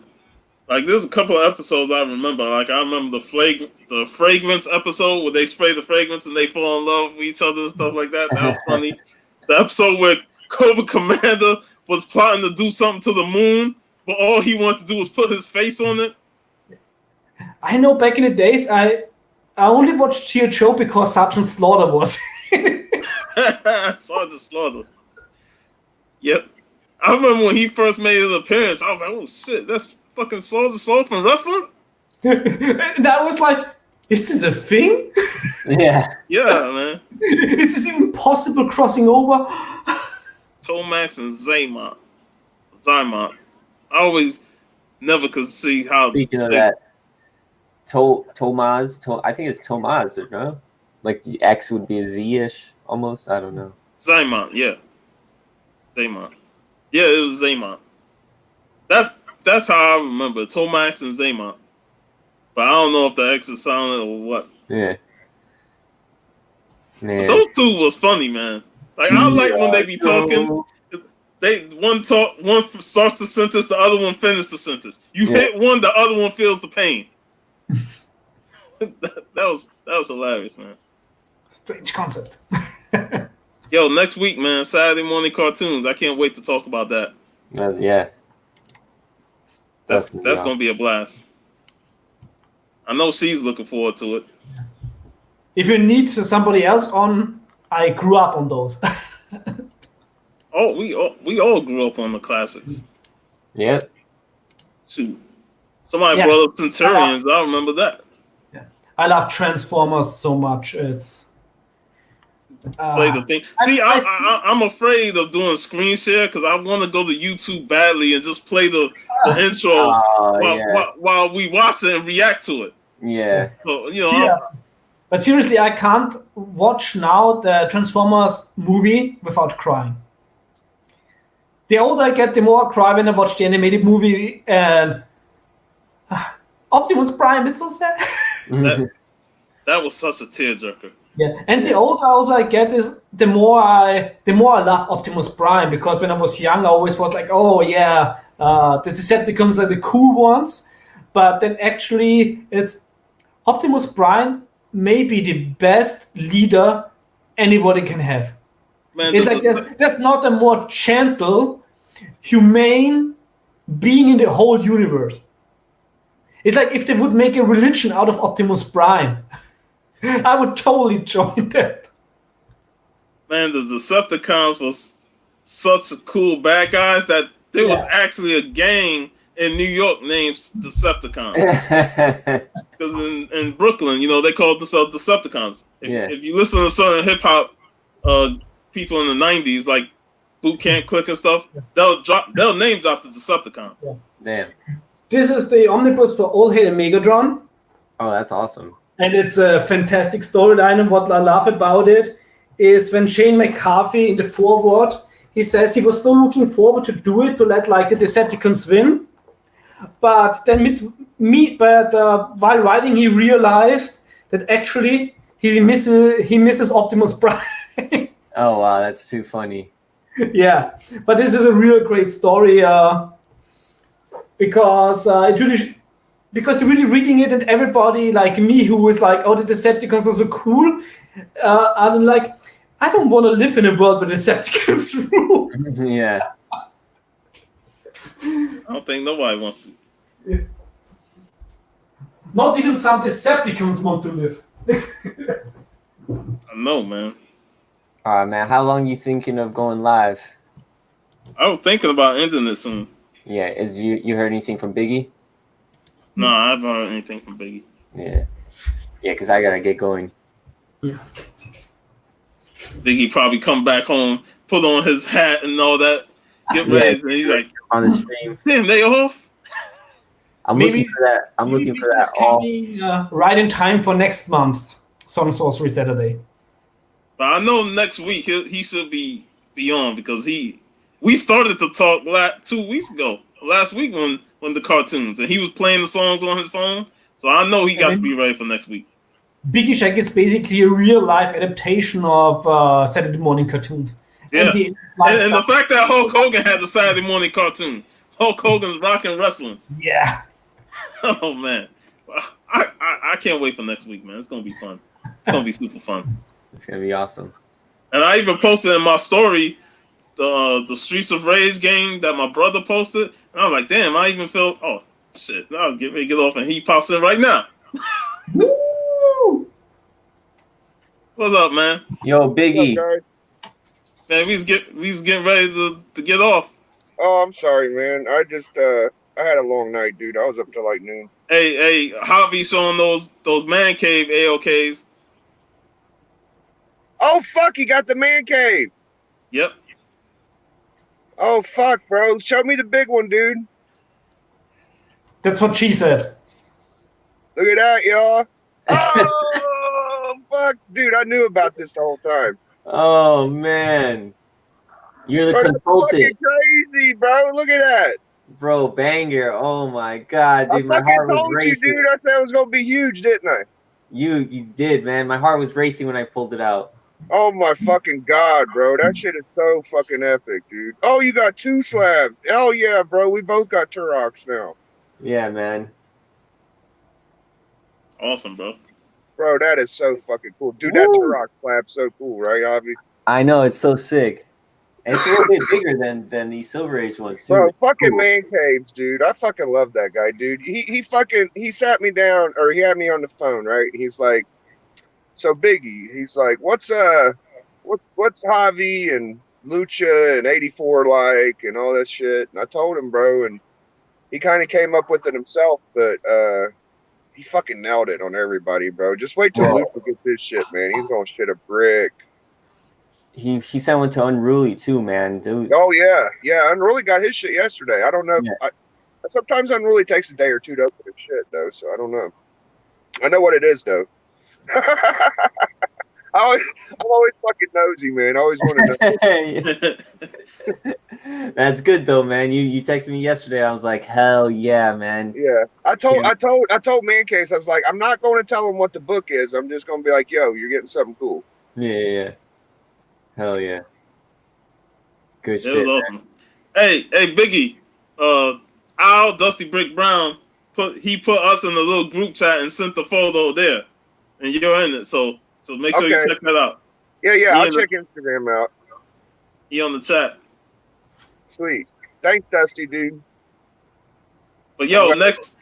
like there's a couple of episodes I remember. Like I remember the fragrance episode where they spray the fragrance and they fall in love with each other and stuff like that. That was funny. The episode where Cobra Commander was plotting to do something to the moon, but all he wanted to do was put his face on it. I know back in the days, I only watched G.I. Joe because Sergeant Slaughter was. Sergeant Slaughter. Yep. I remember when he first made his appearance, I was like, oh shit, that's fucking Sergeant Slaughter from wrestling? And I was like, is this a thing? Yeah. Yeah, man. Is this even possible crossing over? Tomax and Zaymont. I always never could see how. Speaking of that, Tomaz, I think it's Tomaz, no? Like the X would be a Z-ish almost. I don't know. Zaymont, yeah. Zaymont. Yeah, it was Zaymont. That's how I remember Tomax and Zaymont. But I don't know if the X is silent or what. Yeah. Man. But those two was funny, man. Like I like when they be talking. One starts the sentence, the other one finishes the sentence. You hit one, the other one feels the pain. that was hilarious, man. Strange concept. Yo, next week, man, Saturday morning cartoons. I can't wait to talk about that. Yeah. That's gonna be a blast. I know she's looking forward to it. If you need somebody else on, I grew up on those. Oh, we all grew up on the classics. Yep. Shoot. Somebody brought up Centurions. I remember that. Yeah. I love Transformers so much. It's play the thing. See, I'm afraid of doing screen share because I want to go to YouTube badly and just play the intros while we watch it and react to it. Yeah. So, But seriously, I can't watch now the Transformers movie without crying. The older I get, the more I cry when I watch the animated movie. And Optimus Prime, it's so sad. that was such a tearjerker. Yeah, and the older also I get is the more I love Optimus Prime, because when I was young I always was like, oh yeah, the Decepticons are the cool ones, but then actually it's Optimus Prime may be the best leader anybody can have. Man, it's like there's not a more gentle, humane being in the whole universe. It's like if they would make a religion out of Optimus Prime. I would totally join that. Man, the Decepticons was such a cool bad guys that there was actually a gang in New York named Decepticons. Because in Brooklyn, they called themselves Decepticons. If you listen to certain hip hop people in the 90s, like Boot Camp Click and stuff, they'll name drop the Decepticons. Yeah. Damn. This is the omnibus for All Hail Megatron. Oh, that's awesome. And it's a fantastic storyline, and what I love about it is when Shane McCarthy in the foreword, he says he was so looking forward to do it, to let the Decepticons win. But then while writing, he realized that actually he misses Optimus Prime. Oh, wow, that's too funny. Yeah, but this is a real great story because you're really reading it, and everybody like me who is like, oh, the Decepticons are so cool, I'm like, I don't want to live in a world where Decepticons rule. Yeah. I don't think nobody wants to. Yeah. Not even some Decepticons want to live. I know, man. All right, man. How long you thinking of going live? I was thinking about ending it soon. Yeah. You heard anything from Biggie? No, I haven't heard anything from Biggie. Yeah, because I gotta get going. Yeah. Biggie probably come back home, put on his hat and all that, get ready, and he's like, on the stream. Damn, they off? I'm looking for that. I'm looking for that. Right in time for next month's Sword and Sorcery Saturday. But I know next week he should be on because we started to talk 2 weeks ago, last week when the cartoons, and he was playing the songs on his phone. So I know he got to be ready for next week. Biggie Shack is basically a real life adaptation of Saturday morning cartoons. Yeah, and the fact that Hulk Hogan had the Saturday morning cartoon, Hulk Hogan's rockin' wrestling. Yeah. Oh man, I can't wait for next week, man. It's gonna be fun. It's gonna be super fun. It's gonna be awesome. And I even posted in my story the Streets of Rage game that my brother posted, and I was like, damn, I even feel shit. I'll get ready to get off, and he pops in right now. Woo! What's up, man? Yo, Biggie. What's up, guys? Man, we getting ready to get off. Oh, I'm sorry, man. I just I had a long night, dude. I was up till like noon. Hey, Javi showing those man cave AOKs. Oh fuck, he got the man cave. Yep. Oh fuck, bro. Show me the big one, dude. That's what she said. Look at that, y'all. Oh fuck, dude. I knew about this the whole time. Oh man, you're the Bro, that's consultant, fucking crazy, bro. Look at that. bro. Banger. Oh my god, I dude, my fucking heart was told you, racing. dude. I said it was gonna be huge, didn't I? You did, man. My heart was racing when I pulled it out. Oh my fucking god, bro. That shit is so fucking epic, dude. Oh, you got 2 slabs. Hell yeah, bro. We both got Turoks now. Yeah, man. Awesome, bro. Bro, that is so fucking cool. Dude, Woo. that Turok slab's so cool, right, Avi? I know, it's so sick. And it's a little bit bigger than the Silver Age ones too. Bro, It's fucking cool. man caves, dude. I fucking love that guy, dude. He sat me down, or he had me on the phone, right? He's like, so Biggie, he's like, what's Javi and Lucha and 84 like and all that shit? And I told him, bro, and he kind of came up with it himself, but he fucking nailed it on everybody, bro. Just wait till Lucha gets his shit, man. He's gonna shit a brick. He sent one to Unruly too, man. Dude. Oh yeah. Unruly got his shit yesterday. I don't know. Yeah. Sometimes Unruly takes a day or two to open his shit though, so I don't know. I know what it is though. I'm always fucking nosy, man. I always want to know. That's good though, man. You texted me yesterday. I was like, hell yeah, man. Yeah, I told Mancase, I was like, I'm not going to tell him what the book is. I'm just going to be like, yo, you're getting something cool. Yeah. Hell yeah. Good It shit. was awesome. Man. Hey, Biggie, Al Dusty Brick Brown put us in the little group chat and sent the photo there, and you're in it. So make sure you check that out. Yeah, I'll check Instagram out. He on the chat. Sweet. Thanks, Dusty, dude. But yo, next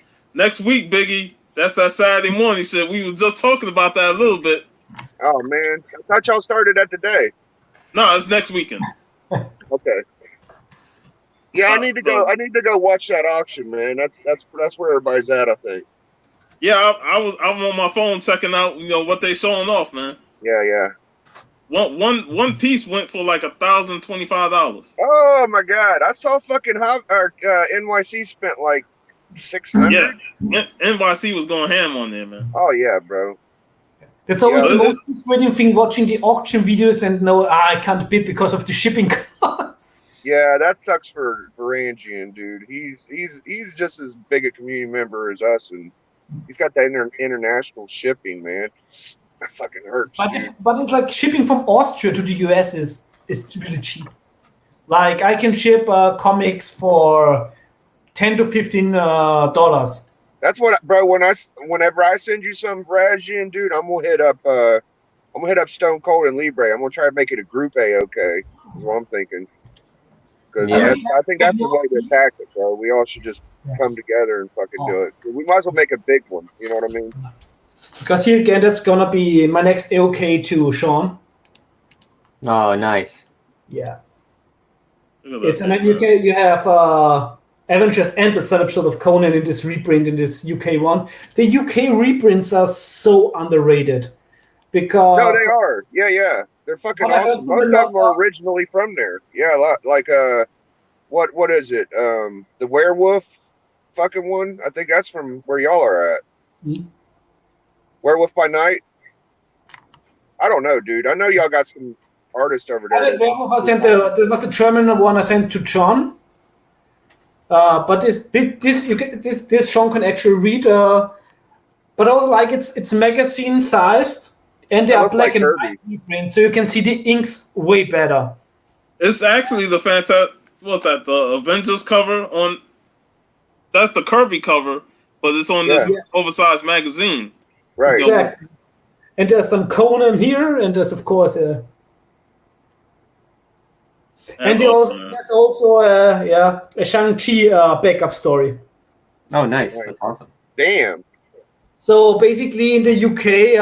week, Biggie, that's that Saturday morning shit. We was just talking about that a little bit. Oh man, I thought y'all started that today. No, it's next weekend. Okay. Yeah, I need to go watch that auction, man. That's where everybody's at, I think. Yeah, I'm on my phone checking out, what they showing off, man. Yeah. One piece went for like $1,025. Oh my god, I saw fucking NYC spent like $600. Yeah, NYC was going ham on there, man. Oh yeah, bro. That's always the most frustrating thing, watching the auction videos and I can't bid because of the shipping costs. Yeah, that sucks for Varangian, dude. He's just as big a community member as us, and he's got that international shipping, man. That fucking hurts. But it's like shipping from Austria to the US is really cheap. Like I can ship comics for $10 to $15. That's what, bro. Whenever I send you some Varangian, dude, I'm gonna hit up Stone Cold and Libre. I'm gonna try to make it a group AOK. Is what I'm thinking. Because I think that's the way to attack it, bro. We all should just come together and fucking do it. We might as well make a big one. You know what I mean? Because here again, that's gonna be my next AOK to Sean. Oh, nice. Yeah. It's and then you have Avengers and the Savage Sword of Conan in this reprint in this UK one. The UK reprints are so underrated because no, they are. Yeah. They're fucking awesome. Most of them are originally from there. Yeah, like what is it? The werewolf fucking one. I think that's from where y'all are at. Mm-hmm. Werewolf by Night. I don't know, dude. I know y'all got some artists over there. That was the German one I sent to John. But this Sean can actually read. But also like it's magazine sized, and they That are looks black like and Kirby. white reprints, so you can see the inks way better. It's actually the what's that? The Avengers cover on. That's the Kirby cover, but it's on this oversized magazine. Right. Exactly. And there's some Conan here, and there's of course and there's also a Shang-Chi backup story. Oh, nice. That's awesome. Damn. So basically, in the UK,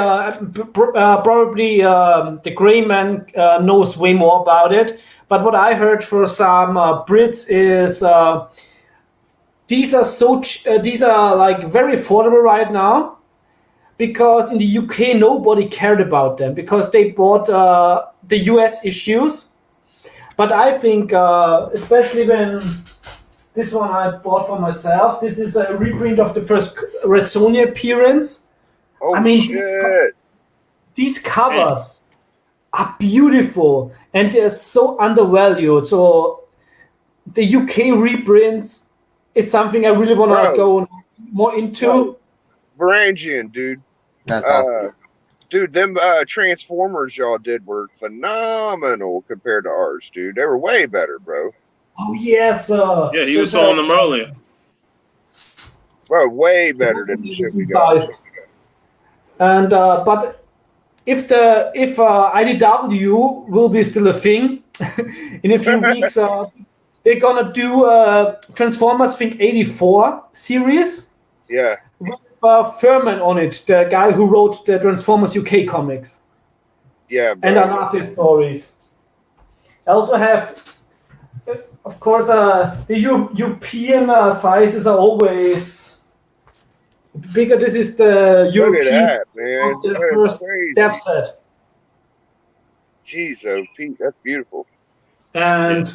probably the Grey Man knows way more about it. But what I heard for some Brits is these are like very affordable right now, because in the UK nobody cared about them because they bought the US issues. But I think, especially when this one I bought for myself, this is a reprint of the first Red Sonja appearance. Oh, I mean, shit. these covers are beautiful and they're so undervalued. So the UK reprints, it's something I really want to go more into. Varangian, dude. That's awesome. Dude, them Transformers y'all did were phenomenal compared to ours, dude. They were way better, bro. Oh, yes. Yeah, he was showing them earlier. Bro, way better than the shit we got. And but if IDW will be still a thing in a few weeks, they're gonna do Transformers Think 84 series. Yeah. With Furman on it, the guy who wrote the Transformers UK comics. Yeah, bro. And I love his stories. I also have, of course, the European sizes are always bigger. This is the European Look at that, man. of the first depth set. Jeez, oh, Pete, that's beautiful. And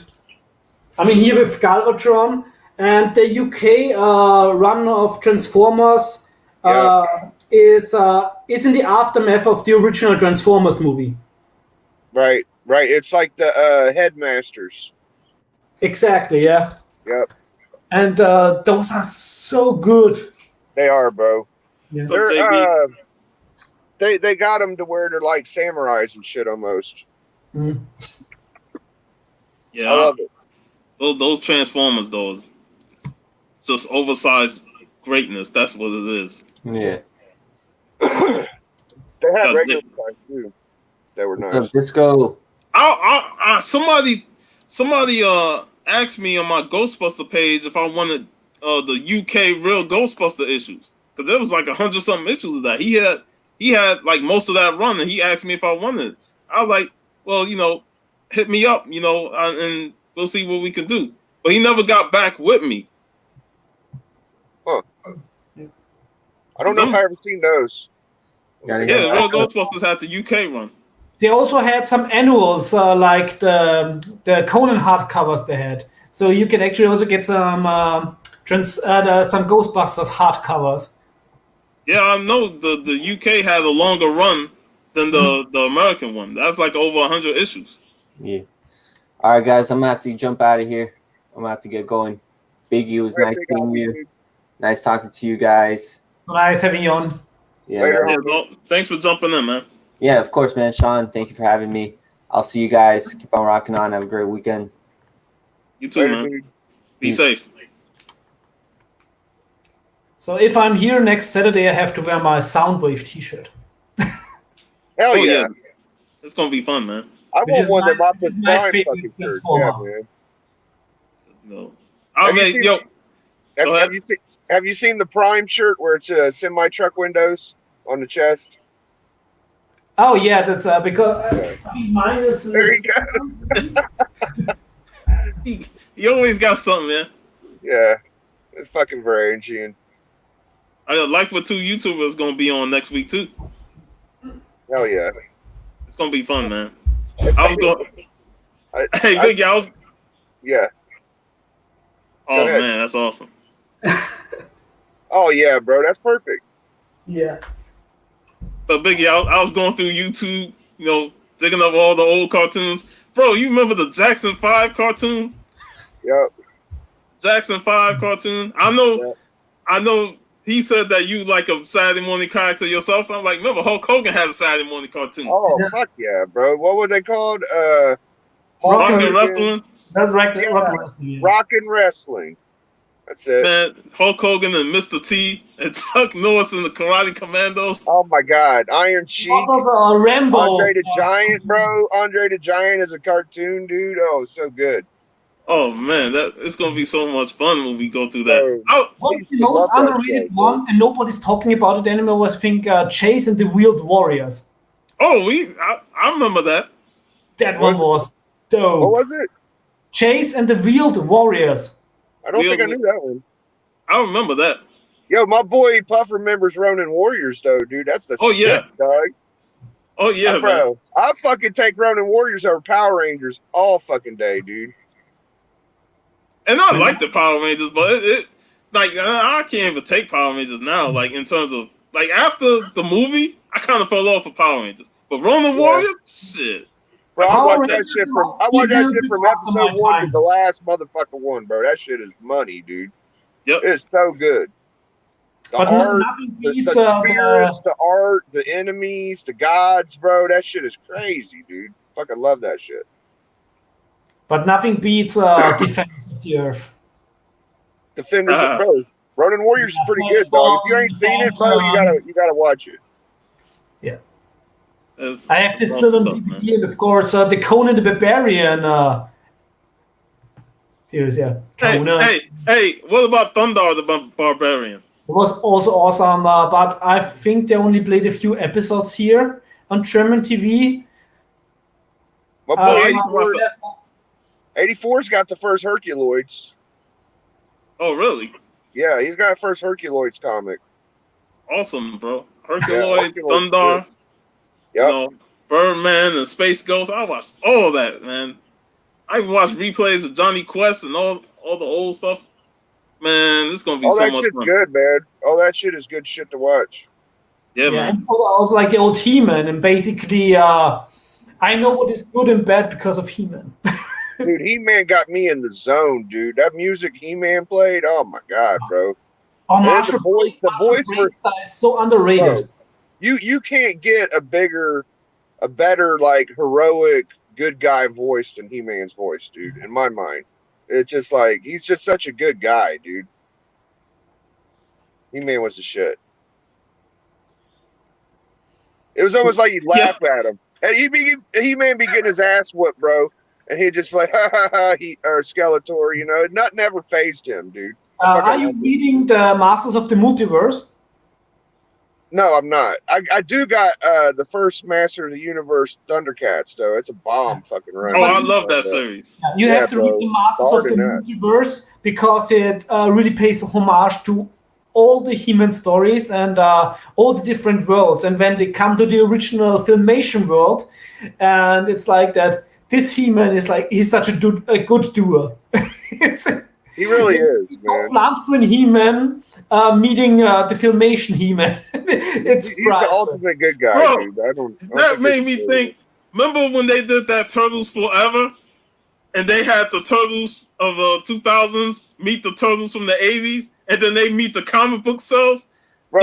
I mean, here with Galvatron and the UK run of Transformers is in the aftermath of the original Transformers movie. Right. It's like the Headmasters. Exactly, yeah. Yep. And those are so good. They are, bro. Yeah. So they got them to where they're like samurais and shit almost. Mm. Yeah, I love it. Those Transformers, it's just oversized greatness. That's what it is. Yeah. They had regular size too. They were nice. Disco. Somebody asked me on my Ghostbuster page if I wanted the UK real Ghostbuster issues, because there was like 100-something issues of that. He had like most of that run, and he asked me if I wanted it. I was like, well, hit me up, and we'll see what we can do. But he never got back with me. Huh. I don't know if I ever seen those. Yeah, the real Ghostbusters had the UK run. They also had some annuals, like the Conan hardcovers they had. So you can actually also get some Ghostbusters hardcovers. Yeah, I know the UK had a longer run than the American one. That's like over 100 issues. Yeah. All right, guys, I'm gonna have to jump out of here. I'm gonna have to get going. Biggie, it was nice seeing you. Nice talking to you guys. Nice having you on. Yeah. Thanks for jumping in, man. Yeah, of course, man. Sean, thank you for having me. I'll see you guys. Keep on rocking on. Have a great weekend. You too, man. Be safe. So if I'm here next Saturday, I have to wear my Soundwave t-shirt. Hell yeah. It's going to be fun, man. I want one that Optimus Prime fucking shirt. Yeah, man. No. Have you seen the Prime shirt where it's semi-truck windows on the chest? Oh yeah, that's because I think mine is. There he goes. You always got something, man. Yeah, it's fucking Varangian. Life with Two YouTubers gonna be on next week too. Hell yeah, it's gonna be fun, man. Yeah. Oh man, that's awesome. Oh yeah, bro, that's perfect. Yeah. But Biggie, I was going through YouTube, digging up all the old cartoons. Bro, you remember the Jackson 5 cartoon? Yep. Jackson 5 cartoon. I know he said that you like a Saturday morning character yourself. I'm like, remember Hulk Hogan had a Saturday morning cartoon. Oh, fuck yeah, bro. What were they called? Rockin' Wrestling. That's Rock Wrestling. Yeah. Rockin' Wrestling. That's it. Man, Hulk Hogan and Mr. T and Chuck Norris and the Karate Commandos. Oh my God, Iron Sheik. Also, Rambo. Andre the Giant, bro. Andre the Giant is a cartoon, dude. Oh, so good. Oh man, it's gonna be so much fun when we go through that. What's the most underrated one, and nobody's talking about it anymore, was I think Chase and the Wheeled Warriors. Oh, I remember that. That one was dope. What was it? Chase and the Wheeled Warriors. I don't think I knew that one. I remember that. Yo, my boy Puff remembers Ronin Warriors, though, dude. That's the shit, dog. Oh yeah, bro. man. I fucking take Ronin Warriors over Power Rangers all fucking day, dude. And I like the Power Rangers, but it like I can't even take Power Rangers now. Like in terms of like after the movie, I kind of fell off of Power Rangers. But Ronin Warriors, shit. Bro, I watched that shit from episode 1 to the last motherfucker one, bro. That shit is money, dude. Yep. It's so good. The art, the spirits, the art, the enemies, the gods, bro. That shit is crazy, dude. Fucking love that shit. But nothing beats Defenders of the Earth. Defenders of Earth. Ronin Warriors is pretty good, dog. If you ain't seen it, bro, you gotta watch it. Yeah. I have this still on DVD, and of course, the Conan the Barbarian series, yeah. Hey, what about Thundar the Barbarian? It was also awesome, but I think they only played a few episodes here on German TV. My boy 84's got the first Herculoids. Oh, really? Yeah, he's got first Herculoids comic. Awesome, bro. Herculoids, Thundar. Yep. Birdman and Space Ghost. I watched all of that, man. I even watched replays of Johnny Quest and all the old stuff. Man, this is gonna be so much fun. All that shit's good, man. All that shit is good shit to watch. Yeah, man. And also like the old He-Man, and basically, I know what is good and bad because of He-Man. Dude, He-Man got me in the zone, dude. That music He-Man played, oh my god, bro. Oh, Marshall the voice is so underrated. Bro, you can't get a better, like heroic, good guy voice than He-Man's voice, dude. In my mind, it's just like he's just such a good guy, dude. He-Man was the shit. It was almost like you'd laugh at him, and He-Man be getting his ass whooped, bro, and he'd just be like, ha ha ha, or Skeletor, you know, nothing ever phased him, dude. Are you reading the Masters of the Multiverse? No, I'm not. I do got the first Master of the Universe Thundercats, though. It's a bomb fucking run. Oh, I love that series. You have to read the Masters of the Multiverse because it really pays homage to all the He-Man stories and all the different worlds. And when they come to the original Filmation world, and it's like that, this He-Man is like, he's such a good doer. He really is, man. Landgren He-Man meeting the Filmation He-Man. He's the ultimate good guy, bro, dude. That made me think. Remember when they did that Turtles Forever, and they had the Turtles of 2000s meet the Turtles from the 80s, and then they meet the comic book selves? Bro,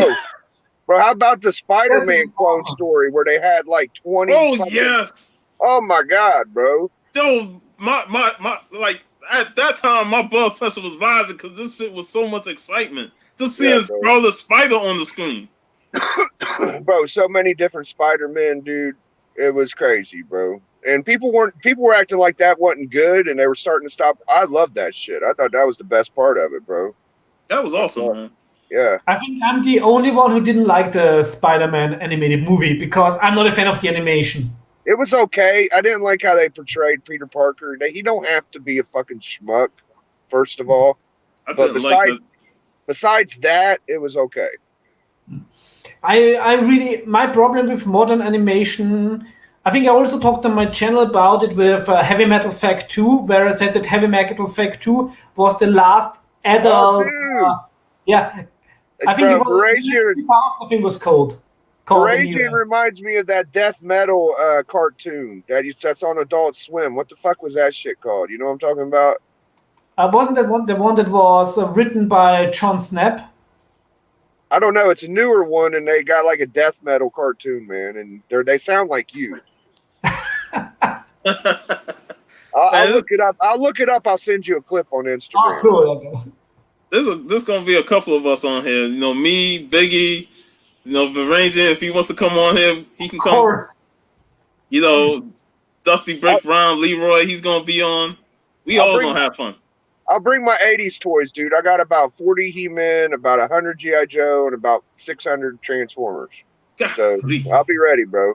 how about the Spider-Man clone story where they had like 20? Oh yes. Oh my god, bro. Yo, my like at that time my blood pressure was rising because this shit was so much excitement. Just seeing Scarlet Spider on the screen. Bro, so many different Spider-Men, dude. It was crazy, bro. And people were acting like that wasn't good, and they were starting to stop. I loved that shit. I thought that was the best part of it, bro. That was awesome, man. Yeah. I think I'm the only one who didn't like the Spider-Man animated movie because I'm not a fan of the animation. It was okay. I didn't like how they portrayed Peter Parker. He don't have to be a fucking schmuck, first of all. But besides that, it was okay. I really, my problem with modern animation, I think I also talked on my channel about it with Heavy Metal Fact 2, where I said that Heavy Metal Fact 2 was the last adult. I think it was, I think it was called. called in Varangian US. reminds me of that death metal cartoon that's on Adult Swim. What the fuck was that shit called? You know what I'm talking about? Wasn't that the one that was written by John Snap? I don't know. It's a newer one, and they got like a death metal cartoon, man, and they sound like you. I'll look it up. I'll send you a clip on Instagram. Oh, cool. Okay. There's gonna be a couple of us on here. You know, me, Biggie, you know, Varangian. If he wants to come on here, he can Of come. course. You know, Dusty Brick Brown, Leroy, he's gonna be on. We all gonna have fun. I'll bring my 80s toys, dude. I got about 40 He-Man, about 100 G.I. Joe, and about 600 Transformers. So I'll be ready, bro.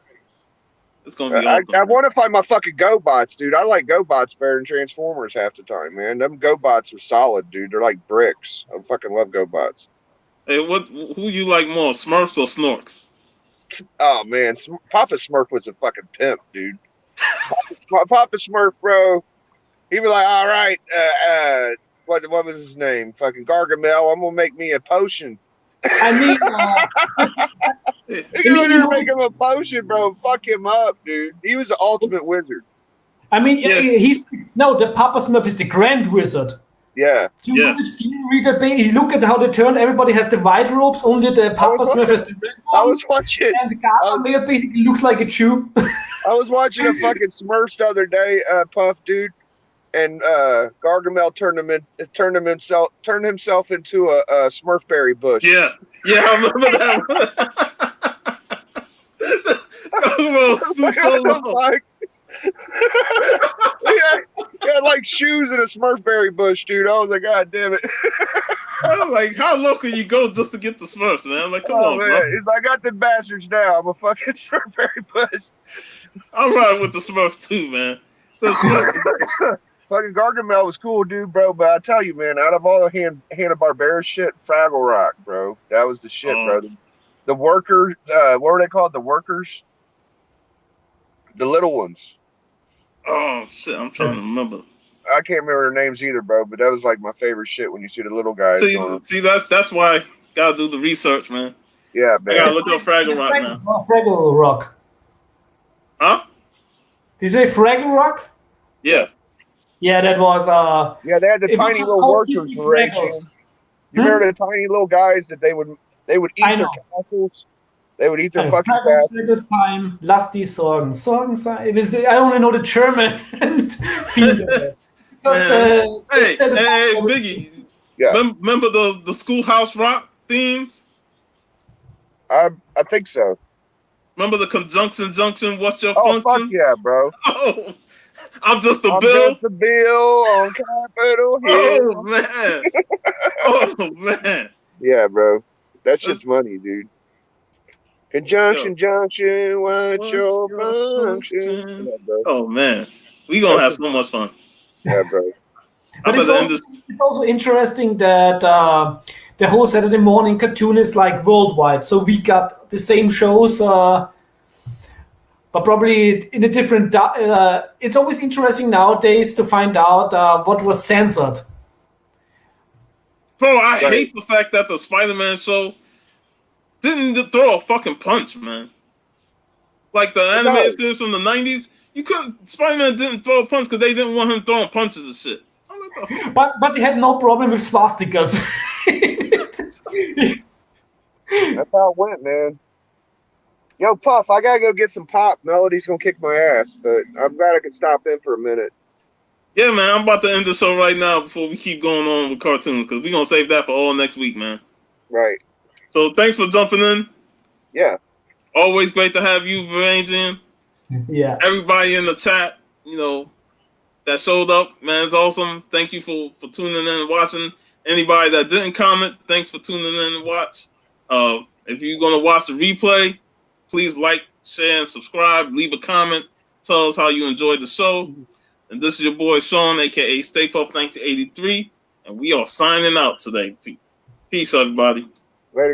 It's gonna be awesome. I want to find my fucking GoBots, dude. I like GoBots better than Transformers half the time, man. Them GoBots are solid, dude. They're like bricks. I fucking love GoBots. Hey, who you like more, Smurfs or Snorks? Oh man, Papa Smurf was a fucking pimp, dude. Papa Smurf, bro. He was like, all right, what was his name? Fucking Gargamel. I'm gonna make me a potion. I mean, Go in there and make him a potion, bro. Fuck him up, dude. He was the ultimate wizard. I mean, the Papa Smurf is the Grand Wizard. Yeah. You look at how they turn. Everybody has the white robes. Only the Papa Smurf has the red one. I was watching. And the Gargamel basically looks like a Jew. I was watching a fucking Smurfs the other day, Puff, dude, and Gargamel turned himself into a Smurfberry bush. Yeah, I remember that one. Gargamel stooped so low. He had like shoes in a Smurfberry bush, dude. I was like, God damn it. I'm like, how low can you go just to get the Smurfs, man? I'm like, come on, man. bro. He's like, I got the bastards now. I'm a fucking Smurfberry bush. I'm riding with the Smurfs too, man. Fucking Gargamel was cool, dude, bro. But I tell you, man, out of all the Hanna-Barbera shit, Fraggle Rock, bro, that was the shit, bro. The workers, what were they called? The workers, the little ones. Oh shit, I'm trying to remember. I can't remember their names either, bro. But that was like my favorite shit when you see the little guys. See, that's why gotta do the research, man. Yeah, man. I gotta look up Fraggle Rock now. Fraggle Rock. Huh? Did you say Fraggle Rock? Yeah. Yeah, that was yeah, they had the tiny little workers for racing. You remember the tiny little guys that they would eat their castles? They would eat their fucking castles. Time, lass die Sorgen. Sorgen sein. I only know the German. Hey, Biggie. Yeah. Remember the Schoolhouse Rock themes? I think so. Remember the conjunction junction? What's your function? Fuck yeah, bro. Oh, I'm just a bill. Just a bill on Capitol Hill. Oh man. Yeah, bro. That's just money, dude. Conjunction, junction, what's your function? Yeah, oh man, we gonna have so much fun. Yeah, bro. But it's also interesting that the whole Saturday morning cartoon is like worldwide. So we got the same shows, but probably in a different. It's always interesting nowadays to find out what was censored. Bro, I hate the fact that the Spider-Man show didn't throw a fucking punch, man. Like the animated series from the 90s, Spider-Man didn't throw a punch because they didn't want him throwing punches and shit. But they had no problem with swastikas. That's how it went, man. Yo, Puff, I gotta go get some pop. Melody's gonna kick my ass, but I'm glad I could stop in for a minute. Yeah, man, I'm about to end the show right now before we keep going on with cartoons because we're gonna save that for all next week, man. Right. So thanks for jumping in. Yeah. Always great to have you, Varangian. Yeah. Everybody in the chat, that showed up, man, it's awesome. Thank you for tuning in and watching. Anybody that didn't comment, thanks for tuning in and watch. If you're gonna watch the replay, please like, share, and subscribe. Leave a comment. Tell us how you enjoyed the show. And this is your boy Sean, aka Stay Puft 1983, and we are signing out today. Peace, everybody. Later, guys.